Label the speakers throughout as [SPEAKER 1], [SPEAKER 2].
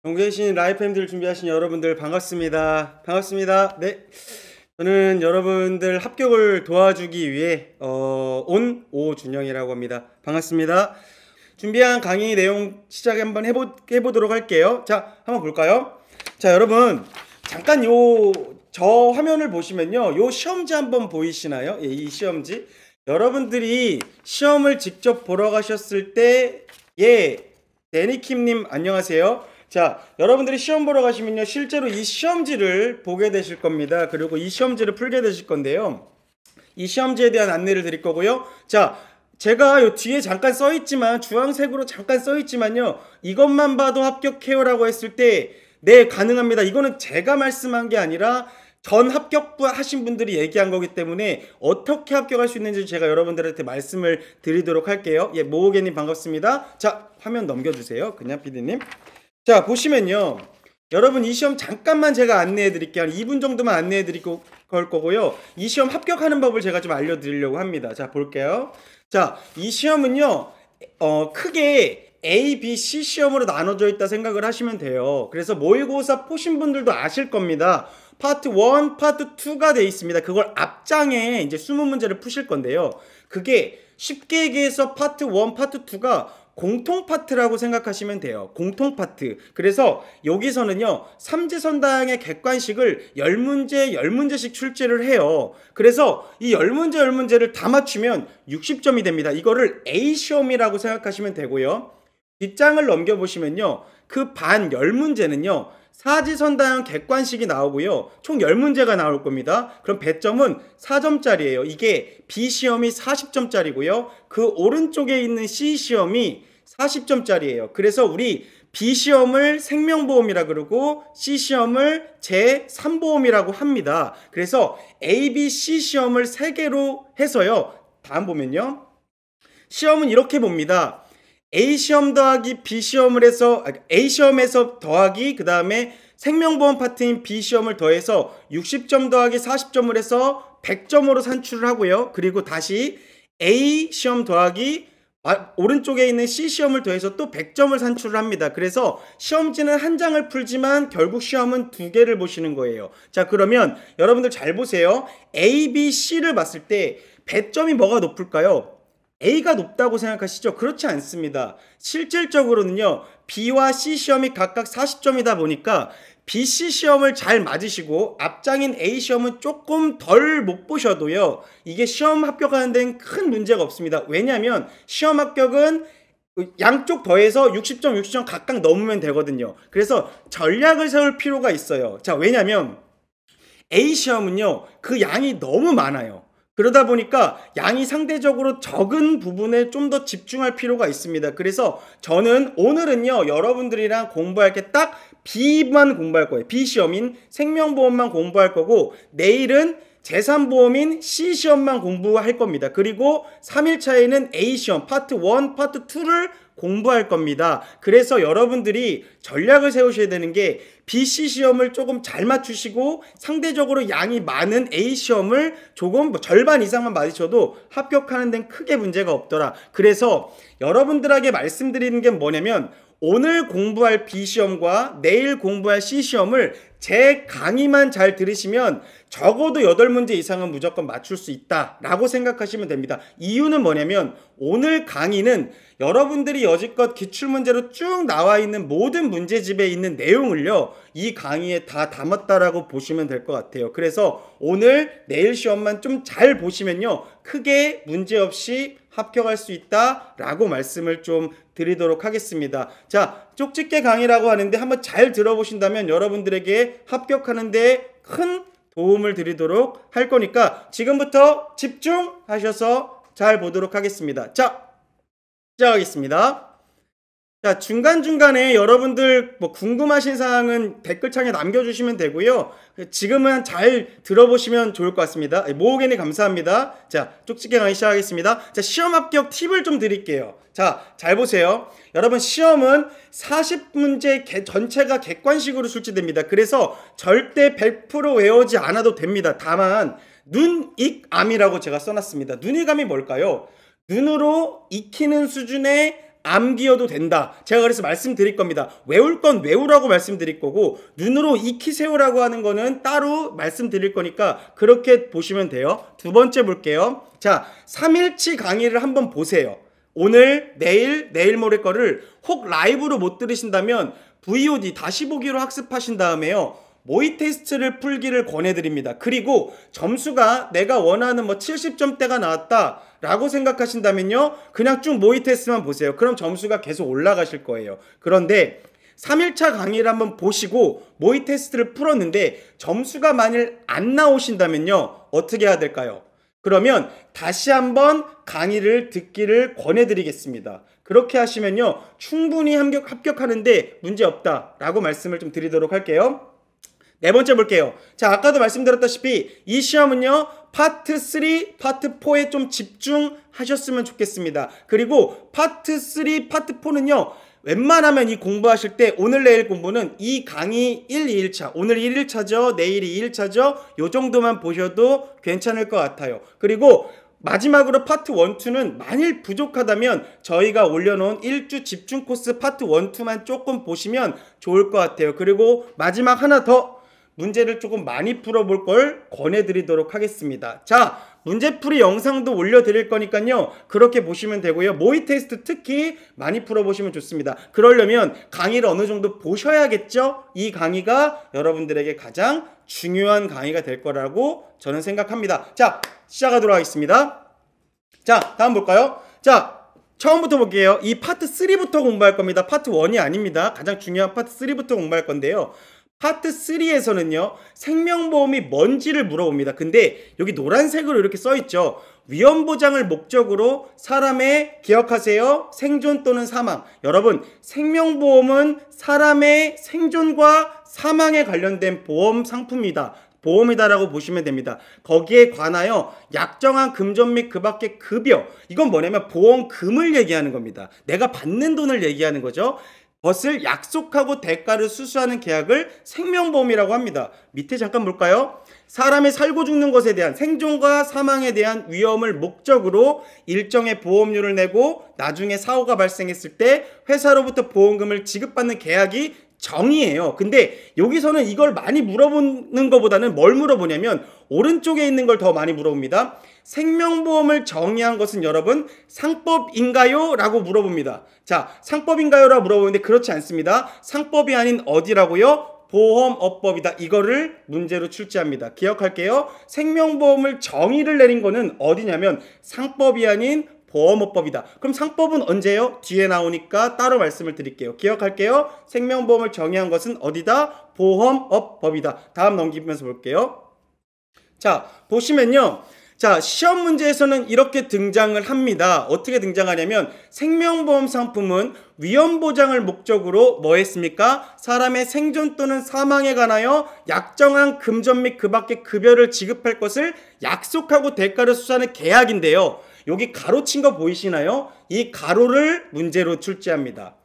[SPEAKER 1] 경계신 라이프엠들 준비하신 여러분들 반갑습니다. 반갑습니다. 네, 저는 여러분들 합격을 도와주기 위해 온 오준영이라고 합니다. 반갑습니다. 준비한 강의 내용 시작 한번 해보도록 할게요. 자, 한번 볼까요? 자, 여러분 잠깐 저 화면을 보시면요, 요 시험지 한번 보이시나요? 예, 이 시험지. 여러분들이 시험을 직접 보러 가셨을 때, 데니킴님 안녕하세요. 자, 여러분들이 시험 보러 가시면요, 실제로 이 시험지를 보게 되실 겁니다. 그리고 이 시험지를 풀게 되실 건데요, 이 시험지에 대한 안내를 드릴 거고요. 자, 제가 요 뒤에 잠깐 써있지만, 주황색으로 잠깐 써있지만요, 이것만 봐도 합격해요라고 했을 때 네, 가능합니다. 이거는 제가 말씀한 게 아니라 전 합격부 하신 분들이 얘기한 거기 때문에 어떻게 합격할 수 있는지 제가 여러분들한테 말씀을 드리도록 할게요. 예, 모호개님 반갑습니다. 자, 화면 넘겨주세요. 그냥 PD님. 자, 보시면요, 여러분 이 시험 잠깐만 제가 안내해 드릴게요. 한 2분 정도만 안내해 드릴 거고요. 이 시험 합격하는 법을 제가 좀 알려드리려고 합니다. 자, 볼게요. 자, 이 시험은요, 크게 A, B, C 시험으로 나눠져 있다 생각을 하시면 돼요. 그래서 모의고사 보신 분들도 아실 겁니다. 파트 1, 파트 2가 돼 있습니다. 그걸 앞장에 이제 20문제를 푸실 건데요, 그게 쉽게 얘기해서 파트 1, 파트 2가 공통 파트라고 생각하시면 돼요. 공통 파트. 그래서 여기서는요, 삼지선다항의 객관식을 10문제 10문제씩 출제를 해요. 그래서 이 10문제 10문제를 다 맞추면 60점이 됩니다. 이거를 A시험이라고 생각하시면 되고요. 뒷장을 넘겨보시면요, 그 반 10문제는요 사지선다항 객관식이 나오고요, 총 10문제가 나올 겁니다. 그럼 배점은 4점짜리예요. 이게 B시험이 40점짜리고요 그 오른쪽에 있는 C시험이 40점짜리예요. 그래서 우리 B시험을 생명보험이라 그러고 C시험을 제3보험이라고 합니다. 그래서 A, B, C 시험을 3개로 해서요, 다음 보면요, 시험은 이렇게 봅니다. A시험 더하기 B시험을 해서, A시험에서 더하기, 그 다음에 생명보험 파트인 B시험을 더해서 60점 더하기 40점을 해서 100점으로 산출을 하고요. 그리고 다시 A시험 더하기 오른쪽에 있는 C시험을 더해서 또 100점을 산출을 합니다. 그래서 시험지는 한 장을 풀지만 결국 시험은 2개를 보시는 거예요. 자, 그러면 여러분들 잘 보세요. A, B, C를 봤을 때 배점이 뭐가 높을까요? A가 높다고 생각하시죠? 그렇지 않습니다. 실질적으로는요, B와 C 시험이 각각 40점이다 보니까 BC 시험을 잘 맞으시고 앞장인 A 시험은 조금 덜 못 보셔도요, 이게 시험 합격하는 데는 큰 문제가 없습니다. 왜냐하면 시험 합격은 양쪽 더해서 60점 60점 각각 넘으면 되거든요. 그래서 전략을 세울 필요가 있어요. 자, 왜냐하면 A 시험은요, 그 양이 너무 많아요. 그러다 보니까 양이 상대적으로 적은 부분에 좀 더 집중할 필요가 있습니다. 그래서 저는 오늘은요, 여러분들이랑 공부할 게 딱 B만 공부할 거예요. B시험인 생명보험만 공부할 거고, 내일은 제3보험인 C시험만 공부할 겁니다. 그리고 3일차에는 A시험 파트 1, 파트 2를 공부할 겁니다. 그래서 여러분들이 전략을 세우셔야 되는 게, BC 시험을 조금 잘 맞추시고 상대적으로 양이 많은 A 시험을 조금 절반 이상만 맞으셔도 합격하는 데는 크게 문제가 없더라. 그래서 여러분들에게 말씀드리는 게 뭐냐면, 오늘 공부할 B시험과 내일 공부할 C시험을 제 강의만 잘 들으시면 적어도 8문제 이상은 무조건 맞출 수 있다라고 생각하시면 됩니다. 이유는 뭐냐면, 오늘 강의는 여러분들이 여지껏 기출문제로 쭉 나와 있는 모든 문제집에 있는 내용을요, 이 강의에 다 담았다라고 보시면 될 것 같아요. 그래서 오늘 내일 시험만 좀 잘 보시면요, 크게 문제없이 합격할 수 있다라고 말씀을 좀 드리도록 하겠습니다. 자, 쪽집게 강의라고 하는데 한번 잘 들어보신다면 여러분들에게 합격하는데 큰 도움을 드리도록 할 거니까 지금부터 집중하셔서 잘 보도록 하겠습니다. 자, 시작하겠습니다. 자, 중간중간에 여러분들 궁금하신 사항은 댓글창에 남겨주시면 되고요. 지금은 잘 들어보시면 좋을 것 같습니다. 모호겐이 감사합니다. 자, 쪽집게 강의 시작하겠습니다. 자, 시험 합격 팁을 좀 드릴게요. 자, 잘 보세요. 여러분, 시험은 40문제 전체가 객관식으로 출제됩니다. 그래서 절대 100% 외우지 않아도 됩니다. 다만 눈익암이라고 제가 써놨습니다. 눈익암이 뭘까요? 눈으로 익히는 수준의 암기여도 된다. 제가 그래서 말씀드릴 겁니다. 외울 건 외우라고 말씀드릴 거고 눈으로 익히세요라고 하는 거는 따로 말씀드릴 거니까 그렇게 보시면 돼요. 두 번째 볼게요. 자, 3일치 강의를 한번 보세요. 오늘, 내일 모레 거를 혹 라이브로 못 들으신다면 VOD 다시 보기로 학습하신 다음에요. 모의 테스트를 풀기를 권해드립니다. 그리고 점수가 내가 원하는 70점대가 나왔다 라고 생각하신다면요. 그냥 쭉 모의 테스트만 보세요. 그럼 점수가 계속 올라가실 거예요. 그런데 3일차 강의를 한번 보시고 모의 테스트를 풀었는데 점수가 만일 안 나오신다면요. 어떻게 해야 될까요? 그러면 다시 한번 강의를 듣기를 권해드리겠습니다. 그렇게 하시면요. 충분히 합격하는데 문제없다 라고 말씀을 좀 드리도록 할게요. 네 번째 볼게요. 자, 아까도 말씀드렸다시피 이 시험은요. 파트 3, 파트 4에 좀 집중하셨으면 좋겠습니다. 그리고 파트 3, 파트 4는요. 웬만하면 이 공부하실 때 오늘 내일 공부는 이 강의 1, 2일차 오늘 1일차죠. 내일이 2일차죠. 요 정도만 보셔도 괜찮을 것 같아요. 그리고 마지막으로 파트 1, 2는 만일 부족하다면 저희가 올려놓은 1주 집중 코스 파트 1, 2만 조금 보시면 좋을 것 같아요. 그리고 마지막 하나 더 문제를 조금 많이 풀어볼 걸 권해드리도록 하겠습니다. 자, 문제풀이 영상도 올려드릴 거니까요. 그렇게 보시면 되고요. 모의 테스트 특히 많이 풀어보시면 좋습니다. 그러려면 강의를 어느 정도 보셔야겠죠? 이 강의가 여러분들에게 가장 중요한 강의가 될 거라고 저는 생각합니다. 자, 시작하도록 하겠습니다. 자, 다음 볼까요? 자, 처음부터 볼게요. 이 파트 3부터 공부할 겁니다. 파트 1이 아닙니다. 가장 중요한 파트 3부터 공부할 건데요. 파트 3에서는요. 생명보험이 뭔지를 물어봅니다. 근데 여기 노란색으로 이렇게 써있죠. 위험보장을 목적으로 사람의, 기억하세요, 생존 또는 사망. 여러분, 생명보험은 사람의 생존과 사망에 관련된 보험 상품이다. 보험이다라고 보시면 됩니다. 거기에 관하여 약정한 금전 및 그 밖의 급여, 이건 뭐냐면 보험금을 얘기하는 겁니다. 내가 받는 돈을 얘기하는 거죠. 것을 약속하고 대가를 수수하는 계약을 생명보험이라고 합니다. 밑에 잠깐 볼까요? 사람이 살고 죽는 것에 대한 생존과 사망에 대한 위험을 목적으로 일정의 보험료를 내고 나중에 사고가 발생했을 때 회사로부터 보험금을 지급받는 계약이 정의예요. 근데 여기서는 이걸 많이 물어보는 것보다는 뭘 물어보냐면 오른쪽에 있는 걸 더 많이 물어봅니다. 생명보험을 정의한 것은 여러분 상법인가요? 라고 물어봅니다. 자, 상법인가요? 라고 물어보는데 그렇지 않습니다. 상법이 아닌 어디라고요? 보험업법이다. 이거를 문제로 출제합니다. 기억할게요. 생명보험을 정의를 내린 거는 어디냐면 상법이 아닌 보험업법이다. 그럼 상법은 언제요? 뒤에 나오니까 따로 말씀을 드릴게요. 기억할게요. 생명보험을 정의한 것은 어디다? 보험업법이다. 다음 넘기면서 볼게요. 자, 보시면요. 자, 시험 문제에서는 이렇게 등장을 합니다. 어떻게 등장하냐면 생명보험 상품은 위험보장을 목적으로 뭐 했습니까? 사람의 생존 또는 사망에 관하여 약정한 금전 및 그 밖의 급여를 지급할 것을 약속하고 대가를 수수하는 계약인데요. 여기 가로친 거 보이시나요? 이 가로를 문제로 출제합니다.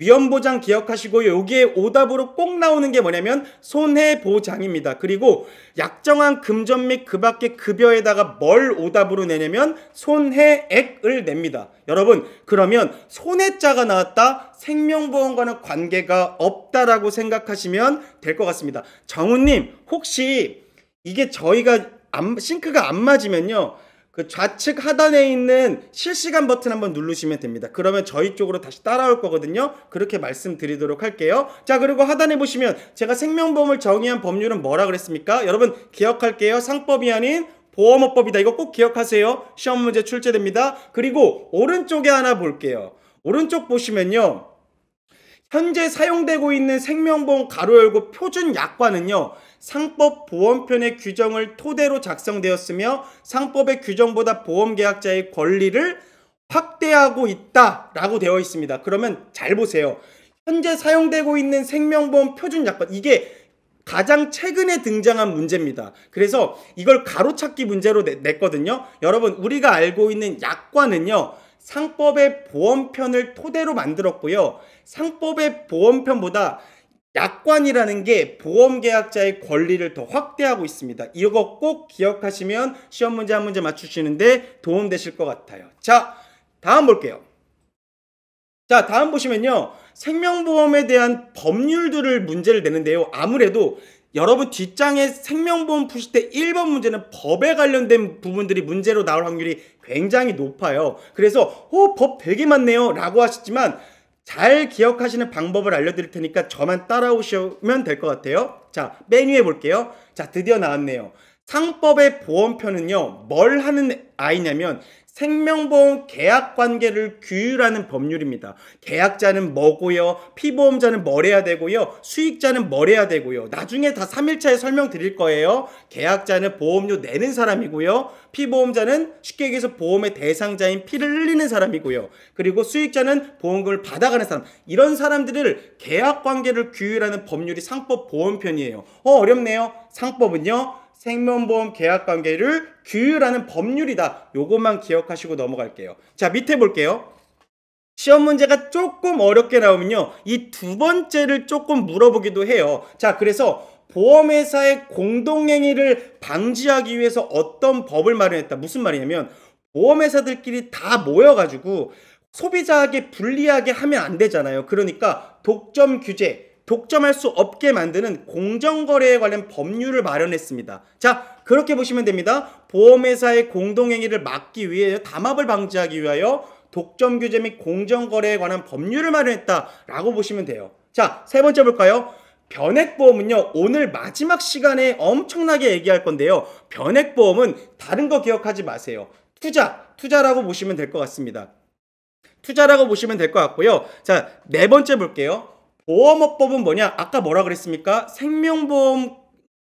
[SPEAKER 1] 위험보장 기억하시고요. 여기에 오답으로 꼭 나오는 게 뭐냐면 손해보장입니다. 그리고 약정한 금전 및 그 밖의 급여에다가 뭘 오답으로 내냐면 손해액을 냅니다. 여러분, 그러면 손해자가 나왔다? 생명보험과는 관계가 없다라고 생각하시면 될 것 같습니다. 정우님, 혹시 이게 저희가 싱크가 안 맞으면요. 그 좌측 하단에 있는 실시간 버튼 한번 누르시면 됩니다. 그러면 저희 쪽으로 다시 따라올 거거든요. 그렇게 말씀드리도록 할게요. 자, 그리고 하단에 보시면 제가 생명보험을 정의한 법률은 뭐라 그랬습니까? 여러분 기억할게요. 상법이 아닌 보험업법이다. 이거 꼭 기억하세요. 시험 문제 출제됩니다. 그리고 오른쪽에 하나 볼게요. 오른쪽 보시면요. 현재 사용되고 있는 생명보험 가로 열고 표준 약관은요. 상법 보험편의 규정을 토대로 작성되었으며 상법의 규정보다 보험계약자의 권리를 확대하고 있다라고 되어 있습니다. 그러면 잘 보세요. 현재 사용되고 있는 생명보험 표준 약관, 이게 가장 최근에 등장한 문제입니다. 그래서 이걸 가로찾기 문제로 냈거든요. 여러분, 우리가 알고 있는 약관은요. 상법의 보험편을 토대로 만들었고요. 상법의 보험편보다 약관이라는 게 보험계약자의 권리를 더 확대하고 있습니다. 이거 꼭 기억하시면 시험 문제 한 문제 맞추시는데 도움되실 것 같아요. 자, 다음 볼게요. 자, 다음 보시면요. 생명보험에 대한 법률들을 문제를 내는데요. 아무래도 여러분 뒷장에 생명보험 푸실 때 1번 문제는 법에 관련된 부분들이 문제로 나올 확률이 굉장히 높아요. 그래서 법 되게 많네요 라고 하시지만 잘 기억하시는 방법을 알려드릴 테니까 저만 따라오시면 될 것 같아요. 자, 맨 위에 볼게요. 자, 드디어 나왔네요. 상법의 보험표는요, 뭘 하는 아이냐면 생명보험 계약관계를 규율하는 법률입니다. 계약자는 뭐고요, 피보험자는 뭘 해야 되고요, 수익자는 뭘 해야 되고요. 나중에 다 3일차에 설명드릴 거예요. 계약자는 보험료 내는 사람이고요, 피보험자는 쉽게 얘기해서 보험의 대상자인 피를 흘리는 사람이고요, 그리고 수익자는 보험금을 받아가는 사람. 이런 사람들을 계약관계를 규율하는 법률이 상법 보험편이에요. 어렵네요. 상법은요, 생명보험 계약관계를 규율하는 법률이다. 요것만 기억하시고 넘어갈게요. 자, 밑에 볼게요. 시험 문제가 조금 어렵게 나오면요, 이 두 번째를 조금 물어보기도 해요. 자, 그래서 보험회사의 공동행위를 방지하기 위해서 어떤 법을 마련했다. 무슨 말이냐면 보험회사들끼리 다 모여가지고 소비자에게 불리하게 하면 안 되잖아요. 그러니까 독점 규제, 독점할 수 없게 만드는 공정거래에 관련 법률을 마련했습니다. 자, 그렇게 보시면 됩니다. 보험회사의 공동행위를 막기 위해, 담합을 방지하기 위하여 독점 규제 및 공정거래에 관한 법률을 마련했다라고 보시면 돼요. 자, 세 번째 볼까요? 변액보험은요, 오늘 마지막 시간에 엄청나게 얘기할 건데요. 변액보험은 다른 거 기억하지 마세요. 투자라고 보시면 될 것 같습니다. 투자라고 보시면 될 것 같고요. 자, 네 번째 볼게요. 보험업법은 뭐냐? 아까 뭐라 그랬습니까?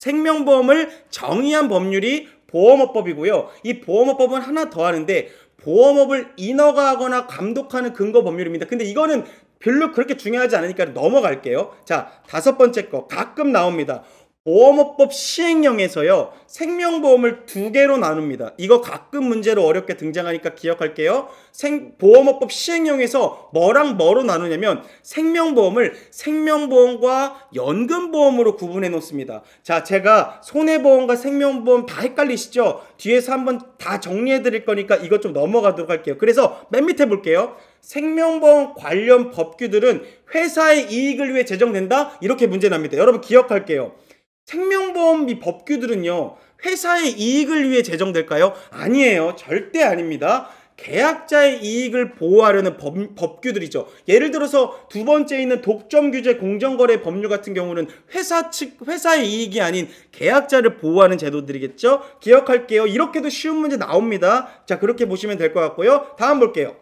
[SPEAKER 1] 생명보험을 정의한 법률이 보험업법이고요. 이 보험업법은 하나 더 하는데 보험업을 인허가하거나 감독하는 근거 법률입니다. 근데 이거는 별로 그렇게 중요하지 않으니까 넘어갈게요. 자, 다섯 번째 거 가끔 나옵니다. 보험업법 시행령에서요, 생명보험을 두 개로 나눕니다. 이거 가끔 문제로 어렵게 등장하니까 기억할게요. 보험업법 시행령에서 뭐랑 뭐로 나누냐면 생명보험을 생명보험과 연금보험으로 구분해 놓습니다. 자, 제가 손해보험과 생명보험 다 헷갈리시죠? 뒤에서 한번 다 정리해 드릴 거니까 이것 좀 넘어가도록 할게요. 그래서 맨 밑에 볼게요. 생명보험 관련 법규들은 회사의 이익을 위해 제정된다? 이렇게 문제 납니다. 여러분 기억할게요. 생명보험 이 법규들은요, 회사의 이익을 위해 제정될까요? 아니에요. 절대 아닙니다. 계약자의 이익을 보호하려는 법규들이죠. 예를 들어서 두 번째 있는 독점 규제 공정거래 법률 같은 경우는 회사의 이익이 아닌 계약자를 보호하는 제도들이겠죠. 기억할게요. 이렇게도 쉬운 문제 나옵니다. 자, 그렇게 보시면 될 것 같고요. 다음 볼게요.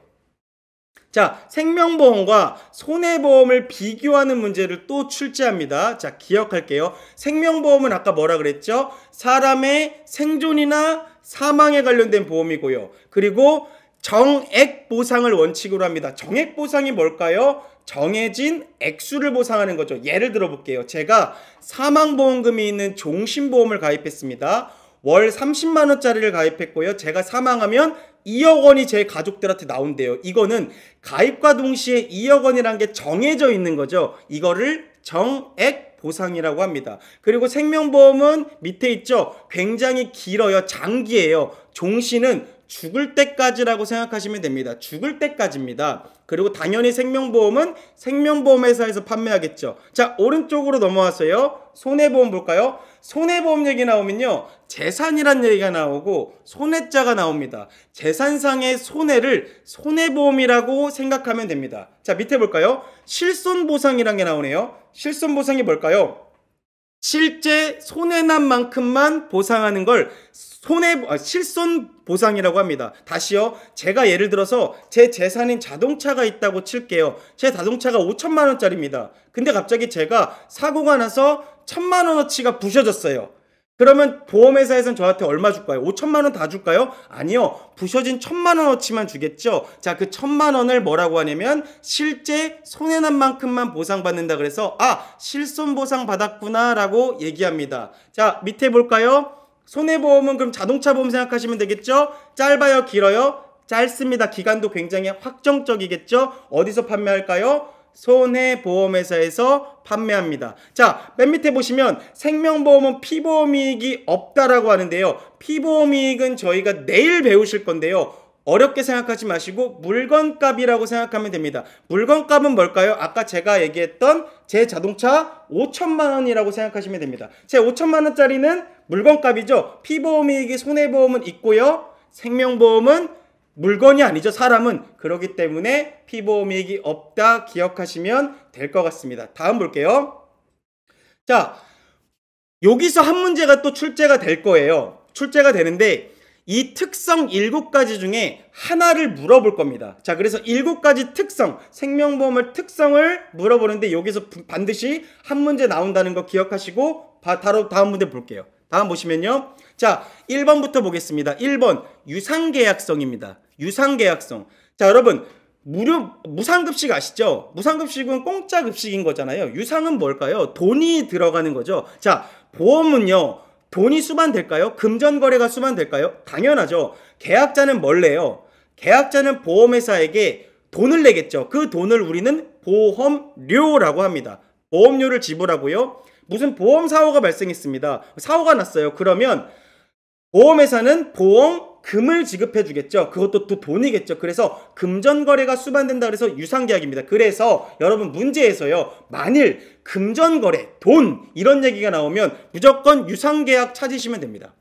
[SPEAKER 1] 자, 생명보험과 손해보험을 비교하는 문제를 또 출제합니다. 자, 기억할게요. 생명보험은 아까 뭐라 그랬죠? 사람의 생존이나 사망에 관련된 보험이고요. 그리고 정액 보상을 원칙으로 합니다. 정액 보상이 뭘까요? 정해진 액수를 보상하는 거죠. 예를 들어 볼게요. 제가 사망보험금이 있는 종신보험을 가입했습니다. 월 30만 원짜리를 가입했고요. 제가 사망하면 2억 원이 제 가족들한테 나온대요. 이거는 가입과 동시에 2억 원이라는 게 정해져 있는 거죠. 이거를 정액 보상이라고 합니다. 그리고 생명보험은 밑에 있죠. 굉장히 길어요. 장기예요. 종신은 죽을 때까지라고 생각하시면 됩니다. 죽을 때까지입니다. 그리고 당연히 생명보험은 생명보험회사에서 판매하겠죠. 자, 오른쪽으로 넘어와서요. 손해보험 볼까요? 손해보험 얘기 나오면요, 재산이란 얘기가 나오고 손해자가 나옵니다. 재산상의 손해를 손해보험이라고 생각하면 됩니다. 자, 밑에 볼까요? 실손보상이란 게 나오네요. 실손보상이 뭘까요? 실제 손해난 만큼만 보상하는 걸 실손보상이라고 합니다. 다시요. 제가 예를 들어서 제 재산인 자동차가 있다고 칠게요. 제 자동차가 5천만 원짜리입니다. 근데 갑자기 제가 사고가 나서 1,000만 원어치가 부셔졌어요. 그러면 보험회사에서는 저한테 얼마 줄까요? 5천만 원 다 줄까요? 아니요. 부셔진 1,000만 원어치만 주겠죠. 자, 그 1,000만 원을 뭐라고 하냐면 실제 손해난 만큼만 보상받는다 그래서 실손보상 받았구나 라고 얘기합니다. 자, 밑에 볼까요? 손해보험은 그럼 자동차 보험 생각하시면 되겠죠? 짧아요? 길어요? 짧습니다. 기간도 굉장히 확정적이겠죠? 어디서 판매할까요? 손해보험회사에서 판매합니다. 자, 맨 밑에 보시면 생명보험은 피보험이익이 없다라고 하는데요. 피보험이익은 저희가 내일 배우실 건데요. 어렵게 생각하지 마시고 물건값이라고 생각하면 됩니다. 물건값은 뭘까요? 아까 제가 얘기했던 제 자동차 5천만 원이라고 생각하시면 됩니다. 제 5천만 원짜리는 물건값이죠. 피보험이익이 손해보험은 있고요. 생명보험은 물건이 아니죠. 사람은. 그렇기 때문에 피보험이익이 없다 기억하시면 될 것 같습니다. 다음 볼게요. 자, 여기서 한 문제가 또 출제가 될 거예요. 출제가 되는데 이 특성 7가지 중에 하나를 물어볼 겁니다. 자, 그래서 7가지 특성, 생명보험의 특성을 물어보는데 여기서 반드시 한 문제 나온다는 거 기억하시고 바로 다음 문제 볼게요. 다음 보시면요. 자, 1번부터 보겠습니다. 1번 유상계약성입니다. 유상계약성. 자, 여러분 무상급식 아시죠? 무상급식은 공짜 급식인 거잖아요. 유상은 뭘까요? 돈이 들어가는 거죠. 자, 보험은요. 돈이 수반될까요? 금전거래가 수반될까요? 당연하죠. 계약자는 뭘 내요? 계약자는 보험회사에게 돈을 내겠죠. 그 돈을 우리는 보험료라고 합니다. 보험료를 지불하고요. 무슨 보험사고가 발생했습니다. 사고가 났어요. 그러면 보험회사는 보험금을 지급해 주겠죠. 그것도 또 돈이겠죠. 그래서 금전거래가 수반된다 그래서 유상계약입니다. 그래서 여러분 문제에서요. 만일 금전거래, 돈 이런 얘기가 나오면 무조건 유상계약 찾으시면 됩니다.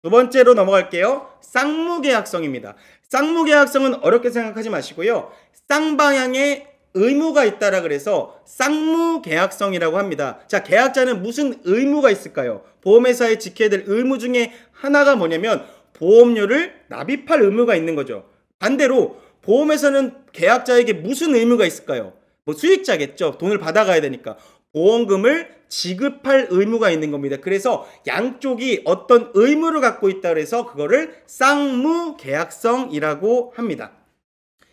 [SPEAKER 1] 두 번째로 넘어갈게요. 쌍무계약성입니다. 쌍무계약성은 어렵게 생각하지 마시고요. 쌍방향의 의무가 있다라 그래서 쌍무계약성이라고 합니다. 자, 계약자는 무슨 의무가 있을까요? 보험회사에 지켜야 될 의무 중에 하나가 뭐냐면 보험료를 납입할 의무가 있는 거죠. 반대로 보험회사는 계약자에게 무슨 의무가 있을까요? 뭐 수익자겠죠. 돈을 받아가야 되니까. 보험금을 지급할 의무가 있는 겁니다. 그래서 양쪽이 어떤 의무를 갖고 있다 그래서 그거를 쌍무계약성이라고 합니다.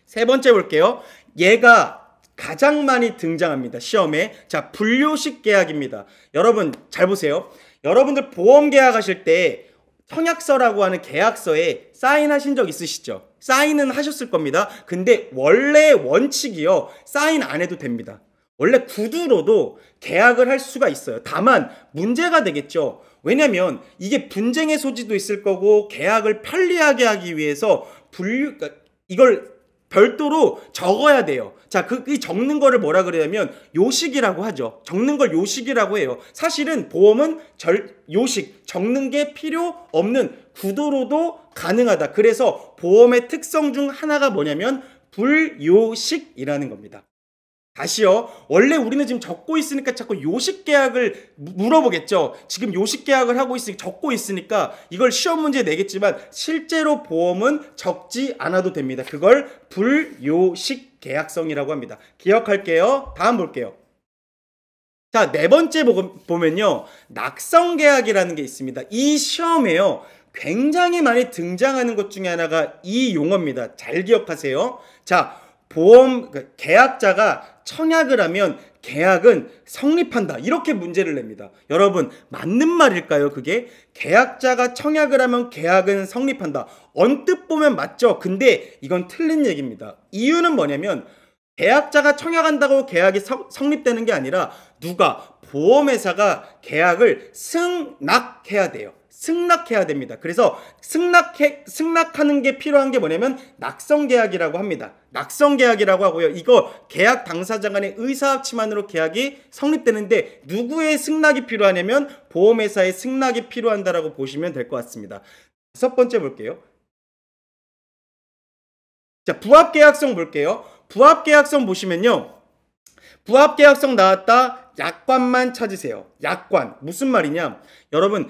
[SPEAKER 1] 세 번째 볼게요. 얘가 가장 많이 등장합니다. 시험에. 자, 분료식 계약입니다. 여러분 잘 보세요. 여러분들 보험 계약하실 때 청약서라고 하는 계약서에 사인하신 적 있으시죠? 사인은 하셨을 겁니다. 근데 원래 원칙이요. 사인 안 해도 됩니다. 원래 구두로도 계약을 할 수가 있어요. 다만 문제가 되겠죠. 왜냐면 이게 분쟁의 소지도 있을 거고 계약을 편리하게 하기 위해서 이걸 별도로 적어야 돼요. 자, 이 적는 거를 뭐라 그러냐면 요식이라고 하죠. 적는 걸 요식이라고 해요. 사실은 보험은 요식, 적는 게 필요 없는 구두로도 가능하다. 그래서 보험의 특성 중 하나가 뭐냐면 불요식이라는 겁니다. 다시요. 원래 우리는 지금 적고 있으니까 자꾸 요식 계약을 물어보겠죠. 지금 요식 계약을 하고 있으니까 적고 있으니까 이걸 시험 문제에 내겠지만 실제로 보험은 적지 않아도 됩니다. 그걸 불요식 계약성이라고 합니다. 기억할게요. 다음 볼게요. 자, 네 번째 보면요. 낙성 계약이라는 게 있습니다. 이 시험에요. 굉장히 많이 등장하는 것 중에 하나가 이 용어입니다. 잘 기억하세요. 자, 계약자가 청약을 하면 계약은 성립한다. 이렇게 문제를 냅니다. 여러분, 맞는 말일까요, 그게? 계약자가 청약을 하면 계약은 성립한다. 언뜻 보면 맞죠? 근데 이건 틀린 얘기입니다. 이유는 뭐냐면, 계약자가 청약한다고 계약이 성립되는 게 아니라, 보험회사가 계약을 승낙해야 돼요. 승낙해야 됩니다. 그래서 승낙하는 게 필요한 게 뭐냐면 낙성계약이라고 합니다. 낙성계약이라고 하고요. 이거 계약 당사자 간의 의사합치만으로 계약이 성립되는데 누구의 승낙이 필요하냐면 보험회사의 승낙이 필요한다라고 보시면 될 것 같습니다. 다섯 번째 볼게요. 자, 부합계약성 볼게요. 부합계약성 보시면요. 부합계약성 나왔다. 약관만 찾으세요. 약관. 무슨 말이냐? 여러분,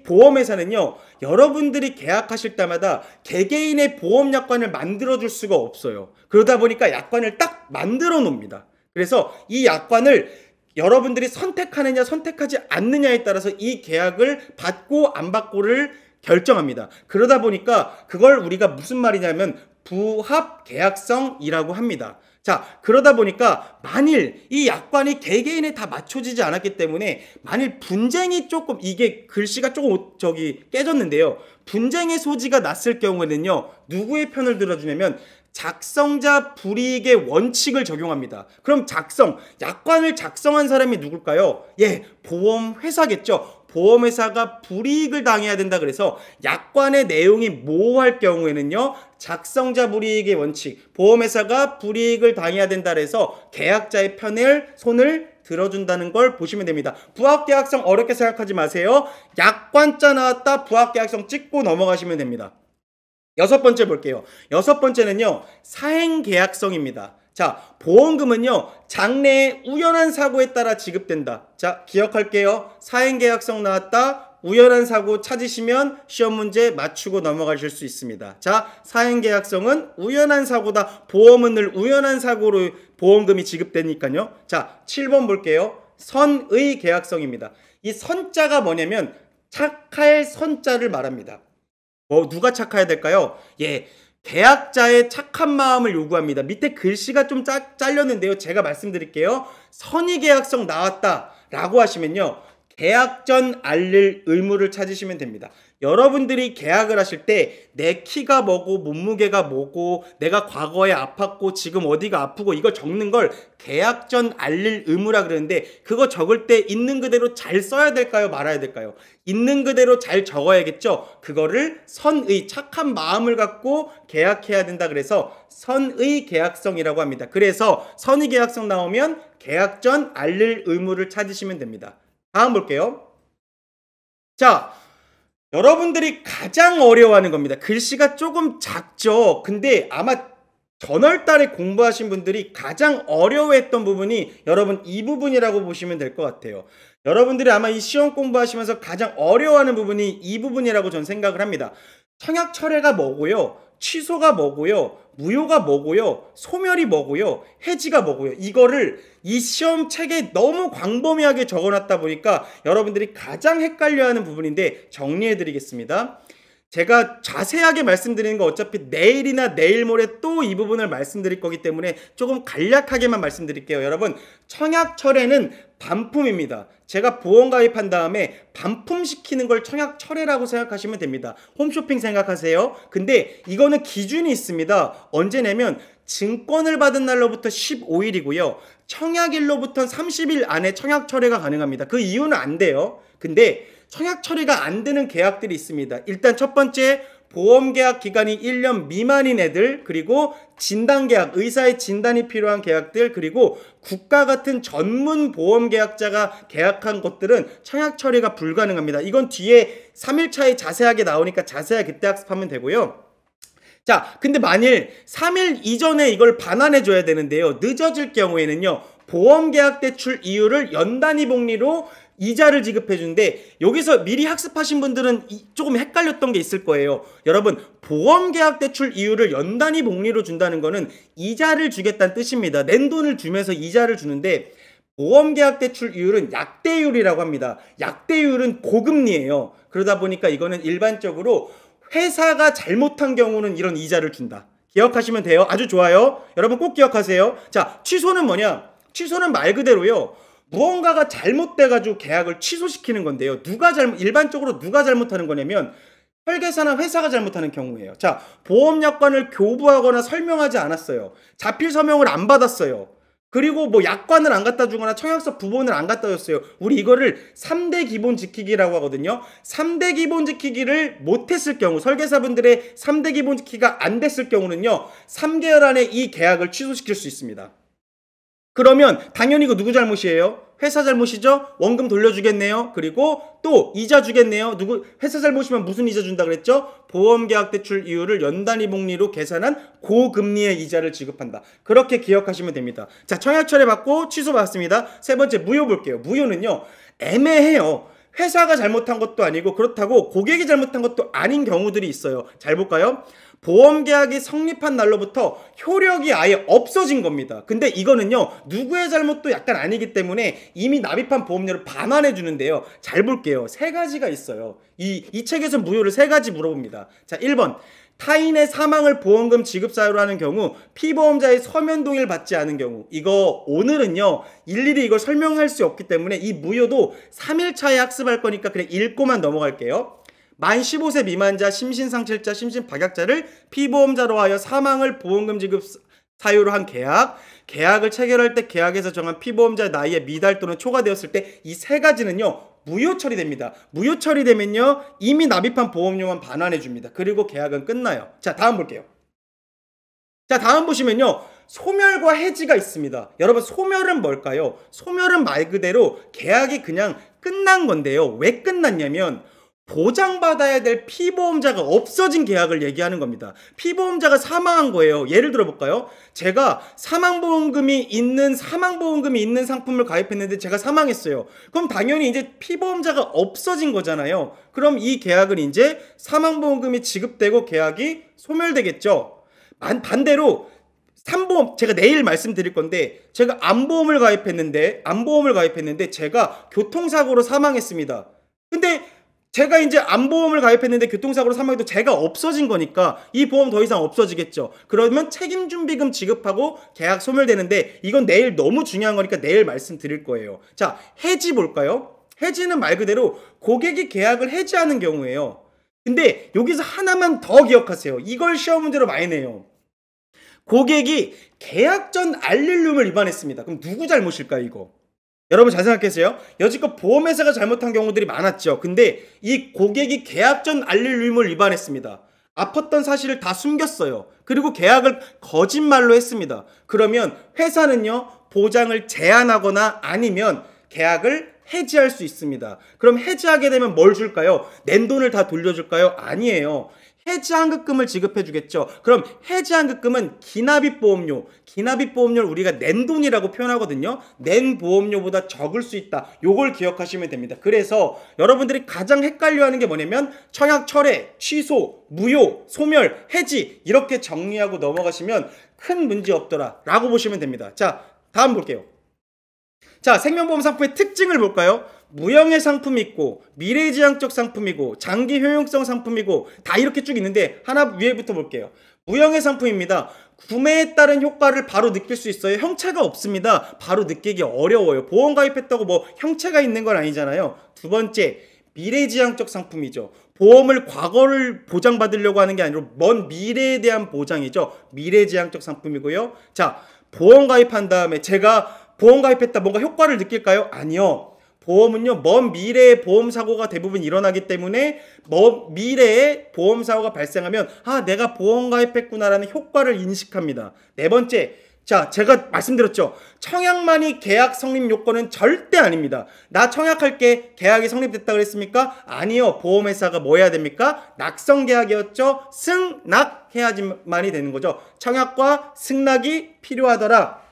[SPEAKER 1] 보험회사는요, 여러분들이 계약하실 때마다 개개인의 보험 약관을 만들어줄 수가 없어요. 그러다 보니까 약관을 딱 만들어 놓습니다. 그래서 이 약관을 여러분들이 선택하느냐 선택하지 않느냐에 따라서 이 계약을 받고 안 받고를 결정합니다. 그러다 보니까 그걸 우리가 무슨 말이냐면 부합계약성이라고 합니다. 자, 그러다 보니까 만일 이 약관이 개개인에 다 맞춰지지 않았기 때문에 만일 분쟁이 조금 이게 글씨가 조금 깨졌는데요. 분쟁의 소지가 났을 경우에는요. 누구의 편을 들어주냐면 작성자 불이익의 원칙을 적용합니다. 그럼 약관을 작성한 사람이 누굴까요? 예, 보험회사겠죠. 보험회사가 불이익을 당해야 된다. 그래서 약관의 내용이 모호할 경우에는요, 작성자 불이익의 원칙, 보험회사가 불이익을 당해야 된다. 그래서 계약자의 편을 손을 들어준다는 걸 보시면 됩니다. 부합계약성 어렵게 생각하지 마세요. 약관자 나왔다, 부합계약성 찍고 넘어가시면 됩니다. 여섯 번째 볼게요. 여섯 번째는요, 사행계약성입니다. 자, 보험금은요, 장래의 우연한 사고에 따라 지급된다. 자, 기억할게요. 사행계약성 나왔다, 우연한 사고 찾으시면 시험 문제 맞추고 넘어가실 수 있습니다. 자, 사행계약성은 우연한 사고다. 보험은 늘 우연한 사고로 보험금이 지급되니까요. 자, 7번 볼게요. 선의 계약성입니다. 이 선자가 뭐냐면 착할 선자를 말합니다. 누가 착해야 될까요? 예, 계약자의 착한 마음을 요구합니다. 밑에 글씨가 좀 잘렸는데요. 제가 말씀드릴게요. 선의 계약성 나왔다 라고 하시면요, 계약 전 알릴 의무를 찾으시면 됩니다. 여러분들이 계약을 하실 때 내 키가 뭐고 몸무게가 뭐고 내가 과거에 아팠고 지금 어디가 아프고 이걸 적는 걸 계약 전 알릴 의무라 그러는데, 그거 적을 때 있는 그대로 잘 써야 될까요? 말아야 될까요? 있는 그대로 잘 적어야겠죠. 그거를 선의, 착한 마음을 갖고 계약해야 된다. 그래서 선의 계약성이라고 합니다. 그래서 선의 계약성 나오면 계약 전 알릴 의무를 찾으시면 됩니다. 다음 볼게요. 자, 여러분들이 가장 어려워하는 겁니다. 글씨가 조금 작죠. 근데 아마 전월달에 공부하신 분들이 가장 어려워했던 부분이 여러분 이 부분이라고 보시면 될 것 같아요. 여러분들이 아마 이 시험 공부하시면서 가장 어려워하는 부분이 이 부분이라고 전 생각을 합니다. 청약철회가 뭐고요? 취소가 뭐고요? 무효가 뭐고요? 소멸이 뭐고요? 해지가 뭐고요? 이거를 이 시험 책에 너무 광범위하게 적어놨다 보니까 여러분들이 가장 헷갈려하는 부분인데 정리해 드리겠습니다. 제가 자세하게 말씀드리는 거 어차피 내일이나 내일 모레 또 이 부분을 말씀드릴 거기 때문에 조금 간략하게만 말씀드릴게요. 여러분, 청약철회는 반품입니다. 제가 보험 가입한 다음에 반품시키는 걸 청약철회라고 생각하시면 됩니다. 홈쇼핑 생각하세요. 근데 이거는 기준이 있습니다. 언제냐면 증권을 받은 날로부터 15일이고요. 청약일로부터 30일 안에 청약철회가 가능합니다. 그 이유는 안 돼요. 근데 청약 처리가 안 되는 계약들이 있습니다. 일단 첫 번째, 보험계약 기간이 1년 미만인 애들, 그리고 진단계약, 의사의 진단이 필요한 계약들, 그리고 국가 같은 전문 보험계약자가 계약한 것들은 청약 처리가 불가능합니다. 이건 뒤에 3일차에 자세하게 나오니까 자세하게 그때 학습하면 되고요. 자, 근데 만일 3일 이전에 이걸 반환해 줘야 되는데요. 늦어질 경우에는요, 보험계약 대출 이율을 연단위 복리로 이자를 지급해 주는데, 여기서 미리 학습하신 분들은 조금 헷갈렸던 게 있을 거예요. 여러분, 보험계약 대출 이율을 연단위 복리로 준다는 거는 이자를 주겠다는 뜻입니다. 낸 돈을 주면서 이자를 주는데, 보험계약 대출 이율은 약대율이라고 합니다. 약대율은 고금리예요. 그러다 보니까 이거는 일반적으로 회사가 잘못한 경우는 이런 이자를 준다. 기억하시면 돼요. 아주 좋아요. 여러분 꼭 기억하세요. 자, 취소는 뭐냐? 취소는 말 그대로요, 무언가가 잘못돼가지고 계약을 취소시키는 건데요. 일반적으로 누가 잘못하는 거냐면 설계사나 회사가 잘못하는 경우예요. 자, 보험약관을 교부하거나 설명하지 않았어요. 자필 서명을 안 받았어요. 그리고 뭐 약관을 안 갖다 주거나 청약서 부본을 안 갖다 줬어요. 우리 이거를 3대 기본 지키기라고 하거든요. 3대 기본 지키기를 못했을 경우, 설계사분들의 3대 기본 지키기가 안 됐을 경우는요, 3개월 안에 이 계약을 취소시킬 수 있습니다. 그러면 당연히 이거 누구 잘못이에요? 회사 잘못이죠? 원금 돌려주겠네요. 그리고 또 이자 주겠네요. 회사 잘못이면 무슨 이자 준다 그랬죠? 보험계약 대출 이율을 연단위 복리로 계산한 고금리의 이자를 지급한다. 그렇게 기억하시면 됩니다. 자, 청약철회 받고 취소 받았습니다. 세 번째, 무효 볼게요. 무효는요, 애매해요. 회사가 잘못한 것도 아니고 그렇다고 고객이 잘못한 것도 아닌 경우들이 있어요. 잘 볼까요? 보험계약이 성립한 날로부터 효력이 아예 없어진 겁니다. 근데 이거는요, 누구의 잘못도 약간 아니기 때문에 이미 납입한 보험료를 반환해 주는데요. 잘 볼게요. 세 가지가 있어요. 이 책에서 무효를 세 가지 물어봅니다. 자, 1번. 타인의 사망을 보험금 지급 사유로 하는 경우, 피보험자의 서면 동의를 받지 않은 경우. 이거 오늘은요, 일일이 이걸 설명할 수 없기 때문에 이 무효도 3일차에 학습할 거니까 그냥 읽고만 넘어갈게요. 만 15세 미만자, 심신상실자, 심신박약자를 피보험자로 하여 사망을 보험금 지급 사유로 한 계약을 체결할 때 계약에서 정한 피보험자의 나이에 미달 또는 초과되었을 때 이 세 가지는요, 무효 처리됩니다. 무효 처리되면요, 이미 납입한 보험료만 반환해 줍니다. 그리고 계약은 끝나요. 자, 다음 볼게요. 자, 다음 보시면요, 소멸과 해지가 있습니다. 여러분, 소멸은 뭘까요? 소멸은 말 그대로 계약이 그냥 끝난 건데요. 왜 끝났냐면 보장받아야 될 피보험자가 없어진 계약을 얘기하는 겁니다. 피보험자가 사망한 거예요. 예를 들어 볼까요? 제가 사망보험금이 있는 상품을 가입했는데 제가 사망했어요. 그럼 당연히 이제 피보험자가 없어진 거잖아요. 그럼 이 계약은 이제 사망보험금이 지급되고 계약이 소멸되겠죠. 반대로 산보험, 제가 내일 말씀드릴 건데, 제가 암보험을 가입했는데 제가 교통사고로 사망했습니다. 근데 제가 이제 암보험을 가입했는데 교통사고로 사망해도 제가 없어진 거니까 이 보험 더 이상 없어지겠죠. 그러면 책임준비금 지급하고 계약 소멸되는데, 이건 내일 너무 중요한 거니까 내일 말씀드릴 거예요. 자, 해지 볼까요? 해지는 말 그대로 고객이 계약을 해지하는 경우예요. 근데 여기서 하나만 더 기억하세요. 이걸 시험 문제로 많이 내요. 고객이 계약 전 알릴 룸을 위반했습니다. 그럼 누구 잘못일까요, 이거? 여러분 잘 생각해보세요. 여지껏 보험회사가 잘못한 경우들이 많았죠. 근데 이 고객이 계약 전 알릴 룸을 위반했습니다. 아팠던 사실을 다 숨겼어요. 그리고 계약을 거짓말로 했습니다. 그러면 회사는요, 보장을 제한하거나 아니면 계약을 해지할 수 있습니다. 그럼 해지하게 되면 뭘 줄까요? 낸 돈을 다 돌려줄까요? 아니에요. 해지환급금을 지급해 주겠죠. 그럼 해지환급금은 기납입보험료를 우리가 낸 돈이라고 표현하거든요. 낸 보험료보다 적을 수 있다. 요걸 기억하시면 됩니다. 그래서 여러분들이 가장 헷갈려하는 게 뭐냐면 청약 철회, 취소, 무효, 소멸, 해지 이렇게 정리하고 넘어가시면 큰 문제 없더라 라고 보시면 됩니다. 자, 다음 볼게요. 자, 생명보험 상품의 특징을 볼까요? 무형의 상품이 있고 미래지향적 상품이고 장기 효용성 상품이고 다 이렇게 쭉 있는데 하나 위에부터 볼게요. 무형의 상품입니다. 구매에 따른 효과를 바로 느낄 수 있어요. 형체가 없습니다. 바로 느끼기 어려워요. 보험 가입했다고 뭐 형체가 있는 건 아니잖아요. 두 번째, 미래지향적 상품이죠. 보험을 과거를 보장받으려고 하는 게 아니라 먼 미래에 대한 보장이죠. 미래지향적 상품이고요. 자, 보험 가입한 다음에 제가 보험 가입했다 뭔가 효과를 느낄까요? 아니요. 보험은요, 먼 미래에 보험사고가 대부분 일어나기 때문에 먼 미래에 보험사고가 발생하면 내가 보험 가입했구나라는 효과를 인식합니다. 네 번째, 자, 제가 말씀드렸죠. 청약만이 계약 성립 요건은 절대 아닙니다. 나 청약할게, 계약이 성립됐다 그랬습니까? 아니요. 보험회사가 뭐 해야 됩니까? 낙성 계약이었죠. 승낙해야지만이 되는 거죠. 청약과 승낙이 필요하더라.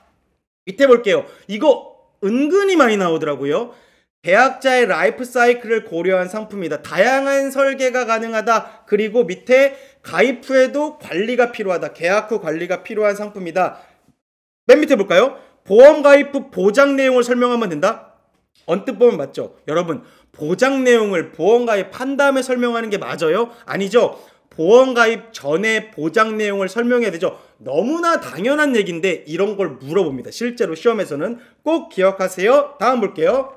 [SPEAKER 1] 밑에 볼게요. 이거 은근히 많이 나오더라고요. 계약자의 라이프 사이클을 고려한 상품이다. 다양한 설계가 가능하다. 그리고 밑에 가입 후에도 관리가 필요하다. 계약 후 관리가 필요한 상품이다. 맨 밑에 볼까요? 보험 가입 후 보장 내용을 설명하면 된다. 언뜻 보면 맞죠? 여러분, 보장 내용을 보험 가입한 다음에 설명하는 게 맞아요? 아니죠. 보험 가입 전에 보장 내용을 설명해야 되죠. 너무나 당연한 얘기인데 이런 걸 물어봅니다. 실제로 시험에서는 꼭 기억하세요. 다음 볼게요.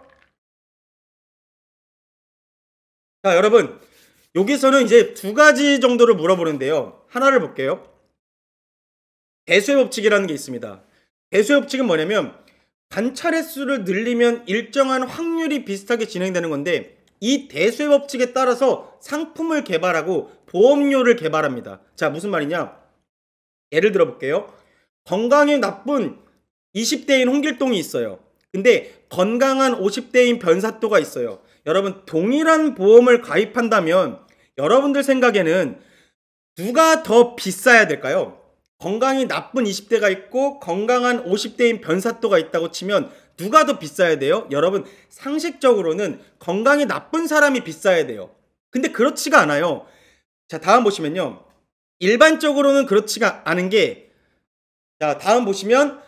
[SPEAKER 1] 자, 여러분, 여기서는 이제 두 가지 정도를 물어보는데요. 하나를 볼게요. 대수의 법칙이라는 게 있습니다. 대수의 법칙은 뭐냐면 관찰 횟수를 늘리면 일정한 확률이 비슷하게 진행되는 건데, 이 대수의 법칙에 따라서 상품을 개발하고 보험료를 개발합니다. 자, 무슨 말이냐? 예를 들어 볼게요. 건강에 나쁜 20대인 홍길동이 있어요. 근데 건강한 50대인 변사또가 있어요. 여러분, 동일한 보험을 가입한다면 여러분들 생각에는 누가 더 비싸야 될까요? 건강이 나쁜 20대가 있고 건강한 50대인 변사또가 있다고 치면 누가 더 비싸야 돼요? 여러분, 상식적으로는 건강이 나쁜 사람이 비싸야 돼요. 근데 그렇지가 않아요. 자, 다음 보시면요. 일반적으로는 그렇지가 않은 게, 자, 다음 보시면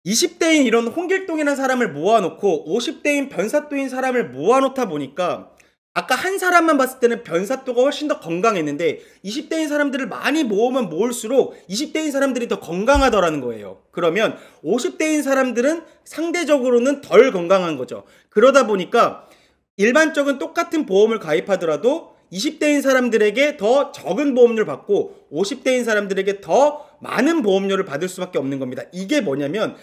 [SPEAKER 1] 20대인 이런 홍길동이라는 사람을 모아놓고 50대인 변사또인 사람을 모아놓다 보니까 아까 한 사람만 봤을 때는 변사또가 훨씬 더 건강했는데 20대인 사람들을 많이 모으면 모을수록 20대인 사람들이 더 건강하더라는 거예요. 그러면 50대인 사람들은 상대적으로는 덜 건강한 거죠. 그러다 보니까 일반적인 똑같은 보험을 가입하더라도 20대인 사람들에게 더 적은 보험료를 받고 50대인 사람들에게 더 많은 보험료를 받을 수밖에 없는 겁니다. 이게 뭐냐면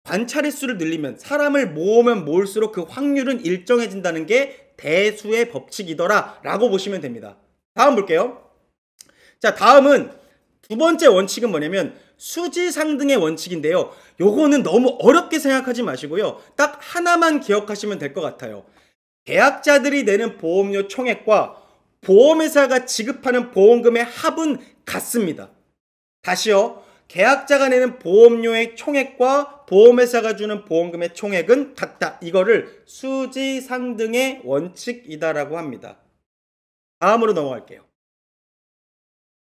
[SPEAKER 1] 관찰 횟수를 늘리면 사람을 모으면 모을수록 그 확률은 일정해진다는 게 대수의 법칙이더라 라고 보시면 됩니다. 다음 볼게요. 자, 다음은 두 번째 원칙은 뭐냐면 수지상등의 원칙인데요. 요거는 너무 어렵게 생각하지 마시고요. 딱 하나만 기억하시면 될 것 같아요. 계약자들이 내는 보험료 총액과 보험회사가 지급하는 보험금의 합은 같습니다. 다시요. 계약자가 내는 보험료의 총액과 보험회사가 주는 보험금의 총액은 같다. 이거를 수지상등의 원칙이다라고 합니다. 다음으로 넘어갈게요.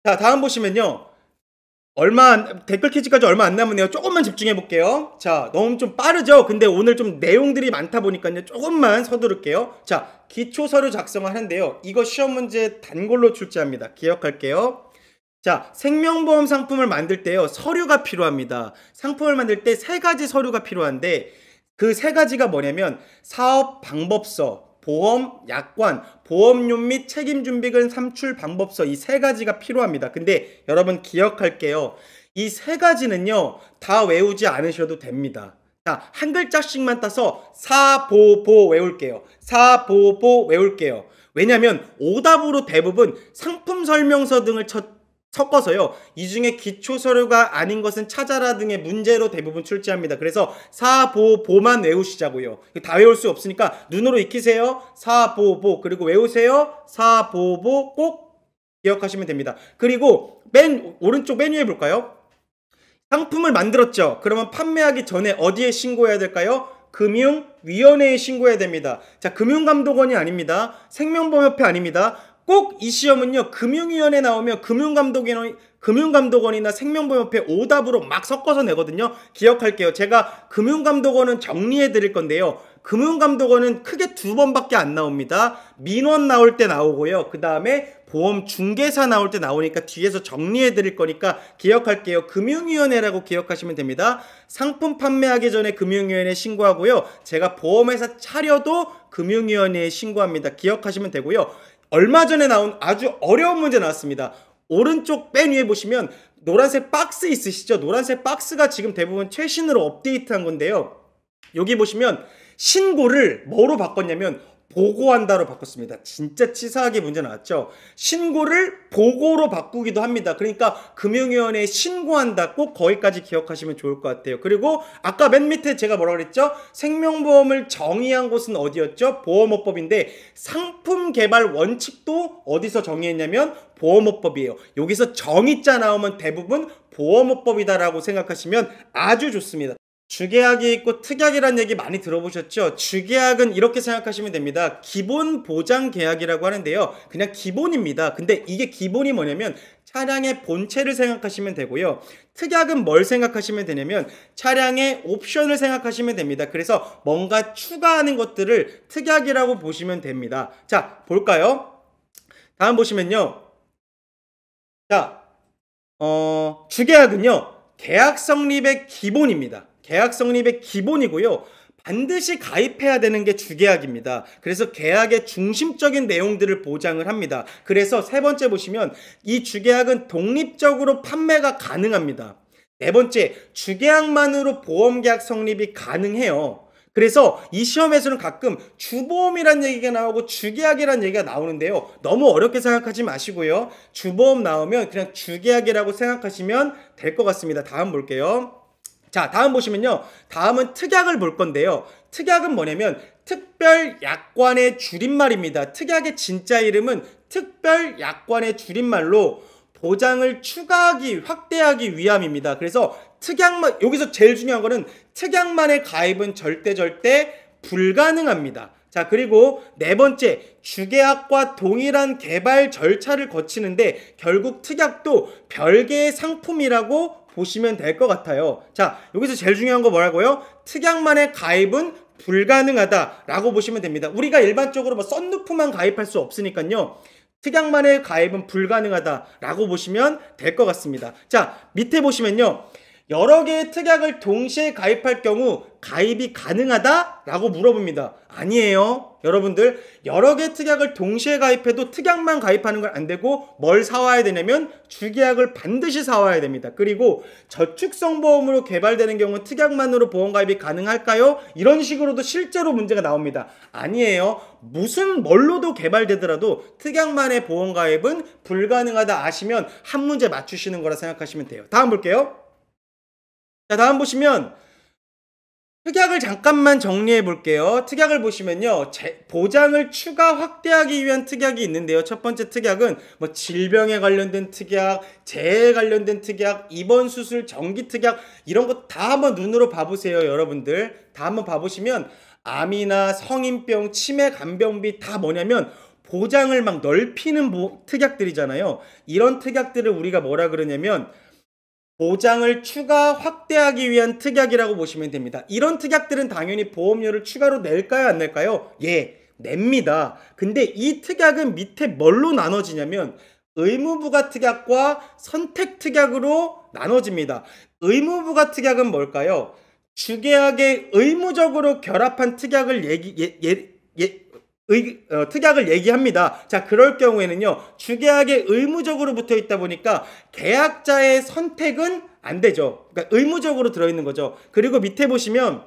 [SPEAKER 1] 자, 다음 보시면요. 댓글 퀴즈까지 얼마 안 남았네요. 조금만 집중해 볼게요. 자, 너무 좀 빠르죠? 근데 오늘 좀 내용들이 많다 보니까요. 조금만 서두를게요. 자, 기초 서류 작성을 하는데요. 이거 시험 문제 단골로 출제합니다. 기억할게요. 자, 생명보험 상품을 만들 때요. 서류가 필요합니다. 상품을 만들 때 세 가지 서류가 필요한데 그 세 가지가 뭐냐면 사업 방법서, 보험, 약관, 보험료 및 책임준비금 산출 방법서 이 세 가지가 필요합니다. 근데 여러분 기억할게요. 이 세 가지는요. 다 외우지 않으셔도 됩니다. 자, 한 글자씩만 따서 사보보 외울게요. 사보보 외울게요. 왜냐면 오답으로 대부분 상품 설명서 등을 섞어서요. 이 중에 기초 서류가 아닌 것은 찾아라 등의 문제로 대부분 출제합니다. 그래서 사보보만 외우시자고요. 다 외울 수 없으니까 눈으로 익히세요. 사보보 그리고 외우세요. 사보보 꼭 기억하시면 됩니다. 그리고 오른쪽 맨 위에 볼까요? 상품을 만들었죠. 그러면 판매하기 전에 어디에 신고해야 될까요? 금융위원회에 신고해야 됩니다. 자, 금융감독원이 아닙니다. 생명보험협회 아닙니다. 꼭 이 시험은요. 금융위원회 나오면 금융감독원이나 생명보험협회 오답으로 막 섞어서 내거든요. 기억할게요. 제가 금융감독원은 정리해 드릴 건데요. 금융감독원은 크게 두 번밖에 안 나옵니다. 민원 나올 때 나오고요. 그 다음에 보험중개사 나올 때 나오니까 뒤에서 정리해 드릴 거니까 기억할게요. 금융위원회라고 기억하시면 됩니다. 상품 판매하기 전에 금융위원회에 신고하고요. 제가 보험회사 차려도 금융위원회에 신고합니다. 기억하시면 되고요. 얼마 전에 나온 아주 어려운 문제 나왔습니다. 오른쪽 맨 위에 보시면 노란색 박스 있으시죠? 노란색 박스가 지금 대부분 최신으로 업데이트한 건데요. 여기 보시면 신고를 뭐로 바꿨냐면 보고한다로 바꿨습니다. 진짜 치사하게 문제 나왔죠. 신고를 보고로 바꾸기도 합니다. 그러니까 금융위원회에 신고한다. 꼭 거기까지 기억하시면 좋을 것 같아요. 그리고 아까 맨 밑에 제가 뭐라 그랬죠? 생명보험을 정의한 곳은 어디였죠? 보험업법인데 상품 개발 원칙도 어디서 정의했냐면 보험업법이에요. 여기서 정의자 나오면 대부분 보험업법이다라고 생각하시면 아주 좋습니다. 주계약이 있고 특약이라는 얘기 많이 들어보셨죠? 주계약은 이렇게 생각하시면 됩니다. 기본 보장 계약이라고 하는데요. 그냥 기본입니다. 근데 이게 기본이 뭐냐면 차량의 본체를 생각하시면 되고요. 특약은 뭘 생각하시면 되냐면 차량의 옵션을 생각하시면 됩니다. 그래서 뭔가 추가하는 것들을 특약이라고 보시면 됩니다. 자, 볼까요? 다음 보시면요. 자, 주계약은요. 계약 성립의 기본입니다. 계약 성립의 기본이고요. 반드시 가입해야 되는 게 주계약입니다. 그래서 계약의 중심적인 내용들을 보장을 합니다. 그래서 세 번째 보시면 이 주계약은 독립적으로 판매가 가능합니다. 네 번째, 주계약만으로 보험계약 성립이 가능해요. 그래서 이 시험에서는 가끔 주보험이라는 얘기가 나오고 주계약이라는 얘기가 나오는데요. 너무 어렵게 생각하지 마시고요. 주보험 나오면 그냥 주계약이라고 생각하시면 될 것 같습니다. 다음 볼게요. 자, 다음 보시면요. 다음은 특약을 볼 건데요. 특약은 뭐냐면 특별약관의 줄임말입니다. 특약의 진짜 이름은 특별약관의 줄임말로 보장을 추가하기, 확대하기 위함입니다. 그래서 특약만, 여기서 제일 중요한 거는 특약만의 가입은 절대 불가능합니다. 자, 그리고 네 번째, 주계약과 동일한 개발 절차를 거치는데 결국 특약도 별개의 상품이라고 보시면 될 것 같아요. 자, 여기서 제일 중요한 거 뭐라고요? 특약만의 가입은 불가능하다라고 보시면 됩니다. 우리가 일반적으로 뭐 썬루프만 가입할 수 없으니까요. 특약만의 가입은 불가능하다라고 보시면 될 것 같습니다. 자, 밑에 보시면요. 여러 개의 특약을 동시에 가입할 경우 가입이 가능하다? 라고 물어봅니다. 아니에요. 여러분들 여러 개의 특약을 동시에 가입해도 특약만 가입하는 건 안 되고 뭘 사와야 되냐면 주계약을 반드시 사와야 됩니다. 그리고 저축성 보험으로 개발되는 경우는 특약만으로 보험 가입이 가능할까요? 이런 식으로도 실제로 문제가 나옵니다. 아니에요. 무슨 뭘로도 개발되더라도 특약만의 보험 가입은 불가능하다 아시면 한 문제 맞추시는 거라 생각하시면 돼요. 다음 볼게요. 자, 다음 보시면 특약을 잠깐만 정리해 볼게요. 특약을 보시면요. 보장을 추가 확대하기 위한 특약이 있는데요. 첫 번째 특약은 뭐 질병에 관련된 특약, 재해에 관련된 특약, 입원 수술, 정기 특약 이런 거 다 한번 눈으로 봐보세요. 여러분들 다 한번 봐보시면 암이나 성인병, 치매, 간병비 다 뭐냐면 보장을 막 넓히는 특약들이잖아요. 이런 특약들을 우리가 뭐라 그러냐면 보장을 추가 확대하기 위한 특약이라고 보시면 됩니다. 이런 특약들은 당연히 보험료를 추가로 낼까요? 안 낼까요? 예, 냅니다. 근데 이 특약은 밑에 뭘로 나눠지냐면 의무부가 특약과 선택 특약으로 나눠집니다. 의무부가 특약은 뭘까요? 주계약에 의무적으로 결합한 특약을 특약을 얘기합니다. 자, 그럴 경우에는요, 주계약에 의무적으로 붙어 있다 보니까 계약자의 선택은 안 되죠. 그러니까 의무적으로 들어있는 거죠. 그리고 밑에 보시면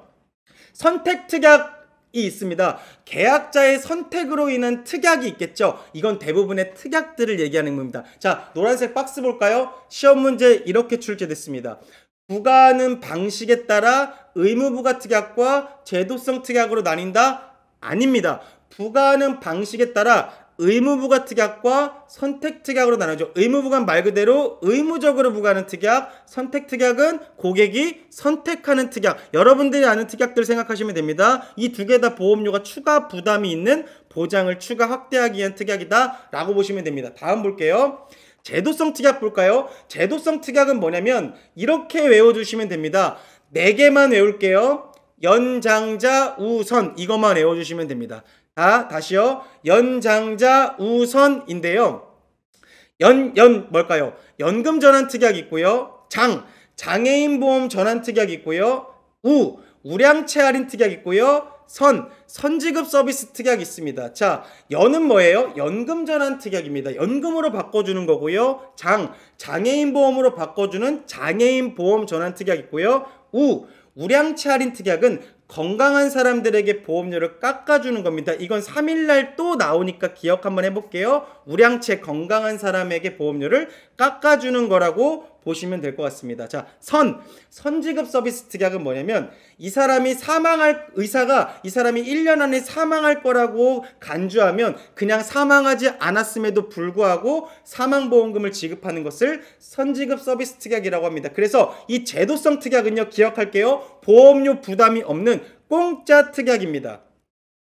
[SPEAKER 1] 선택 특약이 있습니다. 계약자의 선택으로 인한 특약이 있겠죠. 이건 대부분의 특약들을 얘기하는 겁니다. 자, 노란색 박스 볼까요? 시험 문제 이렇게 출제됐습니다. 부과하는 방식에 따라 의무부가 특약과 제도성 특약으로 나뉜다? 아닙니다. 부과하는 방식에 따라 의무부가 특약과 선택 특약으로 나눠져. 의무부가 말 그대로 의무적으로 부과하는 특약, 선택 특약은 고객이 선택하는 특약. 여러분들이 아는 특약들 생각하시면 됩니다. 이 두 개 다 보험료가 추가 부담이 있는 보장을 추가 확대하기 위한 특약이다 라고 보시면 됩니다. 다음 볼게요. 제도성 특약 볼까요? 제도성 특약은 뭐냐면 이렇게 외워주시면 됩니다. 4개만 외울게요. 연장자 우선 이것만 외워주시면 됩니다. 다시요. 연장자 우선인데요. 뭘까요? 연금 전환 특약이 있고요. 장애인 보험 전환 특약이 있고요. 우량채 할인 특약이 있고요. 선지급 서비스 특약이 있습니다. 자, 연은 뭐예요? 연금 전환 특약입니다. 연금으로 바꿔주는 거고요. 장애인 보험으로 바꿔주는 장애인 보험 전환 특약이 있고요. 우량채 할인 특약은 건강한 사람들에게 보험료를 깎아주는 겁니다. 이건 3일날 또 나오니까 기억 한번 해볼게요. 우량채 건강한 사람에게 보험료를 깎아주는 거라고 보시면 될 것 같습니다. 자, 선지급 서비스 특약은 뭐냐면 의사가 이 사람이 1년 안에 사망할 거라고 간주하면 그냥 사망하지 않았음에도 불구하고 사망보험금을 지급하는 것을 선지급 서비스 특약이라고 합니다. 그래서 이 제도성 특약은요, 기억할게요. 보험료 부담이 없는 공짜 특약입니다.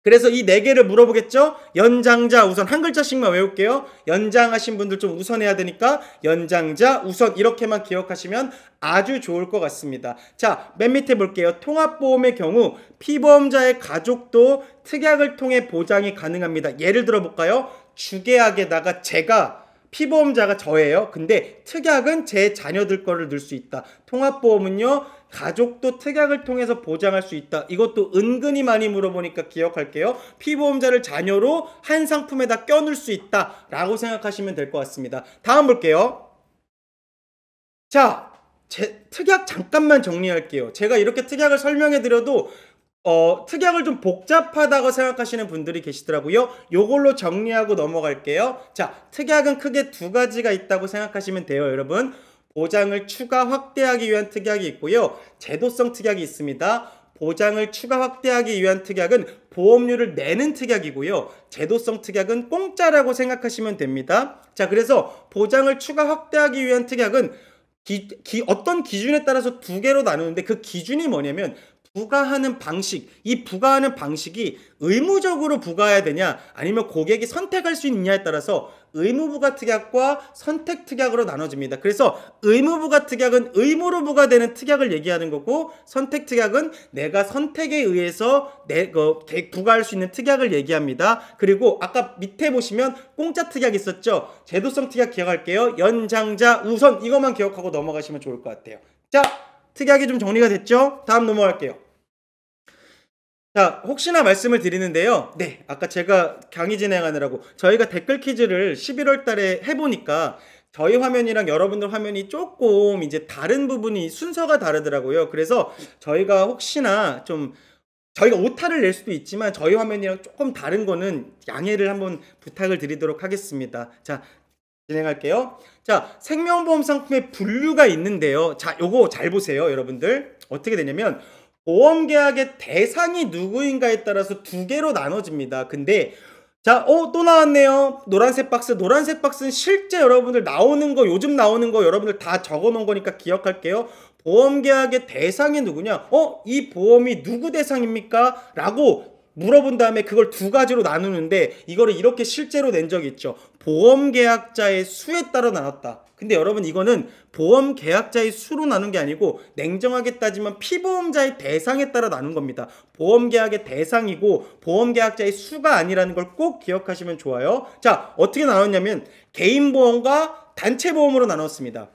[SPEAKER 1] 그래서 이 4개를 물어보겠죠? 연장자 우선 한 글자씩만 외울게요. 연장하신 분들 좀 우선해야 되니까 연장자 우선 이렇게만 기억하시면 아주 좋을 것 같습니다. 자, 맨 밑에 볼게요. 통합보험의 경우 피보험자의 가족도 특약을 통해 보장이 가능합니다. 예를 들어 볼까요? 주계약에다가 피보험자가 저예요. 근데 특약은 제 자녀들 거를 넣을 수 있다. 통합보험은요, 가족도 특약을 통해서 보장할 수 있다. 이것도 은근히 많이 물어보니까 기억할게요. 피보험자를 자녀로 한 상품에다 껴넣을 수 있다 라고 생각하시면 될 것 같습니다. 다음 볼게요. 자, 특약 잠깐만 정리할게요. 제가 이렇게 특약을 설명해 드려도 특약을 좀 복잡하다고 생각하시는 분들이 계시더라고요. 요걸로 정리하고 넘어갈게요. 자, 특약은 크게 2가지가 있다고 생각하시면 돼요, 여러분. 보장을 추가 확대하기 위한 특약이 있고요. 제도성 특약이 있습니다. 보장을 추가 확대하기 위한 특약은 보험료를 내는 특약이고요. 제도성 특약은 공짜라고 생각하시면 됩니다. 자, 그래서 보장을 추가 확대하기 위한 특약은 어떤 기준에 따라서 2개로 나누는데 그 기준이 뭐냐면 부과하는 방식, 이 부과하는 방식이 의무적으로 부과해야 되냐 아니면 고객이 선택할 수 있느냐에 따라서 의무부가 특약과 선택 특약으로 나눠집니다. 그래서 의무부가 특약은 의무로 부과되는 특약을 얘기하는 거고, 선택 특약은 내가 선택에 의해서 부과할 수 있는 특약을 얘기합니다. 그리고 아까 밑에 보시면 공짜 특약 있었죠? 제도성 특약 기억할게요. 연장자 우선 이것만 기억하고 넘어가시면 좋을 것 같아요. 자, 특이하게 좀 정리가 됐죠? 다음 넘어갈게요. 자, 혹시나 말씀을 드리는데요. 네, 아까 제가 강의 진행하느라고 저희가 댓글 퀴즈를 11월 달에 해보니까 저희 화면이랑 여러분들 화면이 조금 이제 다른 부분이 순서가 다르더라고요. 그래서 저희가 혹시나 좀 저희가 오타를 낼 수도 있지만 저희 화면이랑 조금 다른 거는 양해를 한번 부탁을 드리도록 하겠습니다. 자, 진행할게요. 자, 생명보험 상품의 분류가 있는데요. 자, 요거 잘 보세요, 여러분들. 어떻게 되냐면 보험계약의 대상이 누구인가에 따라서 두 개로 나눠집니다. 근데 자, 또 나왔네요. 노란색 박스. 노란색 박스는 실제 여러분들 나오는 거, 요즘 나오는 거 여러분들 다 적어 놓은 거니까 기억할게요. 보험계약의 대상이 누구냐? 이 보험이 누구 대상입니까? 라고 물어본 다음에 그걸 두 가지로 나누는데 이거를 이렇게 실제로 낸 적이 있죠. 보험계약자의 수에 따라 나눴다. 근데 여러분 이거는 보험계약자의 수로 나눈 게 아니고 냉정하게 따지면 피보험자의 대상에 따라 나눈 겁니다. 보험계약의 대상이고 보험계약자의 수가 아니라는 걸 꼭 기억하시면 좋아요. 자, 어떻게 나눴냐면 개인보험과 단체보험으로 나눴습니다.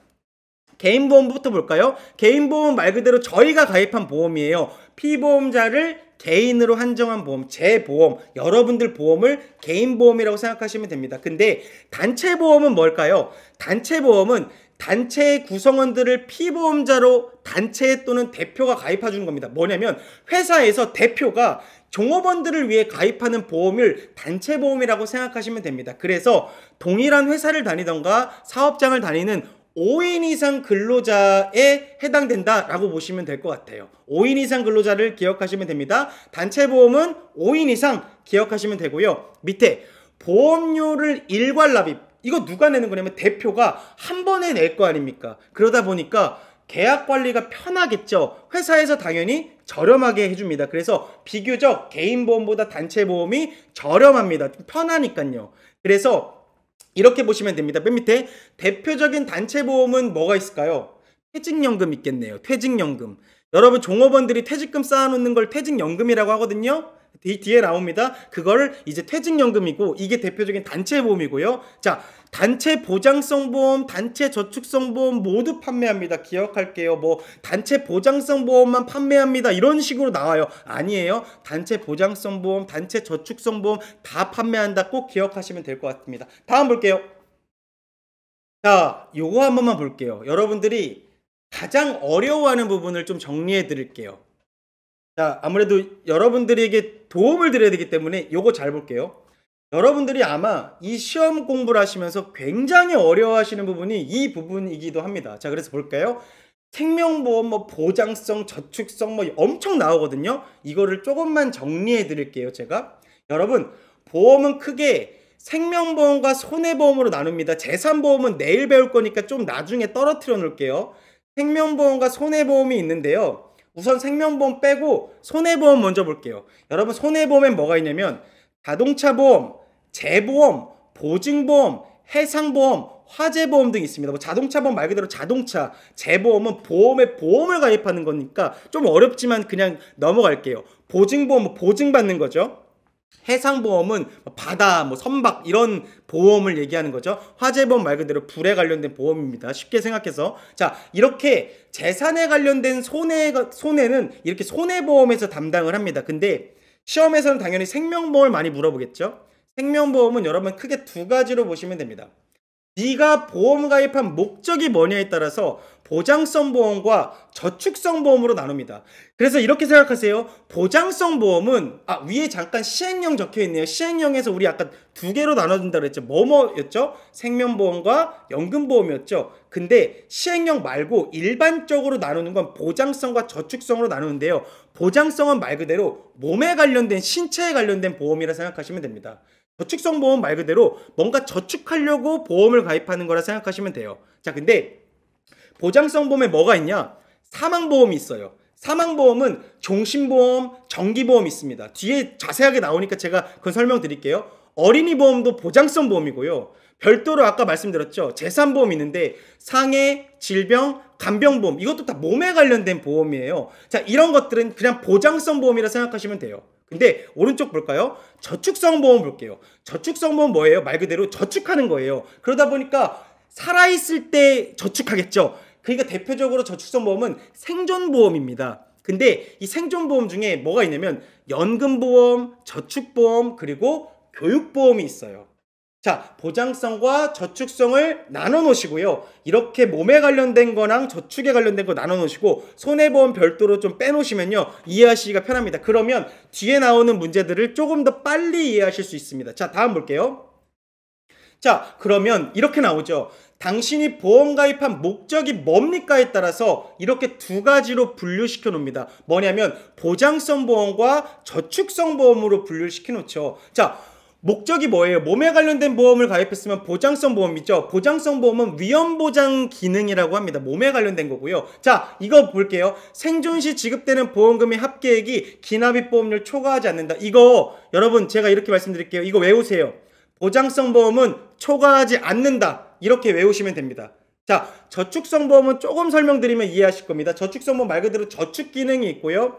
[SPEAKER 1] 개인보험부터 볼까요? 개인보험은 말 그대로 저희가 가입한 보험이에요. 피보험자를 개인으로 한정한 보험, 제 보험, 여러분들 보험을 개인보험이라고 생각하시면 됩니다. 근데 단체보험은 뭘까요? 단체보험은 단체의 구성원들을 피보험자로 단체 또는 대표가 가입해주는 겁니다. 뭐냐면 회사에서 대표가 종업원들을 위해 가입하는 보험을 단체보험이라고 생각하시면 됩니다. 그래서 동일한 회사를 다니던가 사업장을 다니는 5인 이상 근로자에 해당된다라고 보시면 될 것 같아요. 5인 이상 근로자를 기억하시면 됩니다. 단체보험은 5인 이상 기억하시면 되고요. 밑에 보험료를 일괄 납입. 이거 누가 내는 거냐면 대표가 한 번에 낼 거 아닙니까? 그러다 보니까 계약 관리가 편하겠죠. 회사에서 당연히 저렴하게 해줍니다. 그래서 비교적 개인보험보다 단체보험이 저렴합니다. 좀 편하니까요. 그래서 이렇게 보시면 됩니다. 맨 밑에 대표적인 단체보험은 뭐가 있을까요? 퇴직연금 있겠네요. 퇴직연금. 여러분 종업원들이 퇴직금 쌓아놓는 걸 퇴직연금이라고 하거든요. 뒤에 나옵니다. 그걸 이제 퇴직연금이고 이게 대표적인 단체보험이고요. 자, 단체 보장성 보험, 단체 저축성 보험 모두 판매합니다. 기억할게요. 뭐 단체 보장성 보험만 판매합니다. 이런 식으로 나와요. 아니에요. 단체 보장성 보험, 단체 저축성 보험 다 판매한다. 꼭 기억하시면 될 것 같습니다. 다음 볼게요. 자, 요거 한 번만 볼게요. 여러분들이 가장 어려워하는 부분을 좀 정리해 드릴게요. 자, 아무래도 여러분들에게 도움을 드려야 되기 때문에 요거 잘 볼게요. 여러분들이 아마 이 시험 공부를 하시면서 굉장히 어려워하시는 부분이 이 부분이기도 합니다. 자, 그래서 볼까요? 생명보험 뭐 보장성, 저축성 뭐 엄청 나오거든요. 이거를 조금만 정리해 드릴게요, 제가. 여러분, 보험은 크게 생명보험과 손해보험으로 나눕니다. 재산보험은 내일 배울 거니까 좀 나중에 떨어뜨려 놓을게요. 생명보험과 손해보험이 있는데요. 우선 생명보험 빼고 손해보험 먼저 볼게요. 여러분 손해보험엔 뭐가 있냐면 자동차보험, 재보험, 보증보험, 해상보험, 화재보험 등이 있습니다. 뭐 자동차보험 말 그대로 자동차, 재보험은 보험에 보험을 가입하는 거니까 좀 어렵지만 그냥 넘어갈게요. 보증보험은 보증받는 거죠. 해상보험은 바다, 뭐 선박 이런 보험을 얘기하는 거죠. 화재보험 말 그대로 불에 관련된 보험입니다. 쉽게 생각해서 자, 이렇게 재산에 관련된 손해는 이렇게 손해보험에서 담당을 합니다. 근데 시험에서는 당연히 생명보험을 많이 물어보겠죠. 생명보험은 여러분 크게 두 가지로 보시면 됩니다. 네가 보험 가입한 목적이 뭐냐에 따라서 보장성 보험과 저축성 보험으로 나눕니다. 그래서 이렇게 생각하세요. 보장성 보험은 위에 잠깐 시행령 적혀있네요. 시행령에서 우리 아까 두 개로 나눠준다 그랬죠. 뭐였죠? 생명보험과 연금보험이었죠. 근데 시행령 말고 일반적으로 나누는 건 보장성과 저축성으로 나누는데요. 보장성은 말 그대로 몸에 관련된 신체에 관련된 보험이라 생각하시면 됩니다. 저축성 보험 말 그대로 뭔가 저축하려고 보험을 가입하는 거라 생각하시면 돼요. 자, 근데 보장성 보험에 뭐가 있냐? 사망보험이 있어요. 사망보험은 종신보험, 정기보험이 있습니다. 뒤에 자세하게 나오니까 제가 그건 설명드릴게요. 어린이보험도 보장성 보험이고요. 별도로 아까 말씀드렸죠. 재산보험이 있는데 상해, 질병, 간병보험 이것도 다 몸에 관련된 보험이에요. 자, 이런 것들은 그냥 보장성 보험이라 생각하시면 돼요. 근데 오른쪽 볼까요? 저축성 보험 볼게요. 저축성 보험 뭐예요? 말 그대로 저축하는 거예요. 그러다 보니까 살아있을 때 저축하겠죠. 그러니까 대표적으로 저축성보험은 생존보험입니다. 근데 이 생존보험 중에 뭐가 있냐면 연금보험, 저축보험, 그리고 교육보험이 있어요. 자, 보장성과 저축성을 나눠 놓으시고요. 이렇게 몸에 관련된 거랑 저축에 관련된 거 나눠 놓으시고 손해보험 별도로 좀 빼놓으시면요. 이해하시기가 편합니다. 그러면 뒤에 나오는 문제들을 조금 더 빨리 이해하실 수 있습니다. 자, 다음 볼게요. 자, 그러면 이렇게 나오죠. 당신이 보험 가입한 목적이 뭡니까에 따라서 이렇게 두 가지로 분류시켜 놓습니다. 뭐냐면 보장성 보험과 저축성 보험으로 분류시켜 놓죠. 자, 목적이 뭐예요? 몸에 관련된 보험을 가입했으면 보장성 보험이죠. 보장성 보험은 위험보장 기능이라고 합니다. 몸에 관련된 거고요. 자, 이거 볼게요. 생존 시 지급되는 보험금의 합계액이 기납입 보험료를 초과하지 않는다. 이거 여러분 제가 이렇게 말씀드릴게요. 이거 외우세요. 보장성 보험은 초과하지 않는다. 이렇게 외우시면 됩니다. 자, 저축성 보험은 조금 설명드리면 이해하실 겁니다. 저축성 보험 말 그대로 저축 기능이 있고요.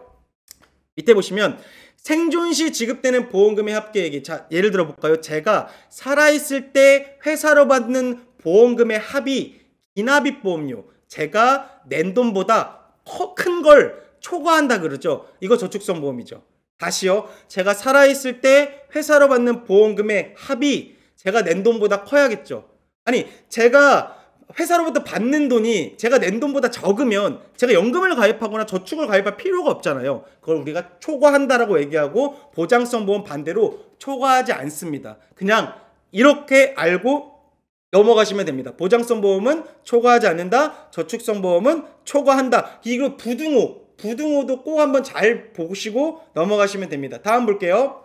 [SPEAKER 1] 밑에 보시면 생존 시 지급되는 보험금의 합계액이, 자, 예를 들어 볼까요? 제가 살아있을 때 회사로 받는 보험금의 합이 기납입 보험료, 제가 낸 돈보다 큰 걸 초과한다 그러죠. 이거 저축성 보험이죠. 다시요. 제가 살아있을 때 회사로 받는 보험금의 합이 제가 낸 돈보다 커야겠죠. 아니, 제가 회사로부터 받는 돈이 제가 낸 돈보다 적으면 제가 연금을 가입하거나 저축을 가입할 필요가 없잖아요. 그걸 우리가 초과한다라고 얘기하고 보장성 보험 반대로 초과하지 않습니다. 그냥 이렇게 알고 넘어가시면 됩니다. 보장성 보험은 초과하지 않는다. 저축성 보험은 초과한다. 이거 부등호도 꼭 한번 잘 보시고 넘어가시면 됩니다. 다음 볼게요.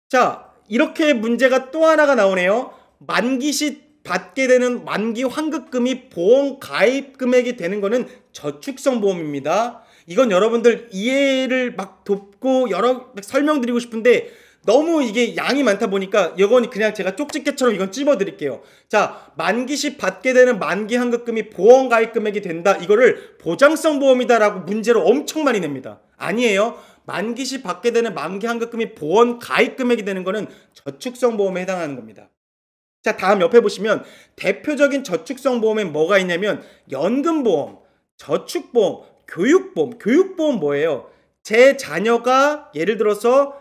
[SPEAKER 1] 자, 이렇게 문제가 또 하나가 나오네요. 만기 시 받게 되는 만기 환급금이 보험 가입 금액이 되는 거는 저축성 보험입니다. 이건 여러분들 이해를 막 돕고 여러 설명드리고 싶은데 너무 이게 양이 많다 보니까 이건 그냥 제가 쪽집게처럼 이건 찝어드릴게요. 자, 만기 시 받게 되는 만기 환급금이 보험 가입 금액이 된다. 이거를 보장성 보험이다라고 문제로 엄청 많이 냅니다. 아니에요. 만기 시 받게 되는 만기 환급금이 보험 가입 금액이 되는 거는 저축성 보험에 해당하는 겁니다. 자, 다음 옆에 보시면 대표적인 저축성 보험엔 뭐가 있냐면 연금보험, 저축보험, 교육보험. 교육보험 뭐예요? 제 자녀가 예를 들어서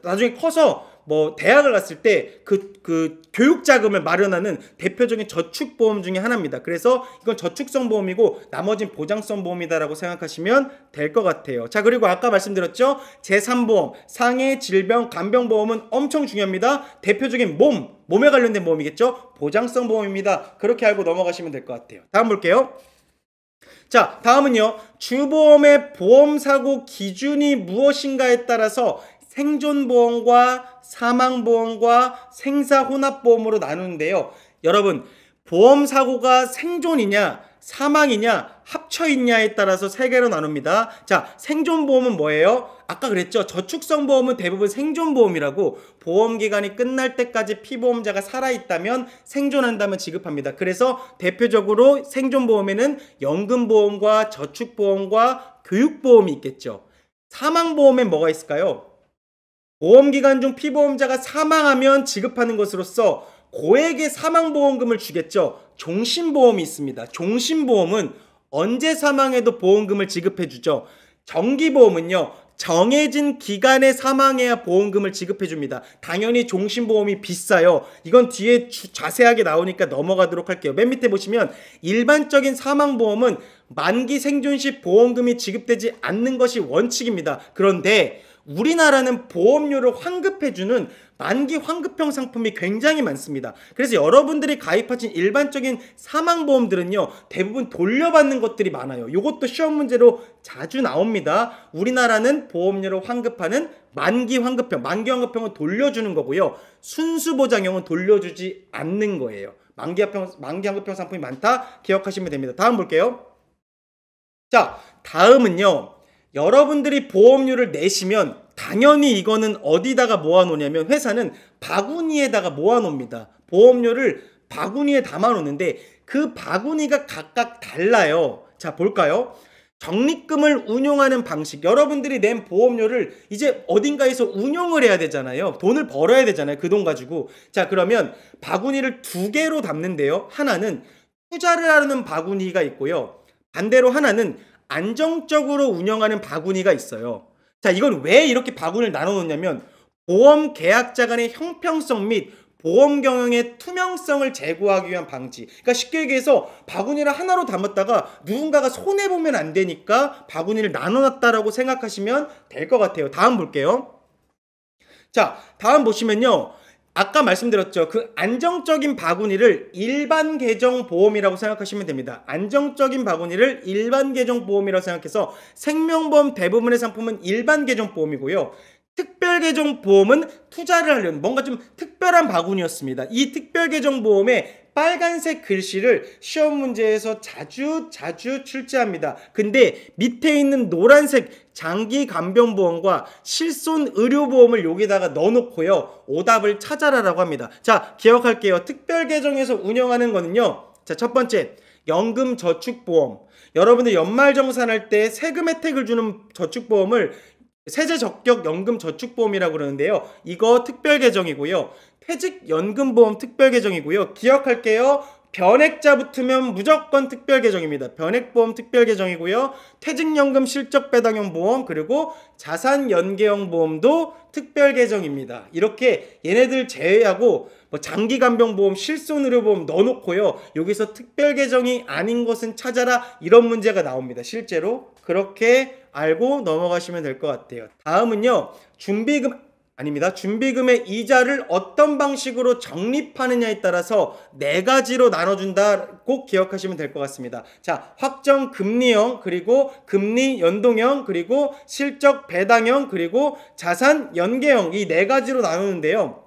[SPEAKER 1] 나중에 커서 대학을 갔을 때 그 교육 자금을 마련하는 대표적인 저축보험 중에 하나입니다. 그래서 이건 저축성 보험이고 나머지는 보장성 보험이다라고 생각하시면 될 것 같아요. 자, 그리고 아까 말씀드렸죠. 제3보험, 상해, 질병, 간병보험은 엄청 중요합니다. 대표적인 몸에 관련된 보험이겠죠. 보장성 보험입니다. 그렇게 알고 넘어가시면 될 것 같아요. 다음 볼게요. 자, 다음은요. 주보험의 보험사고 기준이 무엇인가에 따라서 생존보험과 사망보험과 생사혼합보험으로 나누는데요. 여러분, 보험사고가 생존이냐 사망이냐 합쳐있냐에 따라서 세 개로 나눕니다. 자, 생존보험은 뭐예요? 아까 그랬죠. 저축성 보험은 대부분 생존보험이라고 보험기간이 끝날 때까지 피보험자가 살아있다면 생존한다면 지급합니다. 그래서 대표적으로 생존보험에는 연금보험과 저축보험과 교육보험이 있겠죠. 사망보험엔 뭐가 있을까요? 보험기간 중 피보험자가 사망하면 지급하는 것으로서 고액의 사망보험금을 주겠죠. 종신보험이 있습니다. 종신보험은 언제 사망해도 보험금을 지급해주죠. 정기보험은요. 정해진 기간에 사망해야 보험금을 지급해줍니다. 당연히 종신보험이 비싸요. 이건 뒤에 자세하게 나오니까 넘어가도록 할게요. 맨 밑에 보시면 일반적인 사망보험은 만기 생존 시 보험금이 지급되지 않는 것이 원칙입니다. 그런데 우리나라는 보험료를 환급해주는 만기 환급형 상품이 굉장히 많습니다. 그래서 여러분들이 가입하신 일반적인 사망보험들은요, 대부분 돌려받는 것들이 많아요. 이것도 시험 문제로 자주 나옵니다. 우리나라는 보험료를 환급하는 만기 환급형, 만기 환급형은 돌려주는 거고요. 순수보장형은 돌려주지 않는 거예요. 만기 환급형 상품이 많다 기억하시면 됩니다. 다음 볼게요. 자, 다음은요. 여러분들이 보험료를 내시면 당연히 이거는 어디다가 모아놓냐면 회사는 바구니에다가 모아놓습니다. 보험료를 바구니에 담아놓는데 그 바구니가 각각 달라요. 자, 볼까요? 적립금을 운용하는 방식. 여러분들이 낸 보험료를 이제 어딘가에서 운용을 해야 되잖아요. 돈을 벌어야 되잖아요. 그 돈 가지고. 자, 그러면 바구니를 두 개로 담는데요. 하나는 투자를 하는 바구니가 있고요. 반대로 하나는 안정적으로 운영하는 바구니가 있어요. 자, 이건 왜 이렇게 바구니를 나눠 놓냐면 보험 계약자 간의 형평성 및 보험 경영의 투명성을 제고하기 위한 방지. 그러니까 쉽게 얘기해서 바구니를 하나로 담았다가 누군가가 손해보면 안 되니까 바구니를 나눠놨다라고 생각하시면 될 것 같아요. 다음 볼게요. 자, 다음 보시면요. 아까 말씀드렸죠. 그 안정적인 바구니를 일반 계정 보험이라고 생각하시면 됩니다. 안정적인 바구니를 일반 계정 보험이라고 생각해서 생명보험 대부분의 상품은 일반 계정 보험이고요. 특별 계정 보험은 투자를 하려는 뭔가 좀 특별한 바구니였습니다. 이 특별 계정 보험에 빨간색 글씨를 시험 문제에서 자주 출제합니다. 근데 밑에 있는 노란색 장기 간병보험과 실손 의료보험을 여기다가 넣어놓고요. 오답을 찾아라라고 합니다. 자, 기억할게요. 특별 계정에서 운영하는 거는요. 자, 첫 번째 연금저축보험. 여러분들 연말정산할 때 세금 혜택을 주는 저축보험을 세제적격 연금저축보험이라고 그러는데요. 이거 특별계정이고요. 퇴직연금보험 특별계정이고요. 기억할게요. 변액자 붙으면 무조건 특별계정입니다. 변액보험 특별계정이고요. 퇴직연금 실적배당형 보험 그리고 자산연계형 보험도 특별계정입니다. 이렇게 얘네들 제외하고 뭐 장기간병보험, 실손의료보험 넣어놓고요. 여기서 특별계정이 아닌 것은 찾아라 이런 문제가 나옵니다. 실제로 그렇게 알고 넘어가시면 될 것 같아요. 다음은요. 준비금의 이자를 어떤 방식으로 적립하느냐에 따라서 네 가지로 나눠준다. 꼭 기억하시면 될 것 같습니다. 자, 확정 금리형, 그리고 금리 연동형, 그리고 실적 배당형, 그리고 자산 연계형 이 네 가지로 나누는데요.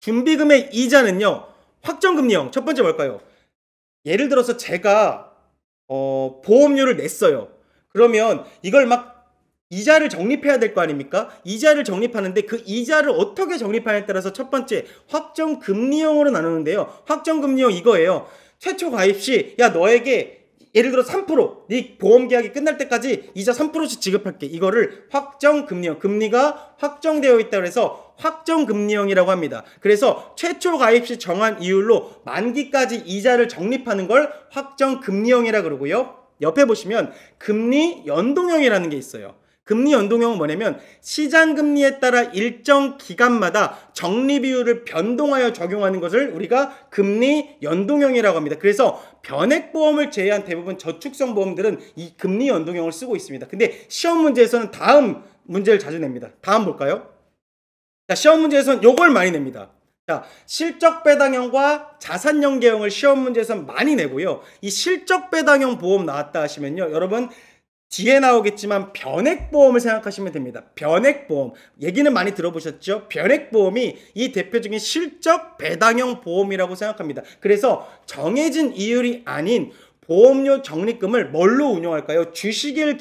[SPEAKER 1] 준비금의 이자는요. 확정 금리형 첫 번째 뭘까요? 예를 들어서 제가 보험료를 냈어요. 그러면 이걸 막 이자를 적립해야 될 거 아닙니까? 이자를 적립하는데 그 이자를 어떻게 적립하냐에 따라서 첫 번째 확정금리형으로 나누는데요. 확정금리형 이거예요. 최초 가입 시 야 너에게 예를 들어 3% 네 보험계약이 끝날 때까지 이자 3%씩 지급할게. 이거를 확정금리형 금리가 확정되어 있다고 해서 확정금리형이라고 합니다. 그래서 최초 가입 시 정한 이율로 만기까지 이자를 적립하는 걸 확정금리형이라 그러고요. 옆에 보시면 금리 연동형이라는 게 있어요. 금리 연동형은 뭐냐면 시장금리에 따라 일정 기간마다 적립이율을 변동하여 적용하는 것을 우리가 금리 연동형이라고 합니다. 그래서 변액보험을 제외한 대부분 저축성 보험들은 이 금리 연동형을 쓰고 있습니다. 근데 시험 문제에서는 다음 문제를 자주 냅니다. 다음 볼까요? 자, 시험 문제에서는 요걸 많이 냅니다. 자, 실적배당형과 자산연계형을 시험 문제에서는 많이 내고요. 이 실적배당형 보험 나왔다 하시면요. 여러분 뒤에 나오겠지만 변액보험을 생각하시면 됩니다. 변액보험 얘기는 많이 들어보셨죠? 변액보험이 이 대표적인 실적배당형 보험이라고 생각합니다. 그래서 정해진 이율이 아닌 보험료 적립금을 뭘로 운용할까요? 주식을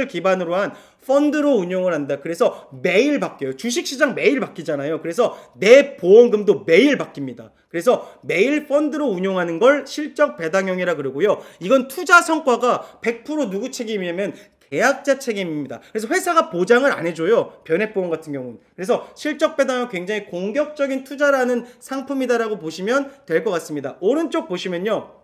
[SPEAKER 1] 기반으로 한 펀드로 운용을 한다. 그래서 매일 바뀌어요. 주식시장 매일 바뀌잖아요. 그래서 내 보험금도 매일 바뀝니다. 그래서 매일 펀드로 운용하는 걸 실적 배당형이라 그러고요. 이건 투자 성과가 100% 누구 책임이냐면 계약자 책임입니다. 그래서 회사가 보장을 안 해줘요. 변액보험 같은 경우는. 그래서 실적 배당은 굉장히 공격적인 투자라는 상품이다라고 보시면 될 것 같습니다. 오른쪽 보시면요.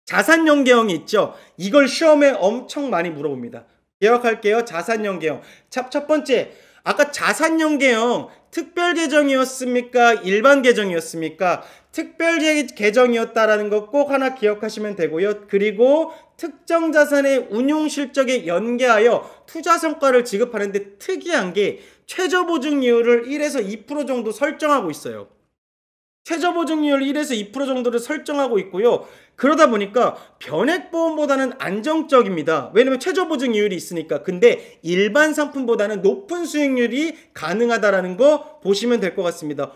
[SPEAKER 1] 자산연계형이 있죠. 이걸 시험에 엄청 많이 물어봅니다. 기억할게요. 자산연계형. 첫 번째, 아까 자산연계형 특별 계정이었습니까? 일반 계정이었습니까? 특별 계정이었다라는 거 꼭 하나 기억하시면 되고요. 그리고 특정 자산의 운용 실적에 연계하여 투자 성과를 지급하는데 특이한 게 최저 보증이율을 1에서 2% 정도 설정하고 있어요. 최저 보증률 1에서 2% 정도를 설정하고 있고요. 그러다 보니까 변액보험보다는 안정적입니다. 왜냐면 최저 보증이율이 있으니까. 근데 일반 상품보다는 높은 수익률이 가능하다라는 거 보시면 될 것 같습니다.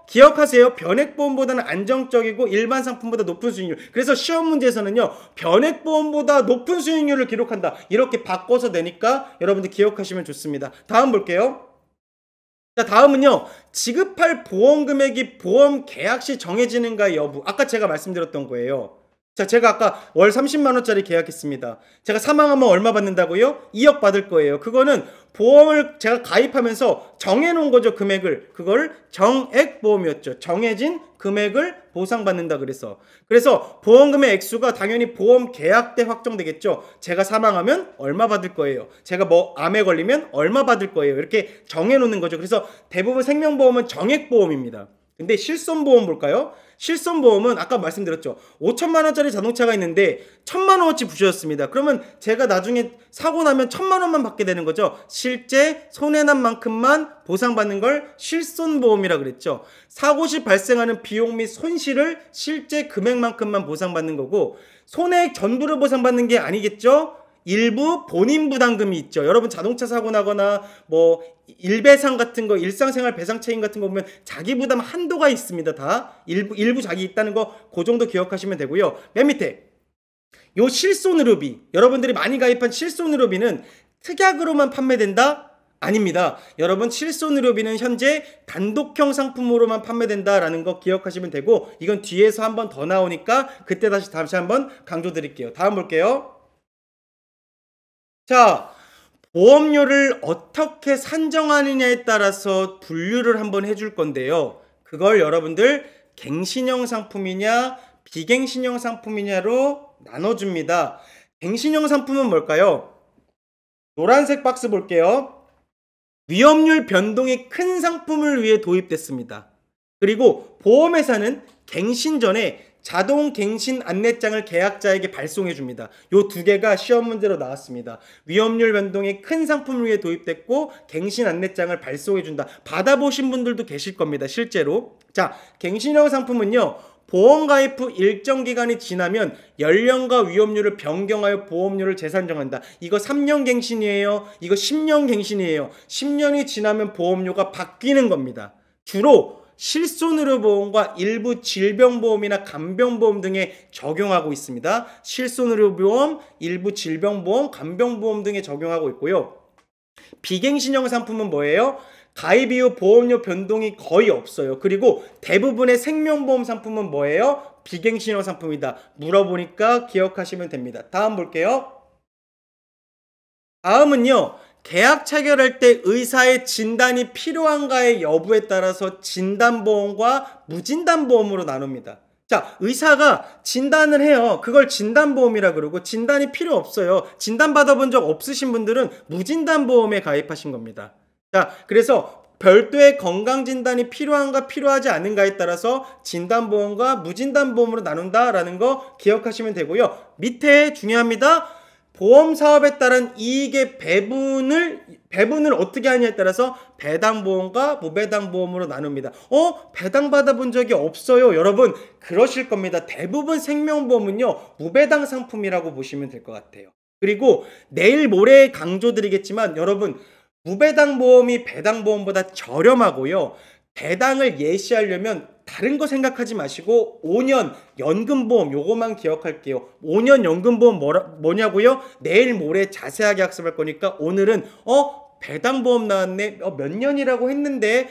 [SPEAKER 1] 기억하세요. 변액보험보다는 안정적이고 일반 상품보다 높은 수익률. 그래서 시험 문제에서는요. 변액보험보다 높은 수익률을 기록한다. 이렇게 바꿔서 내니까 여러분들 기억하시면 좋습니다. 다음 볼게요. 자, 다음은요. 지급할 보험 금액이 보험 계약 시 정해지는가 여부. 아까 제가 말씀드렸던 거예요. 자, 제가 아까 월 30만 원짜리 계약했습니다. 제가 사망하면 얼마 받는다고요? 2억 받을 거예요. 그거는 보험을 제가 가입하면서 정해놓은 거죠, 금액을. 그걸 정액보험이었죠. 정해진 금액을 보상받는다 그래서. 그래서 보험금의 액수가 당연히 보험 계약 때 확정되겠죠. 제가 사망하면 얼마 받을 거예요. 제가 뭐 암에 걸리면 얼마 받을 거예요. 이렇게 정해놓는 거죠. 그래서 대부분 생명보험은 정액보험입니다. 근데 실손보험 볼까요? 실손보험은 아까 말씀드렸죠. 5천만 원짜리 자동차가 있는데 1,000만 원어치 부셔졌습니다. 그러면 제가 나중에 사고 나면 1,000만 원만 받게 되는 거죠. 실제 손해난 만큼만 보상받는 걸 실손보험이라 그랬죠. 사고 시 발생하는 비용 및 손실을 실제 금액만큼만 보상받는 거고 손해액 전부를 보상받는 게 아니겠죠. 일부 본인 부담금이 있죠. 여러분 자동차 사고 나거나 뭐 일배상 같은 거, 일상생활 배상 책임 같은 거 보면 자기 부담 한도가 있습니다. 다 일부 자기 있다는 거 그 정도 기억하시면 되고요. 맨 밑에 요 실손의료비, 여러분들이 많이 가입한 실손의료비는 특약으로만 판매된다? 아닙니다. 여러분 실손의료비는 현재 단독형 상품으로만 판매된다라는 거 기억하시면 되고 이건 뒤에서 한 번 더 나오니까 그때 다시 한번 강조드릴게요. 다음 볼게요. 자, 보험료를 어떻게 산정하느냐에 따라서 분류를 한번 해줄 건데요. 그걸 여러분들 갱신형 상품이냐 비갱신형 상품이냐로 나눠줍니다. 갱신형 상품은 뭘까요? 노란색 박스 볼게요. 위험률 변동이 큰 상품을 위해 도입됐습니다. 그리고 보험회사는 갱신 전에 자동 갱신 안내장을 계약자에게 발송해 줍니다. 요 두 개가 시험 문제로 나왔습니다. 위험률 변동이 큰 상품을 위해 도입됐고 갱신 안내장을 발송해 준다. 받아보신 분들도 계실 겁니다. 실제로. 자, 갱신형 상품은요. 보험 가입 후 일정 기간이 지나면 연령과 위험률을 변경하여 보험료를 재산정한다. 이거 3년 갱신이에요. 이거 10년 갱신이에요. 10년이 지나면 보험료가 바뀌는 겁니다. 주로 실손의료보험과 일부 질병보험이나 간병보험 등에 적용하고 있습니다. 실손의료보험, 일부 질병보험, 간병보험 등에 적용하고 있고요. 비갱신형 상품은 뭐예요? 가입 이후 보험료 변동이 거의 없어요. 그리고 대부분의 생명보험 상품은 뭐예요? 비갱신형 상품이다. 물어보니까 기억하시면 됩니다. 다음 볼게요. 다음은요. 계약 체결할 때 의사의 진단이 필요한가의 여부에 따라서 진단보험과 무진단보험으로 나눕니다. 자, 의사가 진단을 해요. 그걸 진단보험이라 그러고 진단이 필요 없어요. 진단 받아본 적 없으신 분들은 무진단보험에 가입하신 겁니다. 자, 그래서 별도의 건강진단이 필요한가 필요하지 않은가에 따라서 진단보험과 무진단보험으로 나눈다라는 거 기억하시면 되고요. 밑에 중요합니다. 보험사업에 따른 이익의 배분을 어떻게 하냐에 따라서 배당보험과 무배당보험으로 나눕니다. 배당 받아본 적이 없어요. 여러분 그러실 겁니다. 대부분 생명보험은요 무배당 상품이라고 보시면 될 것 같아요. 그리고 내일 모레 강조드리겠지만 여러분 무배당보험이 배당보험보다 저렴하고요. 배당을 예시하려면 다른 거 생각하지 마시고 5년 연금보험 요거만 기억할게요. 5년 연금보험 뭐냐고요? 내일 모레 자세하게 학습할 거니까 오늘은 배당보험 나왔네. 몇 년이라고 했는데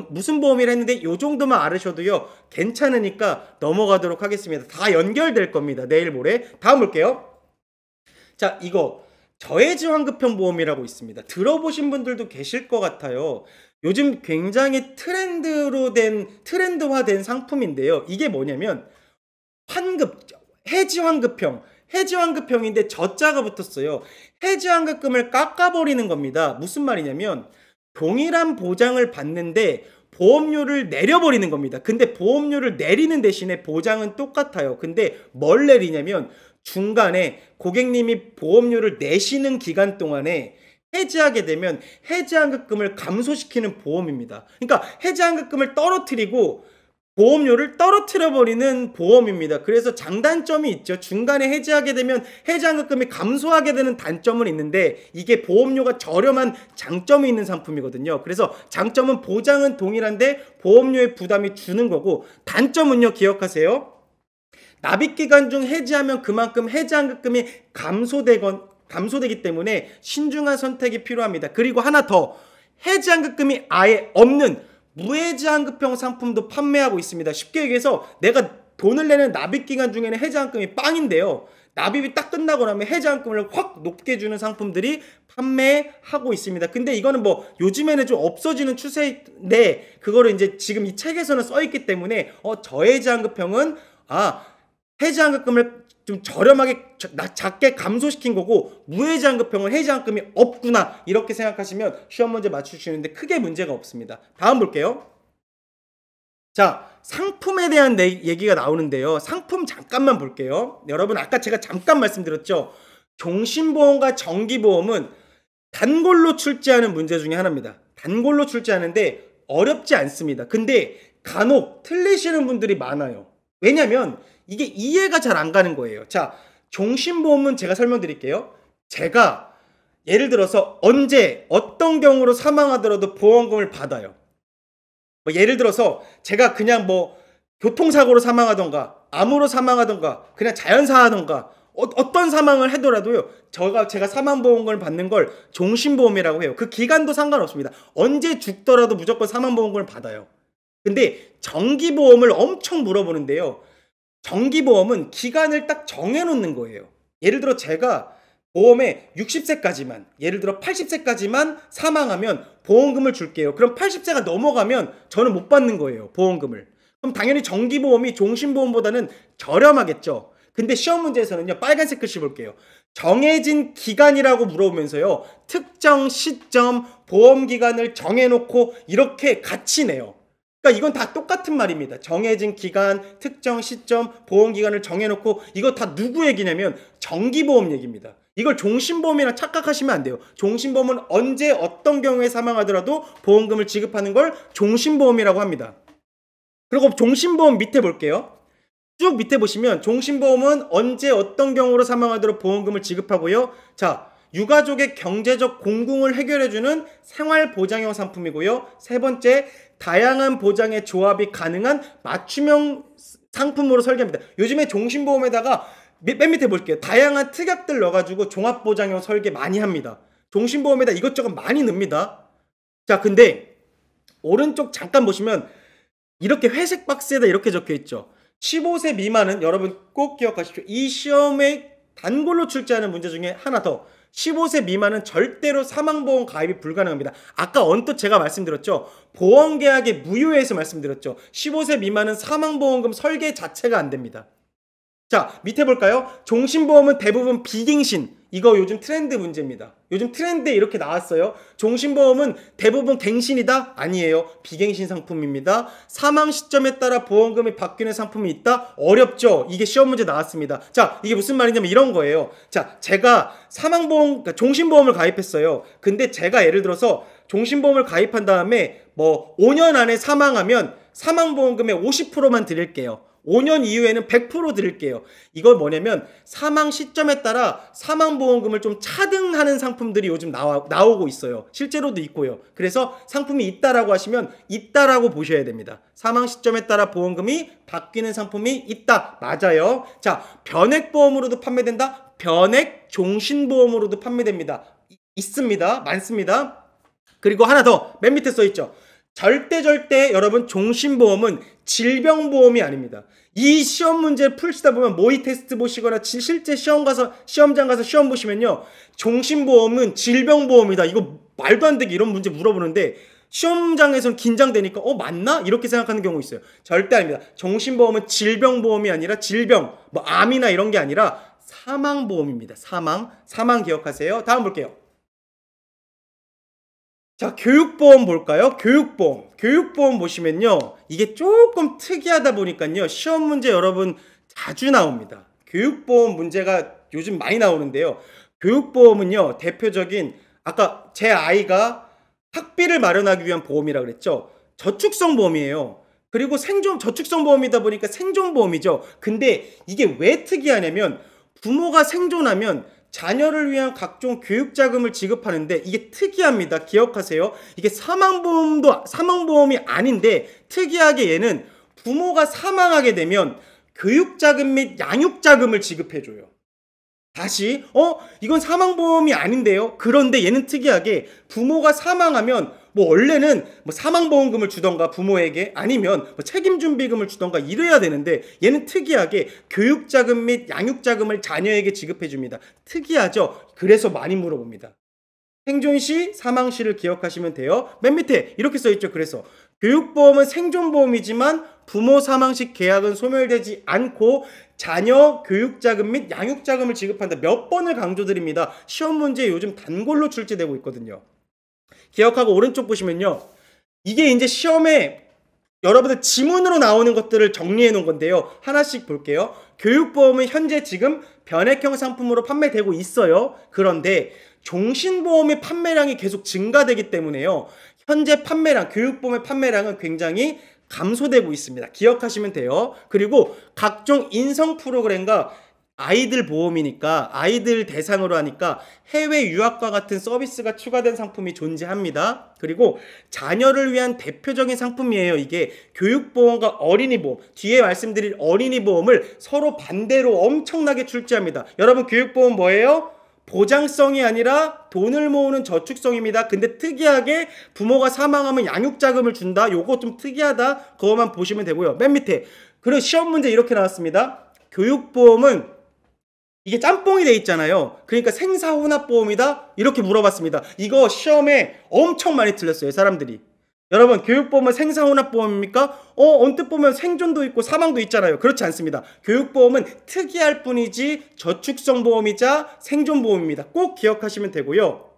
[SPEAKER 1] 무슨 보험이라 했는데 요 정도만 알으셔도요. 괜찮으니까 넘어가도록 하겠습니다. 다 연결될 겁니다. 내일 모레. 다음 볼게요. 자, 이거 저해지 환급형 보험이라고 있습니다. 들어보신 분들도 계실 것 같아요. 요즘 굉장히 트렌드화된 상품인데요. 이게 뭐냐면 해지 환급형인데 저자가 붙었어요. 해지 환급금을 깎아버리는 겁니다. 무슨 말이냐면 동일한 보장을 받는데 보험료를 내려버리는 겁니다. 근데 보험료를 내리는 대신에 보장은 똑같아요. 근데 뭘 내리냐면 중간에 고객님이 보험료를 내시는 기간 동안에 해지하게 되면 해지환급금을 감소시키는 보험입니다. 그러니까 해지환급금을 떨어뜨리고 보험료를 떨어뜨려버리는 보험입니다. 그래서 장단점이 있죠. 중간에 해지하게 되면 해지환급금이 감소하게 되는 단점은 있는데 이게 보험료가 저렴한 장점이 있는 상품이거든요. 그래서 장점은 보장은 동일한데 보험료의 부담이 주는 거고 단점은요 기억하세요. 납입기간 중 해지하면 그만큼 해지환급금이 감소되기 때문에 신중한 선택이 필요합니다. 그리고 하나 더 해지환급금이 아예 없는 무해지환급형 상품도 판매하고 있습니다. 쉽게 얘기해서 내가 돈을 내는 납입기간 중에는 해지환급이 빵인데요. 납입이 딱 끝나고 나면 해지환급을 확 높게 주는 상품들이 판매하고 있습니다. 근데 이거는 뭐 요즘에는 좀 없어지는 추세인데 그거를 이제 지금 이 책에서는 써 있기 때문에 저해지환급형은 해지환급금을 좀 저렴하게 작게 감소시킨 거고 무해지환급형은 해지환급이 없구나 이렇게 생각하시면 시험 문제 맞추시는데 크게 문제가 없습니다. 다음 볼게요. 자, 상품에 대한 얘기가 나오는데요. 상품 잠깐만 볼게요. 여러분 아까 제가 잠깐 말씀드렸죠. 종신보험과 정기보험은 단골로 출제하는 문제 중에 하나입니다. 단골로 출제하는데 어렵지 않습니다. 근데 간혹 틀리시는 분들이 많아요. 왜냐면 이게 이해가 잘 안 가는 거예요. 자, 종신보험은 제가 설명드릴게요. 제가 예를 들어서 언제 어떤 경우로 사망하더라도 보험금을 받아요. 예를 들어서 제가 그냥 뭐 교통사고로 사망하던가 암으로 사망하던가 그냥 자연사하던가 어떤 사망을 하더라도요. 제가 사망보험금을 받는 걸 종신보험이라고 해요. 그 기간도 상관없습니다. 언제 죽더라도 무조건 사망보험금을 받아요. 근데 정기보험을 엄청 물어보는데요. 정기보험은 기간을 딱 정해놓는 거예요. 예를 들어 제가 보험에 60세까지만 예를 들어 80세까지만 사망하면 보험금을 줄게요. 그럼 80세가 넘어가면 저는 못 받는 거예요. 보험금을. 그럼 당연히 정기보험이 종신보험보다는 저렴하겠죠. 근데 시험 문제에서는요. 빨간색 글씨 볼게요. 정해진 기간이라고 물어보면서요. 특정 시점 보험기간을 정해놓고 이렇게 같이 내요. 그러니까 이건 다 똑같은 말입니다. 정해진 기간, 특정 시점, 보험기간을 정해놓고 이거 다 누구 얘기냐면 정기보험 얘기입니다. 이걸 종신보험이랑 착각하시면 안 돼요. 종신보험은 언제 어떤 경우에 사망하더라도 보험금을 지급하는 걸 종신보험이라고 합니다. 그리고 종신보험 밑에 볼게요. 쭉 밑에 보시면 종신보험은 언제 어떤 경우로 사망하도록 보험금을 지급하고요. 자, 유가족의 경제적 공공을 해결해주는 생활보장형 상품이고요. 세 번째, 다양한 보장의 조합이 가능한 맞춤형 상품으로 설계합니다. 요즘에 종신보험에다가 맨 밑에 볼게요. 다양한 특약들 넣어가지고 종합보장형 설계 많이 합니다. 종신보험에다 이것저것 많이 넣습니다. 자, 근데 오른쪽 잠깐 보시면 이렇게 회색 박스에다 이렇게 적혀있죠. 15세 미만은 여러분 꼭 기억하십시오. 이 시험에 단골로 출제하는 문제 중에 하나 더. 15세 미만은 절대로 사망보험 가입이 불가능합니다. 아까 언뜻 제가 말씀드렸죠. 보험계약의 무효에서 말씀드렸죠. 15세 미만은 사망보험금 설계 자체가 안 됩니다. 자, 밑에 볼까요? 종신보험은 대부분 비갱신. 이거 요즘 트렌드 문제입니다. 요즘 트렌드에 이렇게 나왔어요. 종신보험은 대부분 갱신이다? 아니에요. 비갱신 상품입니다. 사망 시점에 따라 보험금이 바뀌는 상품이 있다? 어렵죠? 이게 시험 문제 나왔습니다. 자, 이게 무슨 말이냐면 이런 거예요. 자, 제가 그러니까 종신보험을 가입했어요. 근데 제가 예를 들어서 종신보험을 가입한 다음에 뭐 5년 안에 사망하면 사망보험금의 50%만 드릴게요. 5년 이후에는 100% 드릴게요. 이건 뭐냐면 사망 시점에 따라 사망보험금을 좀 차등하는 상품들이 요즘 나오고 있어요. 실제로도 있고요. 그래서 상품이 있다라고 하시면 있다라고 보셔야 됩니다. 사망 시점에 따라 보험금이 바뀌는 상품이 있다. 맞아요. 자, 변액보험으로도 판매된다. 변액 종신보험으로도 판매됩니다. 있습니다. 많습니다. 그리고 하나 더 맨 밑에 써있죠. 절대 여러분 종신보험은 질병보험이 아닙니다. 이 시험 문제 풀시다 보면 모의 테스트 보시거나 실제 시험장 가서 시험 보시면요. 종신보험은 질병보험이다. 이거 말도 안 되게 이런 문제 물어보는데 시험장에서는 긴장되니까 맞나? 이렇게 생각하는 경우 있어요. 절대 아닙니다. 종신보험은 질병보험이 아니라 질병, 뭐 암이나 이런 게 아니라 사망보험입니다. 사망 기억하세요. 다음 볼게요. 자, 교육보험 볼까요? 교육보험 보시면요. 이게 조금 특이하다 보니까요. 시험 문제 여러분 자주 나옵니다. 교육보험 문제가 요즘 많이 나오는데요. 교육보험은요. 대표적인 아까 제 아이가 학비를 마련하기 위한 보험이라 그랬죠. 저축성보험이에요. 그리고 저축성보험이다 보니까 생존보험이죠. 근데 이게 왜 특이하냐면 부모가 생존하면 자녀를 위한 각종 교육자금을 지급하는데 이게 특이합니다. 기억하세요. 이게 사망보험이 아닌데 특이하게 얘는 부모가 사망하게 되면 교육자금 및 양육자금을 지급해줘요. 다시 이건 사망보험이 아닌데요. 그런데 얘는 특이하게 부모가 사망하면 뭐 원래는 뭐 사망보험금을 주던가 부모에게 아니면 뭐 책임준비금을 주던가 이래야 되는데 얘는 특이하게 교육자금 및 양육자금을 자녀에게 지급해 줍니다. 특이하죠? 그래서 많이 물어봅니다. 생존 시, 사망 시를 기억하시면 돼요. 맨 밑에 이렇게 써있죠. 그래서 교육보험은 생존보험이지만 부모 사망 시 계약은 소멸되지 않고 자녀 교육자금 및 양육자금을 지급한다. 몇 번을 강조드립니다. 시험 문제 요즘 단골로 출제되고 있거든요. 기억하고 오른쪽 보시면요. 이게 이제 시험에 여러분들 지문으로 나오는 것들을 정리해 놓은 건데요. 하나씩 볼게요. 교육보험은 현재 지금 변액형 상품으로 판매되고 있어요. 그런데 종신보험의 판매량이 계속 증가되기 때문에요. 현재 판매량, 교육보험의 판매량은 굉장히 감소되고 있습니다. 기억하시면 돼요. 그리고 각종 인성 프로그램과 아이들 보험이니까 아이들 대상으로 하니까 해외 유학과 같은 서비스가 추가된 상품이 존재합니다. 그리고 자녀를 위한 대표적인 상품이에요. 이게 교육보험과 어린이보험, 뒤에 말씀드릴 어린이보험을 서로 반대로 엄청나게 출제합니다. 여러분 교육보험 뭐예요? 보장성이 아니라 돈을 모으는 저축성입니다. 근데 특이하게 부모가 사망하면 양육자금을 준다. 요거 좀 특이하다. 그거만 보시면 되고요. 맨 밑에 그리고 시험 문제 이렇게 나왔습니다. 교육보험은 이게 짬뽕이 돼 있잖아요. 그러니까 생사혼합보험이다? 이렇게 물어봤습니다. 이거 시험에 엄청 많이 틀렸어요. 사람들이. 여러분 교육보험은 생사혼합보험입니까? 언뜻 보면 생존도 있고 사망도 있잖아요. 그렇지 않습니다. 교육보험은 특이할 뿐이지 저축성 보험이자 생존보험입니다. 꼭 기억하시면 되고요.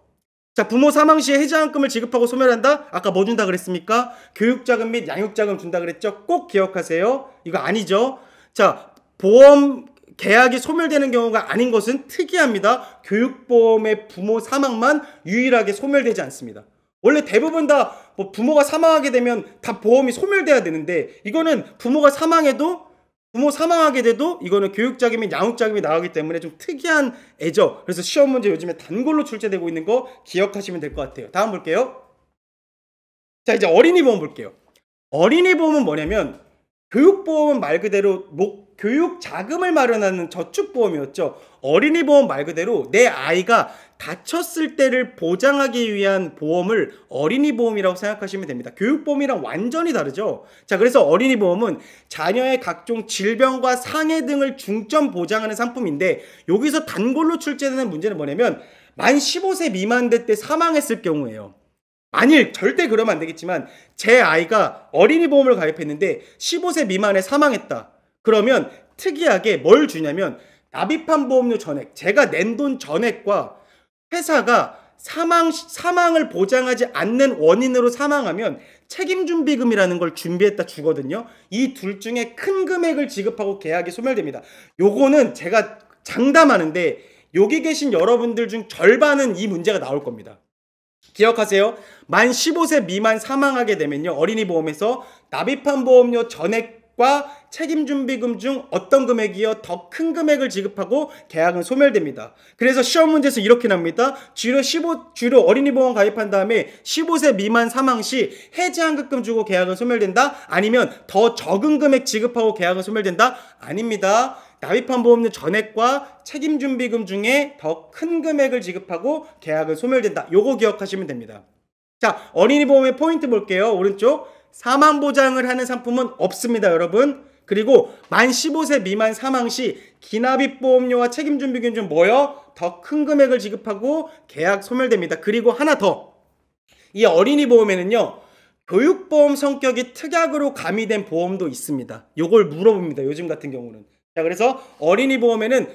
[SPEAKER 1] 자, 부모 사망 시에 해지환급을 지급하고 소멸한다? 아까 뭐 준다 그랬습니까? 교육자금 및 양육자금 준다 그랬죠? 꼭 기억하세요. 이거 아니죠? 자, 보험 계약이 소멸되는 경우가 아닌 것은 특이합니다. 교육보험의 부모 사망만 유일하게 소멸되지 않습니다. 원래 대부분 다 뭐 부모가 사망하게 되면 다 보험이 소멸돼야 되는데 이거는 부모 사망하게 돼도 이거는 교육자금 및 양육자금이 나가기 때문에 좀 특이한 애죠. 그래서 시험 문제 요즘에 단골로 출제되고 있는 거 기억하시면 될 것 같아요. 다음 볼게요. 자, 이제 어린이보험 볼게요. 어린이보험은 뭐냐면 교육보험은 말 그대로 교육 자금을 마련하는 저축보험이었죠. 어린이보험 말 그대로 내 아이가 다쳤을 때를 보장하기 위한 보험을 어린이보험이라고 생각하시면 됩니다. 교육보험이랑 완전히 다르죠. 자, 그래서 어린이보험은 자녀의 각종 질병과 상해 등을 중점 보장하는 상품인데 여기서 단골로 출제되는 문제는 뭐냐면 만 15세 미만 될 때 사망했을 경우예요. 만일 절대 그러면 안 되겠지만 제 아이가 어린이보험을 가입했는데 15세 미만에 사망했다. 그러면 특이하게 뭘 주냐면 납입한 보험료 전액, 제가 낸 돈 전액과 회사가 사망을 보장하지 않는 원인으로 사망하면 책임준비금이라는 걸 준비했다 주거든요. 이 둘 중에 큰 금액을 지급하고 계약이 소멸됩니다. 요거는 제가 장담하는데 여기 계신 여러분들 중 절반은 이 문제가 나올 겁니다. 기억하세요. 만 15세 미만 사망하게 되면요. 어린이보험에서 납입한 보험료 전액과 책임준비금 중 어떤 금액이요? 더 큰 금액을 지급하고 계약은 소멸됩니다. 그래서 시험 문제에서 이렇게 납니다. 주로 어린이보험 가입한 다음에 15세 미만 사망 시 해지환급금 주고 계약은 소멸된다? 아니면 더 적은 금액 지급하고 계약은 소멸된다? 아닙니다. 납입한 보험료 전액과 책임준비금 중에 더 큰 금액을 지급하고 계약은 소멸된다. 요거 기억하시면 됩니다. 자, 어린이보험의 포인트 볼게요. 오른쪽. 사망보장을 하는 상품은 없습니다, 여러분. 그리고 만 15세 미만 사망 시 기납입보험료와 책임준비금 중 뭐요? 더 큰 금액을 지급하고 계약 소멸됩니다. 그리고 하나 더. 이 어린이보험에는요. 교육보험 성격이 특약으로 가미된 보험도 있습니다. 요걸 물어봅니다. 요즘 같은 경우는. 자, 그래서 어린이보험에는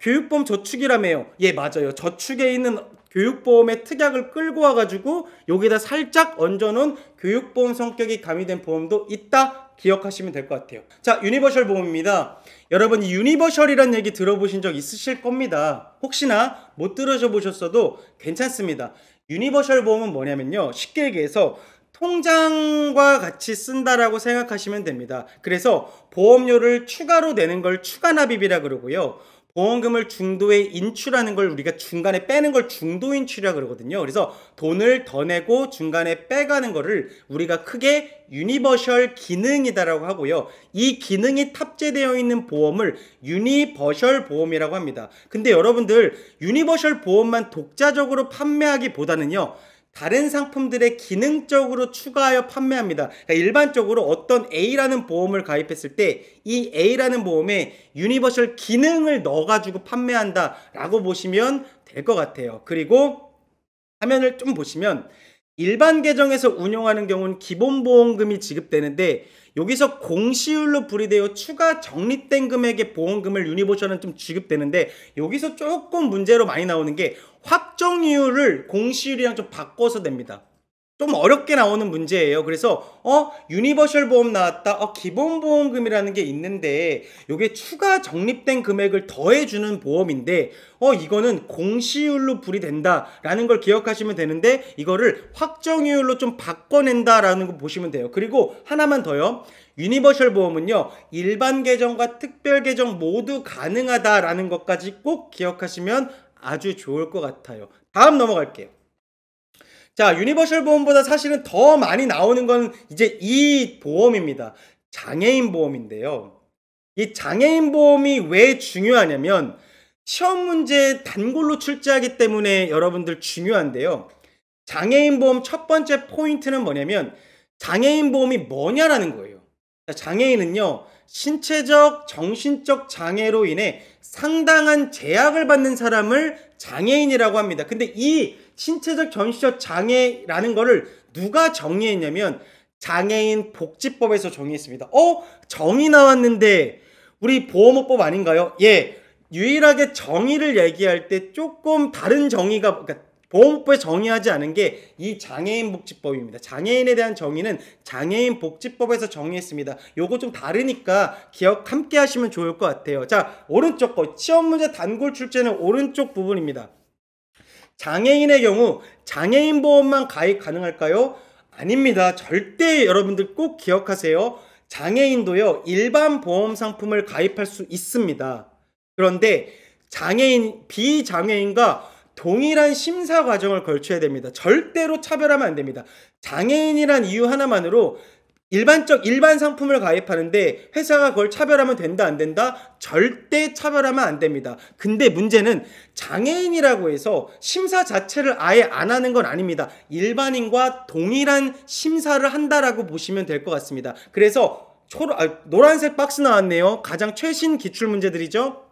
[SPEAKER 1] 교육보험 저축이라며요. 예, 맞아요. 저축에 있는 교육보험의 특약을 끌고 와가지고 여기다 살짝 얹어놓은 교육보험 성격이 가미된 보험도 있다. 기억하시면 될 것 같아요. 자, 유니버셜 보험입니다. 여러분, 이 유니버셜이란 얘기 들어보신 적 있으실 겁니다. 혹시나 못 들으셔보셨어도 괜찮습니다. 유니버셜 보험은 뭐냐면요. 쉽게 얘기해서 통장과 같이 쓴다라고 생각하시면 됩니다. 그래서 보험료를 추가로 내는 걸 추가납입이라 그러고요. 보험금을 중도에 인출하는 걸 우리가 중간에 빼는 걸 중도인출이라 그러거든요. 그래서 돈을 더 내고 중간에 빼가는 거를 우리가 크게 유니버셜 기능이다라고 하고요. 이 기능이 탑재되어 있는 보험을 유니버셜 보험이라고 합니다. 근데 여러분들 유니버셜 보험만 독자적으로 판매하기보다는요. 다른 상품들에 기능적으로 추가하여 판매합니다. 그러니까 일반적으로 어떤 A라는 보험을 가입했을 때 이 A라는 보험에 유니버셜 기능을 넣어가지고 판매한다 라고 보시면 될 것 같아요. 그리고 화면을 좀 보시면 일반 계정에서 운용하는 경우는 기본보험금이 지급되는데 여기서 공시율로 분리되어 추가 적립된 금액의 보험금을 유니버셜은 좀 지급되는데 여기서 조금 문제로 많이 나오는 게 확정이율을 공시율이랑 좀 바꿔서 됩니다. 좀 어렵게 나오는 문제예요. 그래서 유니버셜 보험 나왔다. 기본 보험금이라는 게 있는데 이게 추가 적립된 금액을 더해주는 보험인데 이거는 공시율로 분리된다라는 걸 기억하시면 되는데 이거를 확정이율로 좀 바꿔낸다라는 거 보시면 돼요. 그리고 하나만 더요. 유니버셜 보험은요. 일반 계정과 특별 계정 모두 가능하다라는 것까지 꼭 기억하시면 아주 좋을 것 같아요. 다음 넘어갈게요. 자, 유니버셜 보험보다 사실은 더 많이 나오는 건 이제 이 보험입니다. 장애인 보험인데요. 이 장애인 보험이 왜 중요하냐면 시험 문제 단골로 출제하기 때문에 여러분들 중요한데요. 장애인 보험 첫 번째 포인트는 뭐냐면 장애인 보험이 뭐냐라는 거예요. 장애인은요. 신체적, 정신적 장애로 인해 상당한 제약을 받는 사람을 장애인이라고 합니다. 근데 이 신체적, 정신적 장애라는 거를 누가 정의했냐면 장애인 복지법에서 정의했습니다. 정의 나왔는데 우리 보험업법 아닌가요? 예, 유일하게 정의를 얘기할 때 조금 다른 정의가 그러니까 보험법에 정의하지 않은 게 이 장애인 복지법입니다. 장애인에 대한 정의는 장애인 복지법에서 정의했습니다. 요거 좀 다르니까 기억 함께 하시면 좋을 것 같아요. 자, 오른쪽 거 시험 문제 단골 출제는 오른쪽 부분입니다. 장애인의 경우 장애인 보험만 가입 가능할까요? 아닙니다. 절대 여러분들 꼭 기억하세요. 장애인도요. 일반 보험 상품을 가입할 수 있습니다. 그런데 장애인, 비장애인과 동일한 심사 과정을 거쳐야 됩니다. 절대로 차별하면 안 됩니다. 장애인이란 이유 하나만으로 일반 상품을 가입하는데 회사가 그걸 차별하면 된다 안 된다? 절대 차별하면 안 됩니다. 근데 문제는 장애인이라고 해서 심사 자체를 아예 안 하는 건 아닙니다. 일반인과 동일한 심사를 한다라고 보시면 될 것 같습니다. 그래서 노란색 박스 나왔네요. 가장 최신 기출 문제들이죠.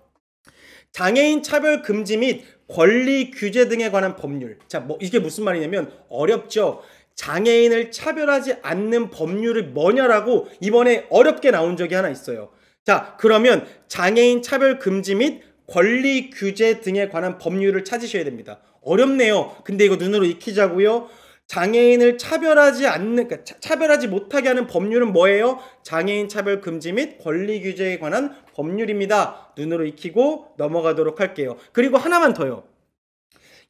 [SPEAKER 1] 장애인 차별 금지 및 권리 규제 등에 관한 법률. 자, 이게 무슨 말이냐면 어렵죠. 장애인을 차별하지 않는 법률이 뭐냐라고 이번에 어렵게 나온 적이 하나 있어요. 자, 그러면 장애인 차별 금지 및 권리 규제 등에 관한 법률을 찾으셔야 됩니다. 어렵네요. 근데 이거 눈으로 익히자고요. 장애인을 차별하지 못하게 하는 법률은 뭐예요? 장애인 차별 금지 및 권리 규제에 관한 법률입니다. 눈으로 익히고 넘어가도록 할게요. 그리고 하나만 더요.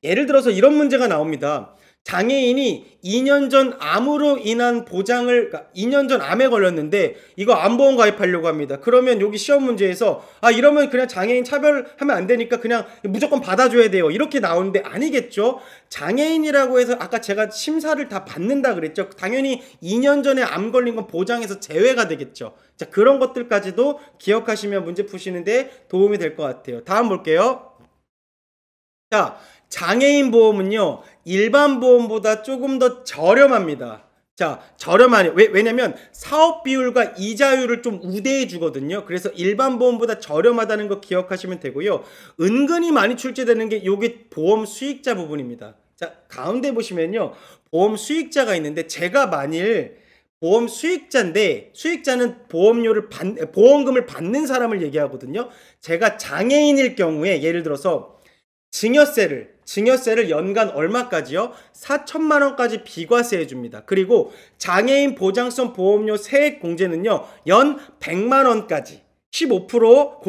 [SPEAKER 1] 예를 들어서 이런 문제가 나옵니다. 장애인이 2년 전 암으로 인한 보장을, 2년 전 암에 걸렸는데 이거 암보험 가입하려고 합니다. 그러면 여기 시험 문제에서 이러면 그냥 장애인 차별하면 안 되니까 그냥 무조건 받아줘야 돼요. 이렇게 나오는데 아니겠죠. 장애인이라고 해서 아까 제가 심사를 다 받는다 그랬죠. 당연히 2년 전에 암 걸린 건 보장에서 제외가 되겠죠. 자, 그런 것들까지도 기억하시면 문제 푸시는데 도움이 될 것 같아요. 다음 볼게요. 자, 장애인 보험은요, 일반 보험보다 조금 더 저렴합니다. 자, 저렴하네. 왜냐면 사업 비율과 이자율을 좀 우대해 주거든요. 그래서 일반 보험보다 저렴하다는 거 기억하시면 되고요. 은근히 많이 출제되는 게 요게 보험 수익자 부분입니다. 자, 가운데 보시면요. 보험 수익자가 있는데 제가 만일 보험 수익자인데 수익자는 보험금을 받는 사람을 얘기하거든요. 제가 장애인일 경우에 예를 들어서 증여세를 연간 얼마까지요? 4천만 원까지 비과세 해줍니다. 그리고 장애인 보장성 보험료 세액 공제는요, 연 100만 원까지 15%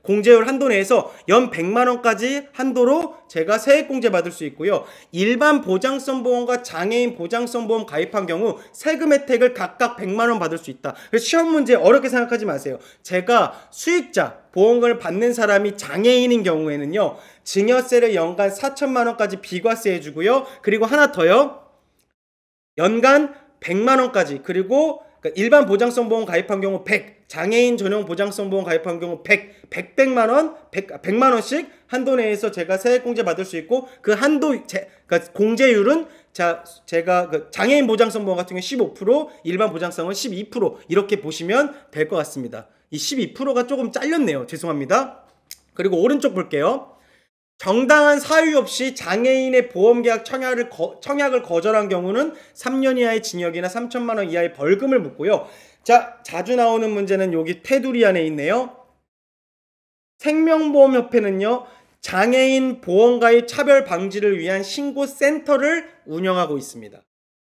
[SPEAKER 1] 공제율 한도 내에서 연 100만 원까지 한도로 제가 세액 공제 받을 수 있고요. 일반 보장성 보험과 장애인 보장성 보험 가입한 경우 세금 혜택을 각각 100만 원 받을 수 있다. 그래서 시험 문제 어렵게 생각하지 마세요. 제가 수익자, 보험금을 받는 사람이 장애인인 경우에는요. 증여세를 연간 4천만 원까지 비과세 해주고요. 그리고 하나 더요. 연간 100만 원까지 그리고 일반 보장성 보험 가입한 경우 100, 장애인 전용 보장성 보험 가입한 경우 100만 원, 100만 원씩 한도 내에서 제가 세액공제 받을 수 있고, 그 한도 그러니까 공제율은 제가 그 장애인 보장성 보험 같은 경우 15%, 일반 보장성은 12% 이렇게 보시면 될 것 같습니다. 이 12%가 조금 잘렸네요. 죄송합니다. 그리고 오른쪽 볼게요. 정당한 사유 없이 장애인의 보험계약 청약을 거절한 경우는 3년 이하의 징역이나 3천만 원 이하의 벌금을 묻고요. 자, 자주 나오는 문제는 여기 테두리 안에 있네요. 생명보험협회는요, 장애인 보험가입 차별 방지를 위한 신고센터를 운영하고 있습니다.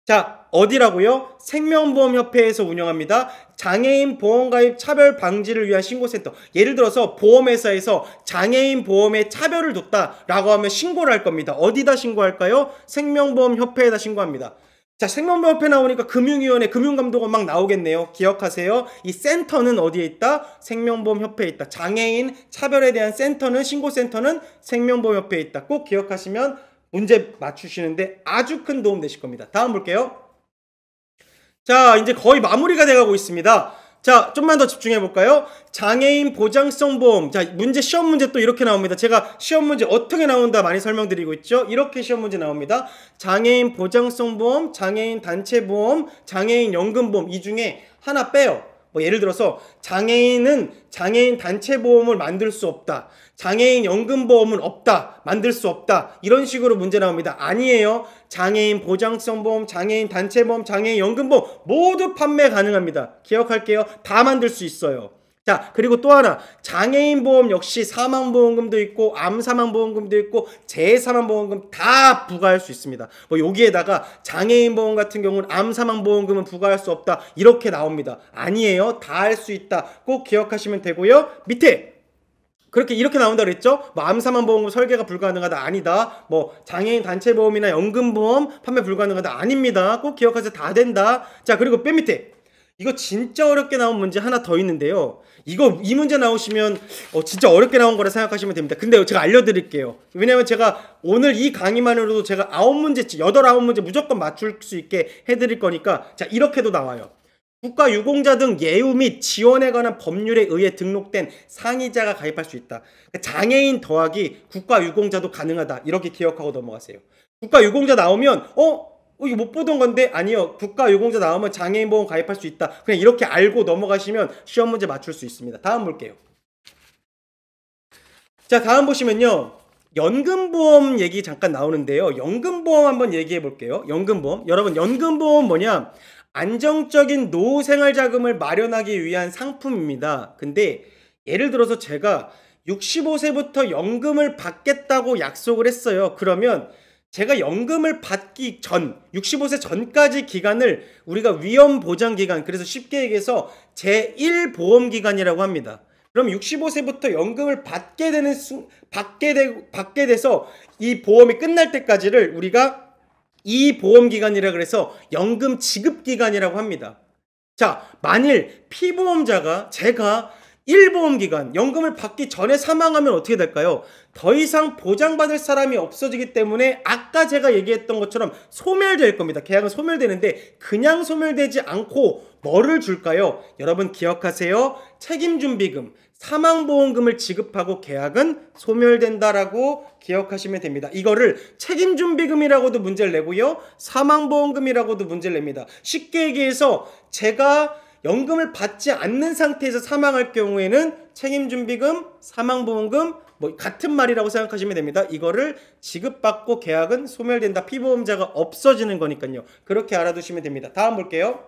[SPEAKER 1] 자, 어디라고요? 생명보험협회에서 운영합니다. 장애인 보험가입 차별 방지를 위한 신고센터. 예를 들어서 보험회사에서 장애인 보험에 차별을 뒀다라고 하면 신고를 할 겁니다. 어디다 신고할까요? 생명보험협회에다 신고합니다. 자, 생명보험협회 나오니까 금융위원회, 금융감독원 막 나오겠네요. 기억하세요. 이 센터는 어디에 있다? 생명보험협회에 있다. 장애인 차별에 대한 센터는, 신고센터는 생명보험협회에 있다. 꼭 기억하시면 문제 맞추시는데 아주 큰 도움 되실 겁니다. 다음 볼게요. 자, 이제 거의 마무리가 돼가고 있습니다. 자, 좀만 더 집중해 볼까요? 장애인 보장성 보험. 자, 시험 문제 또 이렇게 나옵니다. 제가 시험 문제 어떻게 나온다 많이 설명드리고 있죠. 이렇게 시험 문제 나옵니다. 장애인 보장성 보험, 장애인 단체 보험, 장애인 연금 보험, 이 중에 하나 빼요. 뭐 예를 들어서 장애인은 장애인 단체 보험을 만들 수 없다, 장애인 연금 보험은 없다, 만들 수 없다, 이런 식으로 문제 나옵니다. 아니에요. 장애인 보장성 보험, 장애인 단체 보험, 장애인 연금 보험 모두 판매 가능합니다. 기억할게요. 다 만들 수 있어요. 자, 그리고 또 하나, 장애인 보험 역시 사망보험금도 있고 암사망보험금도 있고 재사망보험금 다 부과할 수 있습니다. 뭐 여기에다가 장애인 보험 같은 경우는 암사망보험금은 부과할 수 없다 이렇게 나옵니다. 아니에요. 다 할 수 있다. 꼭 기억하시면 되고요. 밑에 이렇게 나온다 그랬죠? 뭐 암사망보험금 설계가 불가능하다, 아니다. 뭐 장애인 단체보험이나 연금보험 판매 불가능하다, 아닙니다. 꼭 기억하세요. 다 된다. 자, 그리고 맨 밑에 이거 진짜 어렵게 나온 문제 하나 더 있는데요. 이 문제 나오시면 진짜 어렵게 나온 거라 생각하시면 됩니다. 근데 제가 알려드릴게요. 왜냐면 제가 오늘 이 강의만으로도 제가 9문제, 8, 9문제 무조건 맞출 수 있게 해드릴 거니까, 자, 이렇게도 나와요. 국가유공자 등 예우 및 지원에 관한 법률에 의해 등록된 상이자가 가입할 수 있다. 장애인 더하기 국가유공자도 가능하다. 이렇게 기억하고 넘어가세요. 국가유공자 나오면 이거 못 보던 건데, 아니요. 국가유공자 나오면 장애인 보험 가입할 수 있다. 그냥 이렇게 알고 넘어가시면 시험 문제 맞출 수 있습니다. 다음 볼게요. 자, 다음 보시면요. 연금보험 얘기 잠깐 나오는데요. 연금보험 한번 얘기해 볼게요. 연금보험. 여러분, 연금보험 뭐냐? 안정적인 노후 생활 자금을 마련하기 위한 상품입니다. 근데 예를 들어서 제가 65세부터 연금을 받겠다고 약속을 했어요. 그러면 제가 연금을 받기 전, 65세 전까지 기간을 우리가 위험보장기간, 그래서 쉽게 얘기해서 제1보험기간이라고 합니다. 그럼 65세부터 연금을 받게 돼서 이 보험이 끝날 때까지를 우리가 이 보험기간이라 그래서 연금 지급기간이라고 합니다. 자, 만일 피보험자가 제가 1보험기간 연금을 받기 전에 사망하면 어떻게 될까요? 더 이상 보장받을 사람이 없어지기 때문에 아까 제가 얘기했던 것처럼 소멸될 겁니다. 계약은 소멸되는데 그냥 소멸되지 않고 뭐를 줄까요? 여러분 기억하세요. 책임준비금, 사망보험금을 지급하고 계약은 소멸된다라고 기억하시면 됩니다. 이거를 책임준비금이라고도 문제를 내고요, 사망보험금이라고도 문제를 냅니다. 쉽게 얘기해서 제가 연금을 받지 않는 상태에서 사망할 경우에는 책임준비금, 사망보험금 뭐 같은 말이라고 생각하시면 됩니다. 이거를 지급받고 계약은 소멸된다. 피보험자가 없어지는 거니까요. 그렇게 알아두시면 됩니다. 다음 볼게요.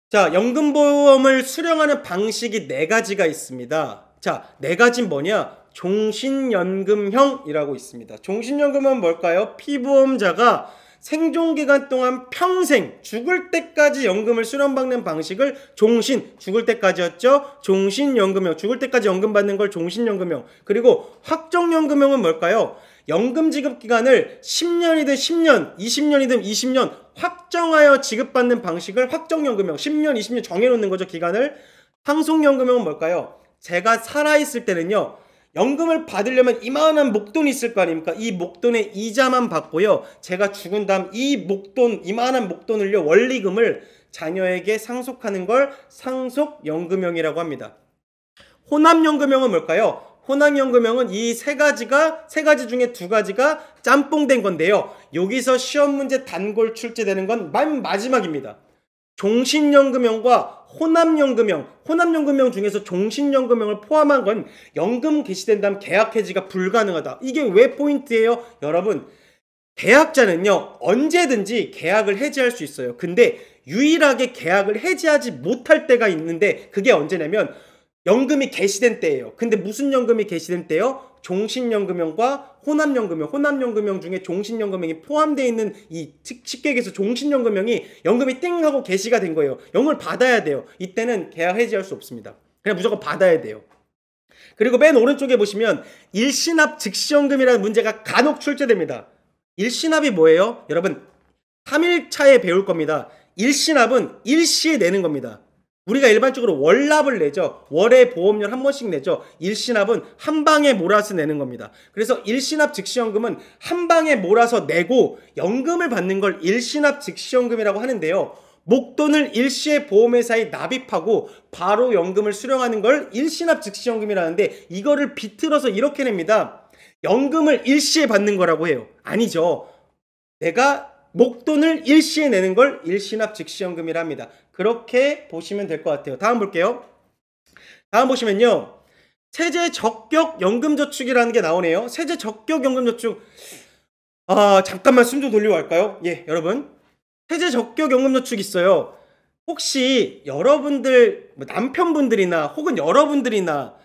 [SPEAKER 1] 자, 연금보험을 수령하는 방식이 4가지가 있습니다. 자, 4가지는 뭐냐? 종신연금형이라고 있습니다. 종신연금은 뭘까요? 피보험자가 생존기간 동안 평생 죽을 때까지 연금을 수령받는 방식을 죽을 때까지였죠. 종신연금형, 죽을 때까지 연금 받는 걸 종신연금형. 그리고 확정연금형은 뭘까요? 연금 지급 기간을 10년이든 10년, 20년이든 20년 확정하여 지급받는 방식을 확정연금형, 10년, 20년 정해놓는 거죠, 기간을. 상속연금형은 뭘까요? 제가 살아있을 때는요, 연금을 받으려면 이만한 목돈이 있을 거 아닙니까? 이 목돈의 이자만 받고요, 제가 죽은 다음 이 목돈, 이만한 목돈을요, 원리금을 자녀에게 상속하는 걸 상속연금형이라고 합니다. 혼합연금형은 뭘까요? 혼합연금형은 이 세 가지 중에 두 가지가 짬뽕된 건데요. 여기서 시험 문제 단골 출제되는 건 맨 마지막입니다. 종신연금형과 혼합연금형 중에서 종신연금형을 포함한 건 연금 개시된 다음 계약 해지가 불가능하다. 이게 왜 포인트예요? 여러분, 계약자는요 언제든지 계약을 해지할 수 있어요. 근데 유일하게 계약을 해지하지 못할 때가 있는데 그게 언제냐면 연금이 개시된 때예요. 근데 무슨 연금이 개시된 때요? 종신연금형과 혼합연금형 중에 종신연금형이 포함되어 있는 이 쉽게 얘기해서 종신연금형이 연금이 띵 하고 개시가 된 거예요. 연금을 받아야 돼요. 이때는 계약 해지할 수 없습니다. 그냥 무조건 받아야 돼요. 그리고 맨 오른쪽에 보시면 일시납 즉시연금이라는 문제가 간혹 출제됩니다. 일시납이 뭐예요? 여러분 3일차에 배울 겁니다. 일시납은 일시에 내는 겁니다. 우리가 일반적으로 월납을 내죠. 월에 보험료 한 번씩 내죠. 일시납은 한 방에 몰아서 내는 겁니다. 그래서 일시납 즉시연금은 한 방에 몰아서 내고 연금을 받는 걸 일시납 즉시연금이라고 하는데요. 목돈을 일시에 보험회사에 납입하고 바로 연금을 수령하는 걸 일시납 즉시연금이라는데 이거를 비틀어서 이렇게 냅니다. 연금을 일시에 받는 거라고 해요. 아니죠. 내가 목돈을 일시에 내는 걸 일시납 즉시연금이라 합니다. 그렇게 보시면 될 것 같아요. 다음 볼게요. 다음 보시면요. 세제 적격 연금저축이라는 게 나오네요. 세제 적격 연금저축. 잠깐만 숨 좀 돌리고 갈까요? 예, 여러분. 세제 적격 연금저축 있어요. 혹시 여러분들 남편분들이나 혹은 여러분들이나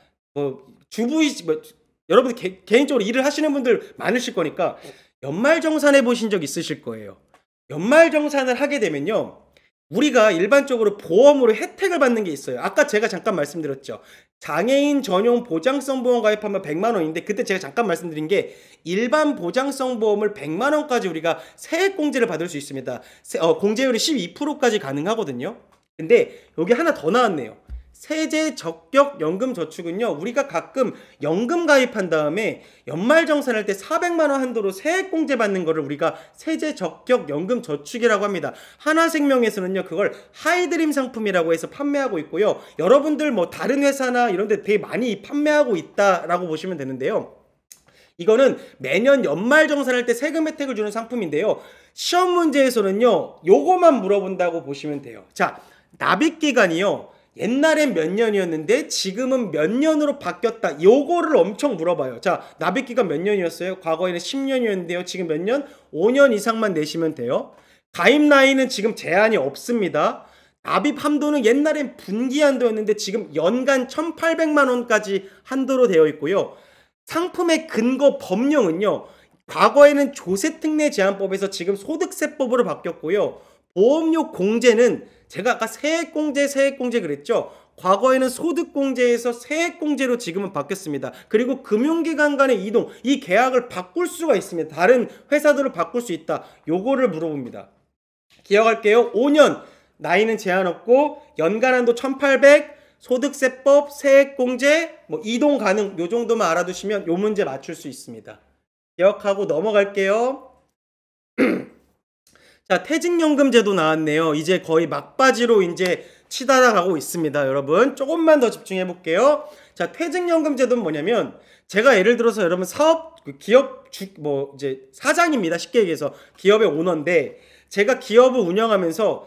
[SPEAKER 1] 여러분 개인적으로 일을 하시는 분들 많으실 거니까 연말정산해 보신 적 있으실 거예요. 연말정산을 하게 되면요. 우리가 일반적으로 보험으로 혜택을 받는 게 있어요. 아까 제가 잠깐 말씀드렸죠. 장애인 전용 보장성 보험 가입하면 100만 원인데 그때 제가 잠깐 말씀드린 게 일반 보장성 보험을 100만 원까지 우리가 세액 공제를 받을 수 있습니다. 공제율이 12%까지 가능하거든요. 근데 여기 하나 더 나왔네요. 세제 적격 연금 저축은요. 우리가 가끔 연금 가입한 다음에 연말정산할 때 400만 원 한도로 세액 공제 받는 거를 우리가 세제 적격 연금 저축이라고 합니다. 하나생명에서는요. 그걸 하이드림 상품이라고 해서 판매하고 있고요. 여러분들 다른 회사나 이런 데 되게 많이 판매하고 있다라고 보시면 되는데요. 이거는 매년 연말정산할 때 세금 혜택을 주는 상품인데요. 시험 문제에서는요. 요거만 물어본다고 보시면 돼요. 자, 납입기간이요. 옛날엔 몇 년이었는데 지금은 몇 년으로 바뀌었다. 요거를 엄청 물어봐요. 자, 납입기간 몇 년이었어요? 과거에는 10년이었는데요. 지금 몇 년? 5년 이상만 내시면 돼요. 가입 나이는 지금 제한이 없습니다. 납입 한도는 옛날엔 분기 한도였는데 지금 연간 1,800만 원까지 한도로 되어 있고요. 상품의 근거 법령은요. 과거에는 조세특례 제한법에서 지금 소득세법으로 바뀌었고요. 보험료 공제는 제가 아까 세액공제 그랬죠. 과거에는 소득공제에서 세액공제로 지금은 바뀌었습니다. 그리고 금융기관 간의 이동, 이 계약을 바꿀 수가 있습니다. 다른 회사들을 바꿀 수 있다. 요거를 물어봅니다. 기억할게요. 5년, 나이는 제한 없고 연간 한도 1,800, 소득세법, 세액공제, 이동 가능, 요 정도만 알아두시면 요 문제 맞출 수 있습니다. 기억하고 넘어갈게요. 자, 퇴직연금 제도 나왔네요. 이제 거의 막바지로 이제 치닫아 가고 있습니다. 여러분 조금만 더 집중해 볼게요. 자, 퇴직연금 제도는 뭐냐면 제가 예를 들어서 여러분 기업 이제 사장입니다. 쉽게 얘기해서 기업의 오너인데 제가 기업을 운영하면서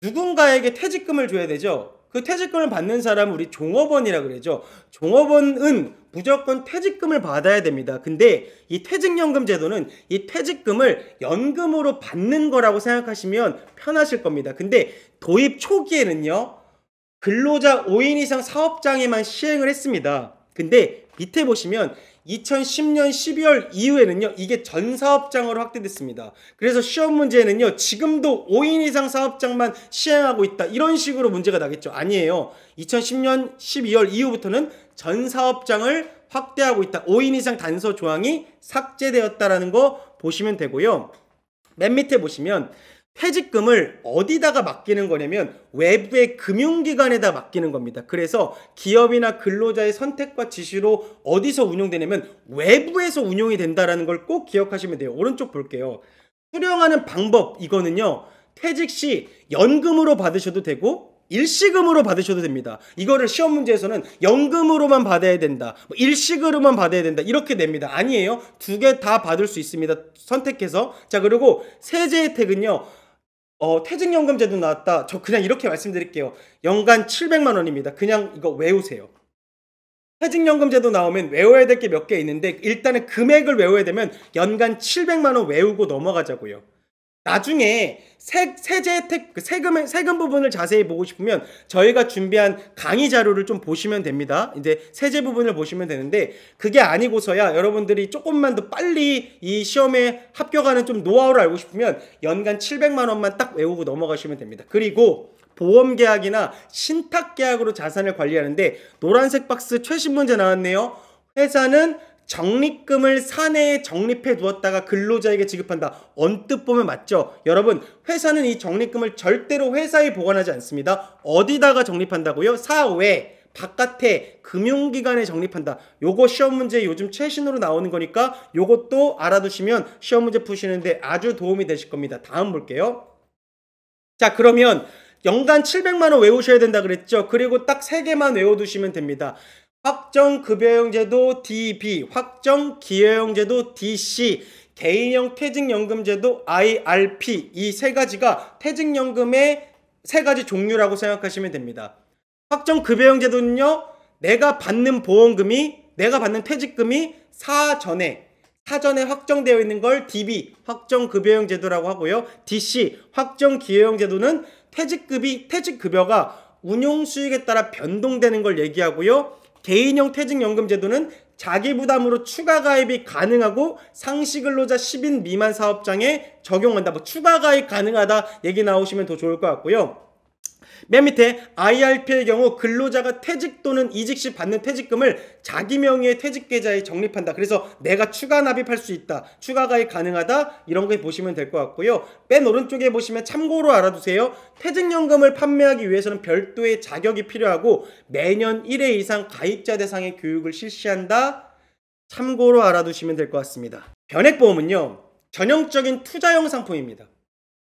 [SPEAKER 1] 누군가에게 퇴직금을 줘야 되죠. 그 퇴직금을 받는 사람은 우리 종업원이라 그러죠. 종업원은 무조건 퇴직금을 받아야 됩니다. 근데 이 퇴직연금 제도는 이 퇴직금을 연금으로 받는 거라고 생각하시면 편하실 겁니다. 근데 도입 초기에는요. 근로자 5인 이상 사업장에만 시행을 했습니다. 근데 밑에 보시면 2010년 12월 이후에는요. 이게 전 사업장으로 확대됐습니다. 그래서 시험 문제는요. 지금도 5인 이상 사업장만 시행하고 있다. 이런 식으로 문제가 나겠죠. 아니에요. 2010년 12월 이후부터는 전 사업장을 확대하고 있다. 5인 이상 단서 조항이 삭제되었다라는 거 보시면 되고요. 맨 밑에 보시면 퇴직금을 어디다가 맡기는 거냐면 외부의 금융기관에다 맡기는 겁니다. 그래서 기업이나 근로자의 선택과 지시로 어디서 운용되냐면 외부에서 운용이 된다는 걸 꼭 기억하시면 돼요. 오른쪽 볼게요. 수령하는 방법, 이거는요. 퇴직 시 연금으로 받으셔도 되고 일시금으로 받으셔도 됩니다. 이거를 시험 문제에서는 연금으로만 받아야 된다, 일시금으로만 받아야 된다 이렇게 냅니다. 아니에요. 두 개 다 받을 수 있습니다. 선택해서. 자, 그리고 세제 혜택은요. 퇴직연금 제도 나왔다. 저 그냥 이렇게 말씀드릴게요. 연간 700만 원입니다. 그냥 이거 외우세요. 퇴직연금 제도 나오면 외워야 될 게 몇 개 있는데 일단은 금액을 외워야 되면 연간 700만 원 외우고 넘어가자고요. 나중에 세제 혜택, 세금 부분을 자세히 보고 싶으면 저희가 준비한 강의 자료를 좀 보시면 됩니다. 이제 세제 부분을 보시면 되는데 그게 아니고서야 여러분들이 조금만 더 빨리 이 시험에 합격하는 좀 노하우를 알고 싶으면 연간 700만 원만 딱 외우고 넘어가시면 됩니다. 그리고 보험계약이나 신탁계약으로 자산을 관리하는데 노란색 박스 최신 문제 나왔네요. 회사는 적립금을 사내에 적립해 두었다가 근로자에게 지급한다. 언뜻 보면 맞죠? 여러분, 회사는 이 적립금을 절대로 회사에 보관하지 않습니다. 어디다가 적립한다고요? 사외, 바깥에 금융기관에 적립한다. 요거 시험 문제 요즘 최신으로 나오는 거니까 요것도 알아두시면 시험 문제 푸시는데 아주 도움이 되실 겁니다. 다음 볼게요. 자, 그러면 연간 700만 원 외우셔야 된다 그랬죠? 그리고 딱 3개만 외워두시면 됩니다. 확정급여형제도 DB, 확정기여형제도 DC, 개인형 퇴직연금제도 IRP 이 3가지가 퇴직연금의 3가지 종류라고 생각하시면 됩니다. 확정급여형제도는요, 내가 받는 퇴직금이 사전에 확정되어 있는 걸 DB, 확정급여형제도라고 하고요. DC, 확정기여형제도는 퇴직급여가 운용수익에 따라 변동되는 걸 얘기하고요. 개인형 퇴직연금제도는 자기 부담으로 추가 가입이 가능하고 상시근로자 10인 미만 사업장에 적용한다. 추가 가입 가능하다 얘기 나오시면 더 좋을 것 같고요. 맨 밑에 IRP의 경우 근로자가 퇴직 또는 이직 시 받는 퇴직금을 자기 명의의 퇴직계좌에 적립한다. 그래서 내가 추가 납입할 수 있다. 추가 가입 가능하다. 이런 거 보시면 될 것 같고요. 맨 오른쪽에 보시면 참고로 알아두세요. 퇴직연금을 판매하기 위해서는 별도의 자격이 필요하고 매년 1회 이상 가입자 대상의 교육을 실시한다. 참고로 알아두시면 될 것 같습니다. 변액보험은요, 전형적인 투자형 상품입니다.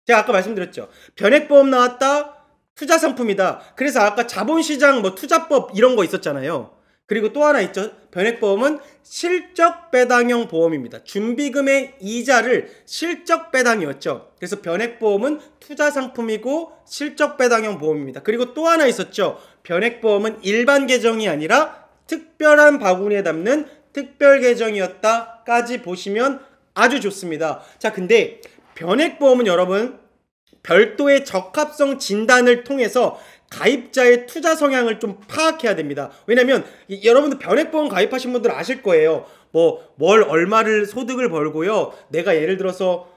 [SPEAKER 1] 제가 아까 말씀드렸죠. 변액보험 나왔다. 투자 상품이다. 그래서 아까 자본시장 투자법 이런 거 있었잖아요. 그리고 또 하나 있죠. 변액보험은 실적 배당형 보험입니다. 준비금의 이자를 실적 배당이었죠. 그래서 변액보험은 투자 상품이고 실적 배당형 보험입니다. 그리고 또 하나 있었죠. 변액보험은 일반 계정이 아니라 특별한 바구니에 담는 특별 계정이었다까지 보시면 아주 좋습니다. 자, 근데 변액보험은 여러분 별도의 적합성 진단을 통해서 가입자의 투자 성향을 좀 파악해야 됩니다. 왜냐면 여러분들 변액보험 가입하신 분들 아실 거예요. 월 얼마를 소득을 벌고요. 내가 예를 들어서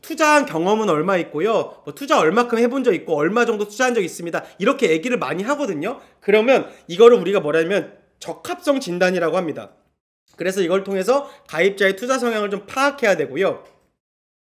[SPEAKER 1] 투자한 경험은 얼마 있고요. 투자 얼마큼 해본 적 있고 얼마 정도 투자한 적 있습니다. 이렇게 얘기를 많이 하거든요. 그러면 이거를 우리가 뭐라면 적합성 진단이라고 합니다. 그래서 이걸 통해서 가입자의 투자 성향을 좀 파악해야 되고요.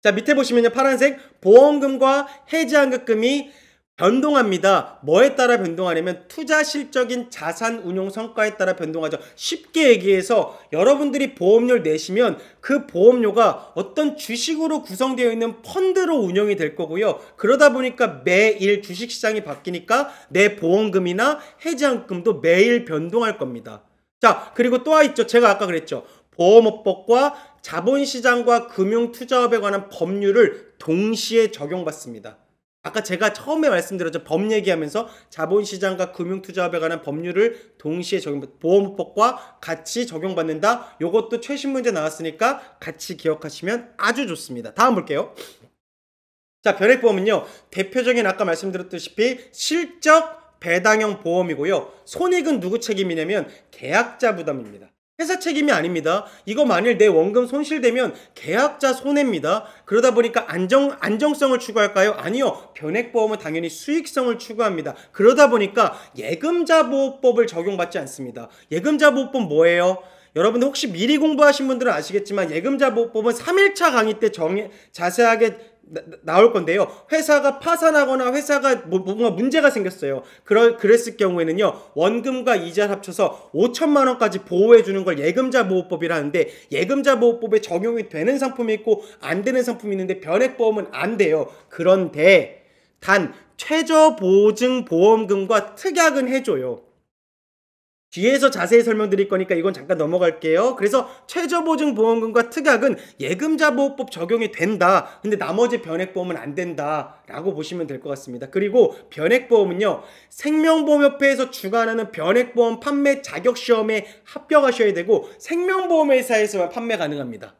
[SPEAKER 1] 자, 밑에 보시면요, 파란색 보험금과 해지환급금이 변동합니다. 뭐에 따라 변동하냐면 투자 실적인 자산 운용 성과에 따라 변동하죠. 쉽게 얘기해서 여러분들이 보험료를 내시면 그 보험료가 어떤 주식으로 구성되어 있는 펀드로 운영이 될 거고요. 그러다 보니까 매일 주식시장이 바뀌니까 내 보험금이나 해지환급금도 매일 변동할 겁니다. 자, 그리고 또 있죠. 제가 아까 그랬죠. 보험업법과 자본시장과 금융투자업에 관한 법률을 동시에 적용받습니다. 아까 제가 처음에 말씀드렸죠. 법 얘기하면서 자본시장과 금융투자업에 관한 법률을 동시에 보험법과 같이 적용받는다. 요것도 최신 문제 나왔으니까 같이 기억하시면 아주 좋습니다. 다음 볼게요. 자, 변액보험은요, 대표적인 아까 말씀드렸다시피 실적 배당형 보험이고요. 손익은 누구 책임이냐면 계약자 부담입니다. 회사 책임이 아닙니다. 이거 만일 내 원금 손실되면 계약자 손해입니다. 그러다 보니까 안정성을 추구할까요? 아니요. 변액보험은 당연히 수익성을 추구합니다. 그러다 보니까 예금자보호법을 적용받지 않습니다. 예금자보호법 뭐예요? 여러분들 혹시 미리 공부하신 분들은 아시겠지만 예금자보호법은 3일차 강의 때 자세하게 나올 건데요. 회사가 파산하거나 회사가 뭔가 문제가 생겼어요. 그랬을 경우에는요, 원금과 이자를 합쳐서 5천만 원까지 보호해 주는 걸 예금자 보호법이라 하는데, 예금자 보호법에 적용이 되는 상품이 있고 안 되는 상품이 있는데 변액보험은 안 돼요. 그런데 단 최저 보증 보험금과 특약은 해줘요. 뒤에서 자세히 설명드릴 거니까 이건 잠깐 넘어갈게요. 그래서 최저보증 보험금과 특약은 예금자 보호법 적용이 된다. 근데 나머지 변액보험은 안 된다 라고 보시면 될 것 같습니다. 그리고 변액보험은요, 생명보험협회에서 주관하는 변액보험 판매 자격시험에 합격하셔야 되고 생명보험회사에서만 판매 가능합니다.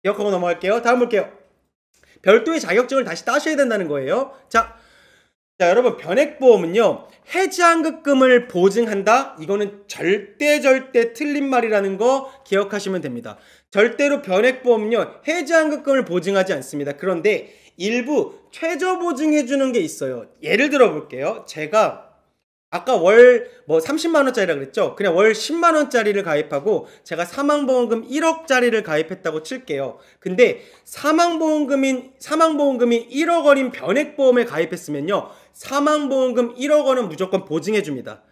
[SPEAKER 1] 기억하고 넘어갈게요. 다음 볼게요. 별도의 자격증을 다시 따셔야 된다는 거예요. 자, 여러분, 변액보험은요, 해지환급금을 보증한다? 이거는 절대 틀린 말이라는 거 기억하시면 됩니다. 절대로 변액보험은요, 해지환급금을 보증하지 않습니다. 그런데 일부 최저 보증해주는 게 있어요. 예를 들어 볼게요. 제가 아까 월 30만 원짜리라 그랬죠? 그냥 월 10만 원짜리를 가입하고 제가 사망보험금 1억짜리를 가입했다고 칠게요. 근데 사망보험금이 1억 원인 변액보험에 가입했으면요, 사망보험금 1억 원은 무조건 보증해 줍니다.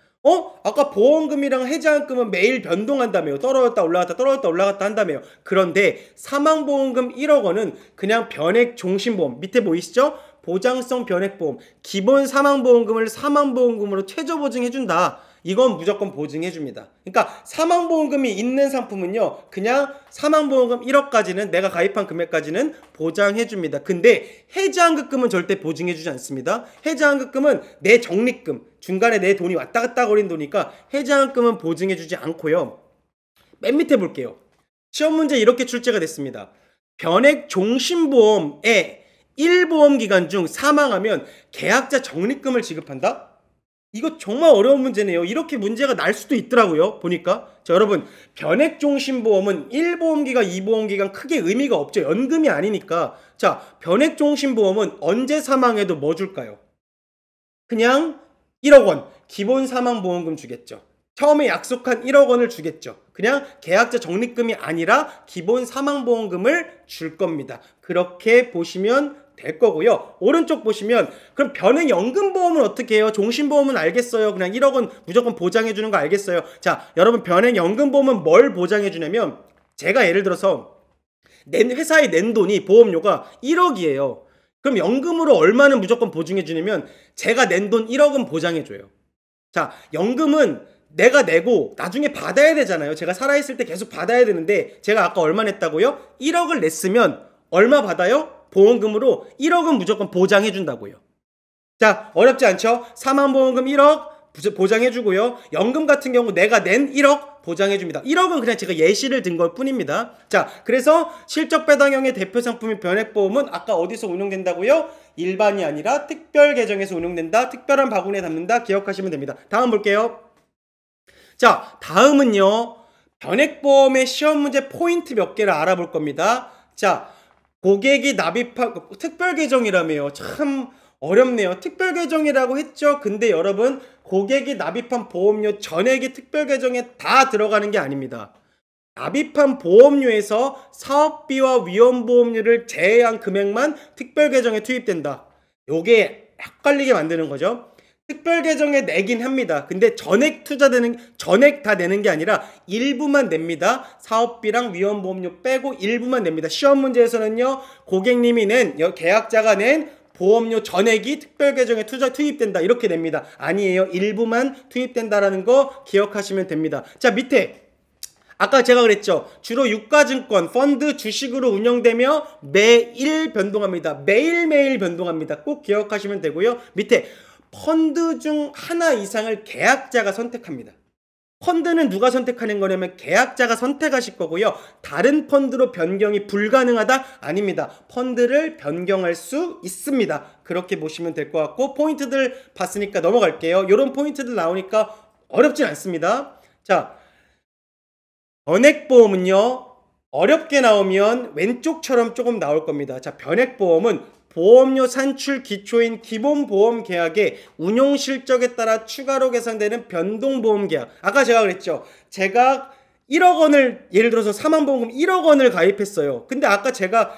[SPEAKER 1] 아까 보험금이랑 해지환급금은 매일 변동한다며요. 떨어졌다 올라갔다 한다며요. 그런데 사망보험금 1억 원은 그냥 변액 종신보험, 밑에 보이시죠? 보장성 변액보험, 기본 사망보험금을 사망보험금으로 최저 보증해준다. 이건 무조건 보증해줍니다. 그러니까 사망보험금이 있는 상품은요, 그냥 사망보험금 1억까지는, 내가 가입한 금액까지는 보장해줍니다. 근데 해지환급금은 절대 보증해주지 않습니다. 해지환급금은 내 적립금, 중간에 내 돈이 왔다 갔다 거린 돈이니까 해지환급금은 보증해주지 않고요. 맨 밑에 볼게요. 시험 문제 이렇게 출제가 됐습니다. 변액 종신보험에 1보험 기간 중 사망하면 계약자 적립금을 지급한다? 이거 정말 어려운 문제네요. 이렇게 문제가 날 수도 있더라고요. 보니까. 자, 여러분, 변액종신보험은 1보험 기간, 2보험 기간 크게 의미가 없죠. 연금이 아니니까. 자, 변액종신보험은 언제 사망해도 뭐 줄까요? 그냥 1억 원 기본 사망보험금 주겠죠. 처음에 약속한 1억 원을 주겠죠. 그냥 계약자 적립금이 아니라 기본 사망보험금을 줄 겁니다. 그렇게 보시면 될 거고요. 오른쪽 보시면, 그럼 변액연금보험은 어떻게 해요? 종신보험은 알겠어요. 그냥 1억 원 무조건 보장해 주는 거 알겠어요. 자, 여러분, 변액연금보험은 뭘 보장해 주냐면, 제가 예를 들어서 회사에 낸 돈이 보험료가 1억이에요. 그럼 연금으로 얼마는 무조건 보증해 주냐면, 제가 낸 돈 1억은 보장해 줘요. 자, 연금은 내가 내고 나중에 받아야 되잖아요. 제가 살아있을 때 계속 받아야 되는데, 제가 아까 얼마 냈다고요? 1억을 냈으면 얼마 받아요? 보험금으로 1억은 무조건 보장해준다고요. 자, 어렵지 않죠? 사망보험금 1억 보장해주고요. 연금 같은 경우 내가 낸 1억 보장해줍니다. 1억은 그냥 제가 예시를 든 것 뿐입니다. 자, 그래서 실적배당형의 대표 상품인 변액보험은 아까 어디서 운용된다고요? 일반이 아니라 특별계정에서 운용된다. 특별한 바구니에 담는다. 기억하시면 됩니다. 다음 볼게요. 자, 다음은요, 변액보험의 시험 문제 포인트 몇 개를 알아볼 겁니다. 자, 고객이 납입한 특별계정이라며요. 참 어렵네요. 특별계정이라고 했죠. 근데 여러분, 고객이 납입한 보험료 전액이 특별계정에 다 들어가는 게 아닙니다. 납입한 보험료에서 사업비와 위험보험료를 제외한 금액만 특별계정에 투입된다. 요게 헷갈리게 만드는 거죠. 특별계정에 내긴 합니다. 근데 전액 다 내는 게 아니라 일부만 냅니다. 사업비랑 위험보험료 빼고 일부만 냅니다. 시험 문제에서는요, 고객님이 계약자가 낸 보험료 전액이 특별계정에 투입된다. 이렇게 냅니다. 아니에요. 일부만 투입된다라는 거 기억하시면 됩니다. 자, 밑에. 아까 제가 그랬죠. 주로 유가증권, 펀드, 주식으로 운영되며 매일 변동합니다. 매일매일 변동합니다. 꼭 기억하시면 되고요. 밑에. 펀드 중 하나 이상을 계약자가 선택합니다. 펀드는 누가 선택하는 거냐면 계약자가 선택하실 거고요. 다른 펀드로 변경이 불가능하다? 아닙니다. 펀드를 변경할 수 있습니다. 그렇게 보시면 될 것 같고, 포인트들 봤으니까 넘어갈게요. 이런 포인트들 나오니까 어렵진 않습니다. 자, 변액보험은요, 어렵게 나오면 왼쪽처럼 조금 나올 겁니다. 자, 변액보험은 보험료 산출 기초인 기본보험 계약의 운용 실적에 따라 추가로 계산되는 변동보험 계약. 아까 제가 그랬죠. 제가 1억 원을, 예를 들어서 사망보험금 1억 원을 가입했어요. 근데 아까 제가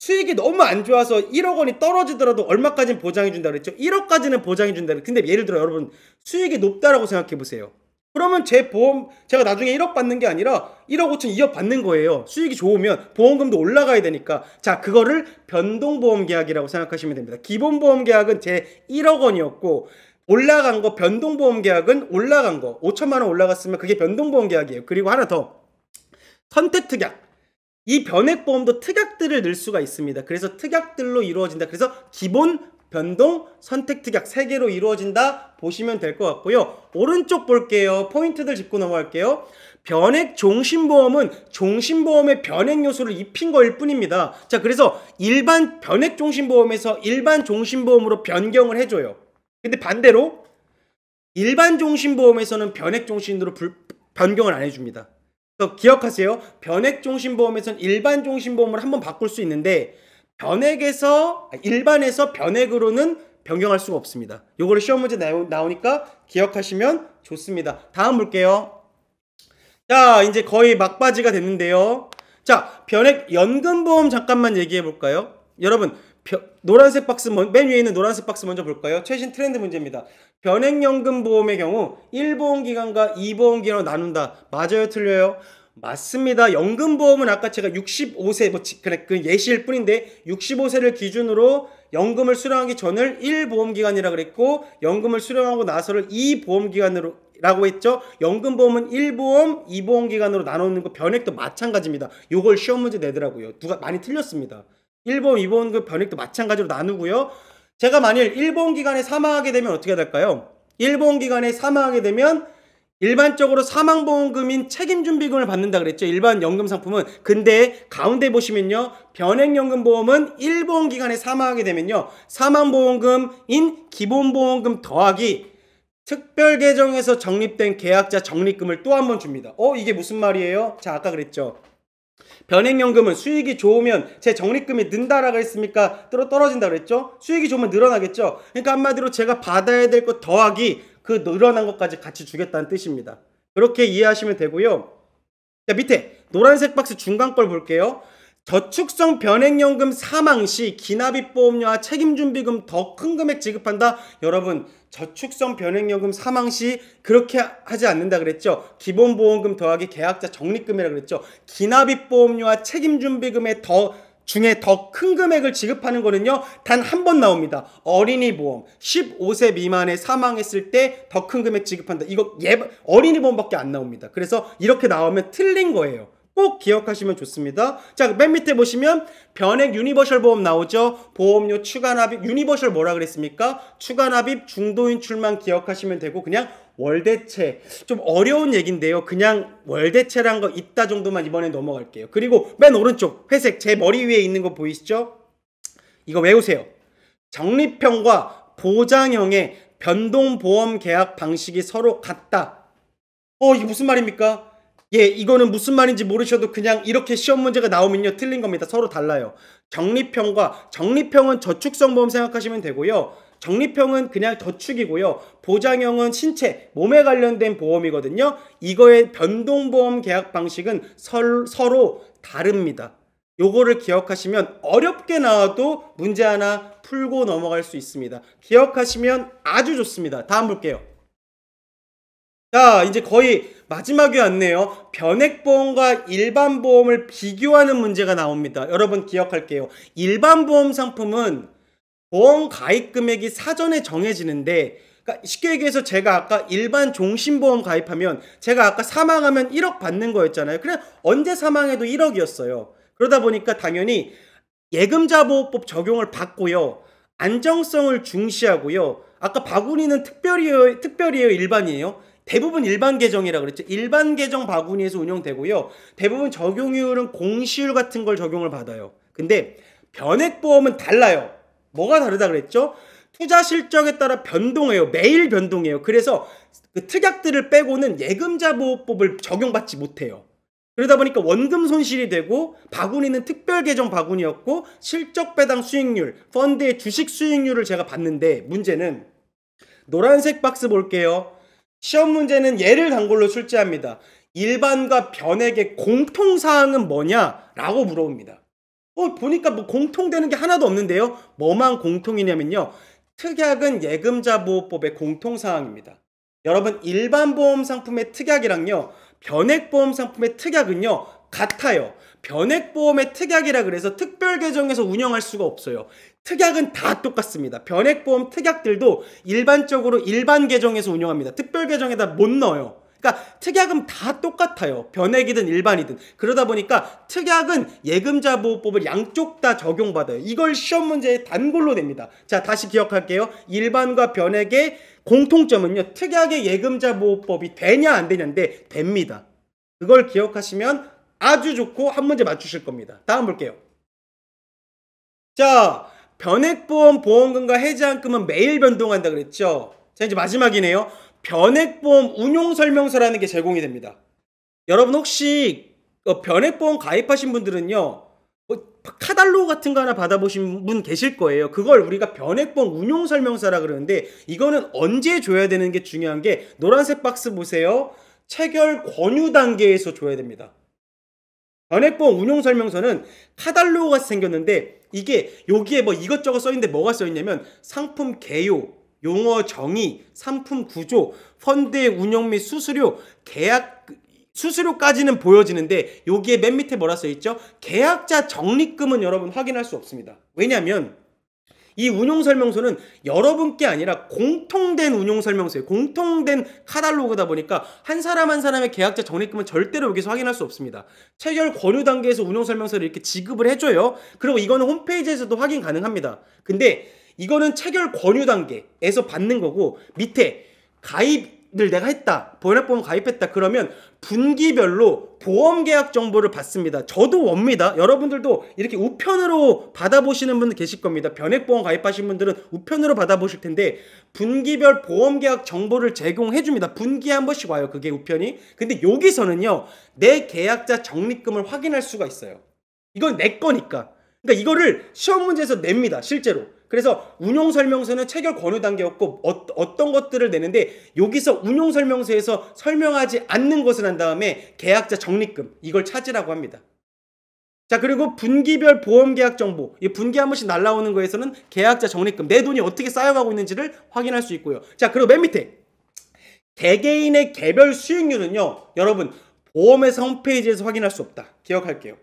[SPEAKER 1] 수익이 너무 안 좋아서 1억 원이 떨어지더라도 얼마까지는 보장해 준다 그랬죠? 1억까지는 보장해 준다. 근데 예를 들어 여러분 수익이 높다라고 생각해 보세요. 그러면 제 보험 제가 나중에 1억 받는 게 아니라 1억 5천 2억 받는 거예요. 수익이 좋으면 보험금도 올라가야 되니까. 자, 그거를 변동보험 계약이라고 생각하시면 됩니다. 기본보험 계약은 제 1억 원이었고 올라간 거 변동보험 계약은 올라간 거 5천만 원 올라갔으면 그게 변동보험 계약이에요. 그리고 하나 더 선택특약. 이 변액보험도 특약들을 넣을 수가 있습니다. 그래서 특약들로 이루어진다. 그래서 기본, 변동, 선택특약 3개로 이루어진다 보시면 될 것 같고요. 오른쪽 볼게요. 포인트들 짚고 넘어갈게요. 변액 종신보험은 종신보험의 변액 요소를 입힌 거일 뿐입니다. 자, 그래서 일반 변액 종신보험에서 일반 종신보험으로 변경을 해줘요. 근데 반대로 일반 종신보험에서는 변액 종신으로 변경을 안 해줍니다. 그래서 기억하세요. 변액 종신보험에서는 일반 종신보험을 한번 바꿀 수 있는데 일반에서 변액으로는 변경할 수가 없습니다. 요거를 시험 문제 나오니까 기억하시면 좋습니다. 다음 볼게요. 자, 이제 거의 막바지가 됐는데요. 자, 변액 연금보험 잠깐만 얘기해 볼까요? 여러분 노란색 박스 맨 위에 있는 노란색 박스 먼저 볼까요? 최신 트렌드 문제입니다. 변액연금보험의 경우 1보험기간과 2보험기간으로 나눈다. 맞아요? 틀려요? 맞습니다. 연금보험은 아까 제가 65세 그 예시일 뿐인데 65세를 기준으로 연금을 수령하기 전을 1보험기간이라 그랬고 연금을 수령하고 나서를 2보험기간으로 라고 했죠. 연금보험은 1보험, 2보험기간으로 나누는 거 변액도 마찬가지입니다. 요걸 시험 문제 내더라고요. 누가 많이 틀렸습니다. 1보험, 2보험 그 변액도 마찬가지로 나누고요. 제가 만일 1보험 기간에 사망하게 되면 어떻게 될까요? 1보험 기간에 사망하게 되면 일반적으로 사망보험금인 책임준비금을 받는다 그랬죠. 일반 연금 상품은. 근데 가운데 보시면요. 변액연금보험은 1보험 기간에 사망하게 되면요. 사망보험금인 기본보험금 더하기 특별계정에서 적립된 계약자 적립금을 또 한 번 줍니다. 이게 무슨 말이에요? 자, 아까 그랬죠. 변액연금은 수익이 좋으면 제 적립금이 는다라고 했습니까? 떨어진다 그랬죠? 수익이 좋으면 늘어나겠죠? 그러니까 한마디로 제가 받아야 될 것 더하기 그 늘어난 것까지 같이 주겠다는 뜻입니다. 그렇게 이해하시면 되고요. 자, 밑에 노란색 박스 중간 걸 볼게요. 저축성 변액연금 사망 시 기납입보험료와 책임준비금 더 큰 금액 지급한다. 여러분 저축성 변액연금 사망 시 그렇게 하지 않는다 그랬죠. 기본보험금 더하기 계약자 적립금이라 그랬죠. 기납입보험료와 책임준비금의 중에 더 큰 금액을 지급하는 거는요 단 한 번 나옵니다. 어린이 보험 15세 미만에 사망했을 때 더 큰 금액 지급한다. 이거 어린이 보험밖에 안 나옵니다. 그래서 이렇게 나오면 틀린 거예요. 꼭 기억하시면 좋습니다. 자, 맨 밑에 보시면 변액 유니버셜 보험 나오죠. 보험료 추가납입 유니버셜 뭐라 그랬습니까? 추가납입 중도인출만 기억하시면 되고 그냥 월대체 좀 어려운 얘기인데요. 그냥 월대체란 거 있다 정도만 이번에 넘어갈게요. 그리고 맨 오른쪽 회색 제 머리 위에 있는 거 보이시죠? 이거 외우세요. 적립형과 보장형의 변동보험 계약 방식이 서로 같다. 이게 무슨 말입니까? 예, 이거는 무슨 말인지 모르셔도 그냥 이렇게 시험 문제가 나오면요 틀린 겁니다. 서로 달라요. 적립형은 저축성 보험 생각하시면 되고요. 적립형은 그냥 저축이고요. 보장형은 신체, 몸에 관련된 보험이거든요. 이거의 변동보험 계약 방식은 서로 다릅니다. 요거를 기억하시면 어렵게 나와도 문제 하나 풀고 넘어갈 수 있습니다. 기억하시면 아주 좋습니다. 다음 볼게요. 자, 이제 거의 마지막이 왔네요. 변액보험과 일반보험을 비교하는 문제가 나옵니다. 여러분 기억할게요. 일반보험 상품은 보험 가입 금액이 사전에 정해지는데 그러니까 쉽게 얘기해서 제가 아까 일반 종신보험 가입하면 제가 아까 사망하면 1억 받는 거였잖아요. 그냥 언제 사망해도 1억이었어요. 그러다 보니까 당연히 예금자보호법 적용을 받고요. 안정성을 중시하고요. 아까 바구니는 특별이에요, 일반이에요? 대부분 일반 계정이라 그랬죠. 일반 계정 바구니에서 운영되고요. 대부분 적용률은 공시율 같은 걸 적용을 받아요. 근데 변액보험은 달라요. 뭐가 다르다 그랬죠? 투자 실적에 따라 변동해요. 매일 변동해요. 그래서 그 특약들을 빼고는 예금자 보호법을 적용받지 못해요. 그러다 보니까 원금 손실이 되고 바구니는 특별 계정 바구니였고 실적 배당 수익률, 펀드의 주식 수익률을 제가 봤는데 문제는 노란색 박스 볼게요. 시험 문제는 예를 단골로 출제합니다. 일반과 변액의 공통사항은 뭐냐라고 물어봅니다. 보니까 뭐 공통되는 게 하나도 없는데요. 뭐만 공통이냐면요. 특약은 예금자보호법의 공통사항입니다. 여러분 일반 보험 상품의 특약이랑요. 변액보험 상품의 특약은요. 같아요. 변액보험의 특약이라 그래서 특별 계정에서 운영할 수가 없어요. 특약은 다 똑같습니다. 변액보험 특약들도 일반적으로 일반 계정에서 운영합니다. 특별 계정에다 못 넣어요. 그러니까 특약은 다 똑같아요. 변액이든 일반이든. 그러다 보니까 특약은 예금자보호법을 양쪽 다 적용받아요. 이걸 시험 문제에 단골로 냅니다. 자, 다시 기억할게요. 일반과 변액의 공통점은요. 특약의 예금자보호법이 되냐 안 되냐인데 됩니다. 그걸 기억하시면 아주 좋고 한 문제 맞추실 겁니다. 다음 볼게요. 자, 변액보험 보험금과 해지한금은 매일 변동한다 그랬죠. 자, 이제 마지막이네요. 변액보험 운용설명서라는 게 제공이 됩니다. 여러분 혹시 변액보험 가입하신 분들은요. 카달로그 같은 거 하나 받아보신 분 계실 거예요. 그걸 우리가 변액보험 운용설명서라 그러는데 이거는 언제 줘야 되는 게 중요한 게 노란색 박스 보세요. 체결 권유 단계에서 줘야 됩니다. 변액보험 운용설명서는 카달로그 같이 생겼는데 이게 여기에 뭐 이것저것 써있는데 뭐가 써있냐면 상품 개요, 용어 정의, 상품 구조, 펀드의 운영 및 수수료, 계약 수수료까지는 보여지는데 여기에 맨 밑에 뭐라 써있죠? 계약자 적립금은 여러분 확인할 수 없습니다. 왜냐하면 이 운용설명서는 여러분께 아니라 공통된 운용설명서예요. 공통된 카달로그다 보니까 한 사람 한 사람의 계약자 적립금은 절대로 여기서 확인할 수 없습니다. 체결 권유 단계에서 운용설명서를 이렇게 지급을 해줘요. 그리고 이거는 홈페이지에서도 확인 가능합니다. 근데 이거는 체결 권유 단계에서 받는 거고 밑에 가입을 내가 했다. 변액보험 가입했다. 그러면 분기별로 보험계약 정보를 받습니다. 저도 옵니다. 여러분들도 이렇게 우편으로 받아보시는 분들 계실 겁니다. 변액보험 가입하신 분들은 우편으로 받아보실 텐데 분기별 보험계약 정보를 제공해줍니다. 분기에 한 번씩 와요. 그게 우편이. 근데 여기서는요. 내 계약자 적립금을 확인할 수가 있어요. 이건 내 거니까. 그러니까 이거를 시험 문제에서 냅니다. 실제로. 그래서 운용설명서는 체결 권유 단계였고 어떤 것들을 내는데 여기서 운용설명서에서 설명하지 않는 것을 한 다음에 계약자 적립금 이걸 찾으라고 합니다. 자, 그리고 분기별 보험계약 정보 이 분기 한 번씩 날라오는 거에서는 계약자 적립금 내 돈이 어떻게 쌓여가고 있는지를 확인할 수 있고요. 자, 그리고 맨 밑에 개개인의 개별 수익률은요. 여러분 보험회사 홈페이지에서 확인할 수 없다. 기억할게요.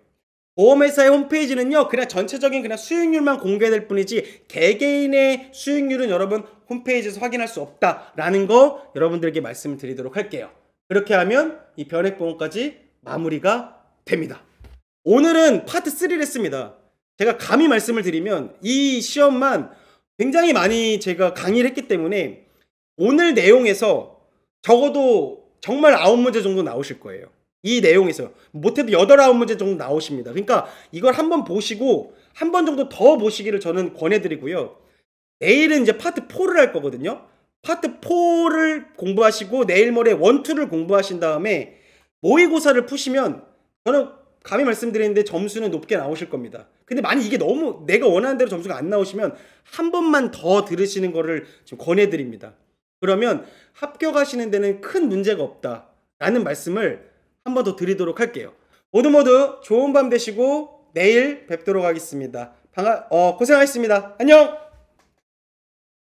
[SPEAKER 1] 보험회사의 홈페이지는요 그냥 전체적인 그냥 수익률만 공개될 뿐이지 개개인의 수익률은 여러분 홈페이지에서 확인할 수 없다라는 거 여러분들에게 말씀을 드리도록 할게요. 그렇게 하면 이 변액보험까지 마무리가 됩니다. 오늘은 파트 3를 했습니다. 제가 감히 말씀을 드리면 이 시험만 굉장히 많이 제가 강의를 했기 때문에 오늘 내용에서 적어도 정말 9문제 정도 나오실 거예요. 이 내용에서 못해도 8, 9문제 정도 나오십니다. 그러니까 이걸 한번 보시고 한 번 정도 더 보시기를 저는 권해드리고요. 내일은 이제 파트 4를 할 거거든요. 파트 4를 공부하시고 내일 모레 1, 2를 공부하신 다음에 모의고사를 푸시면 저는 감히 말씀드리는데 점수는 높게 나오실 겁니다. 근데 만약 이게 너무 내가 원하는 대로 점수가 안 나오시면 한 번만 더 들으시는 거를 좀 권해드립니다. 그러면 합격하시는 데는 큰 문제가 없다라는 말씀을 한 번 더 드리도록 할게요. 모두 좋은 밤 되시고 내일 뵙도록 하겠습니다. 고생하셨습니다. 안녕!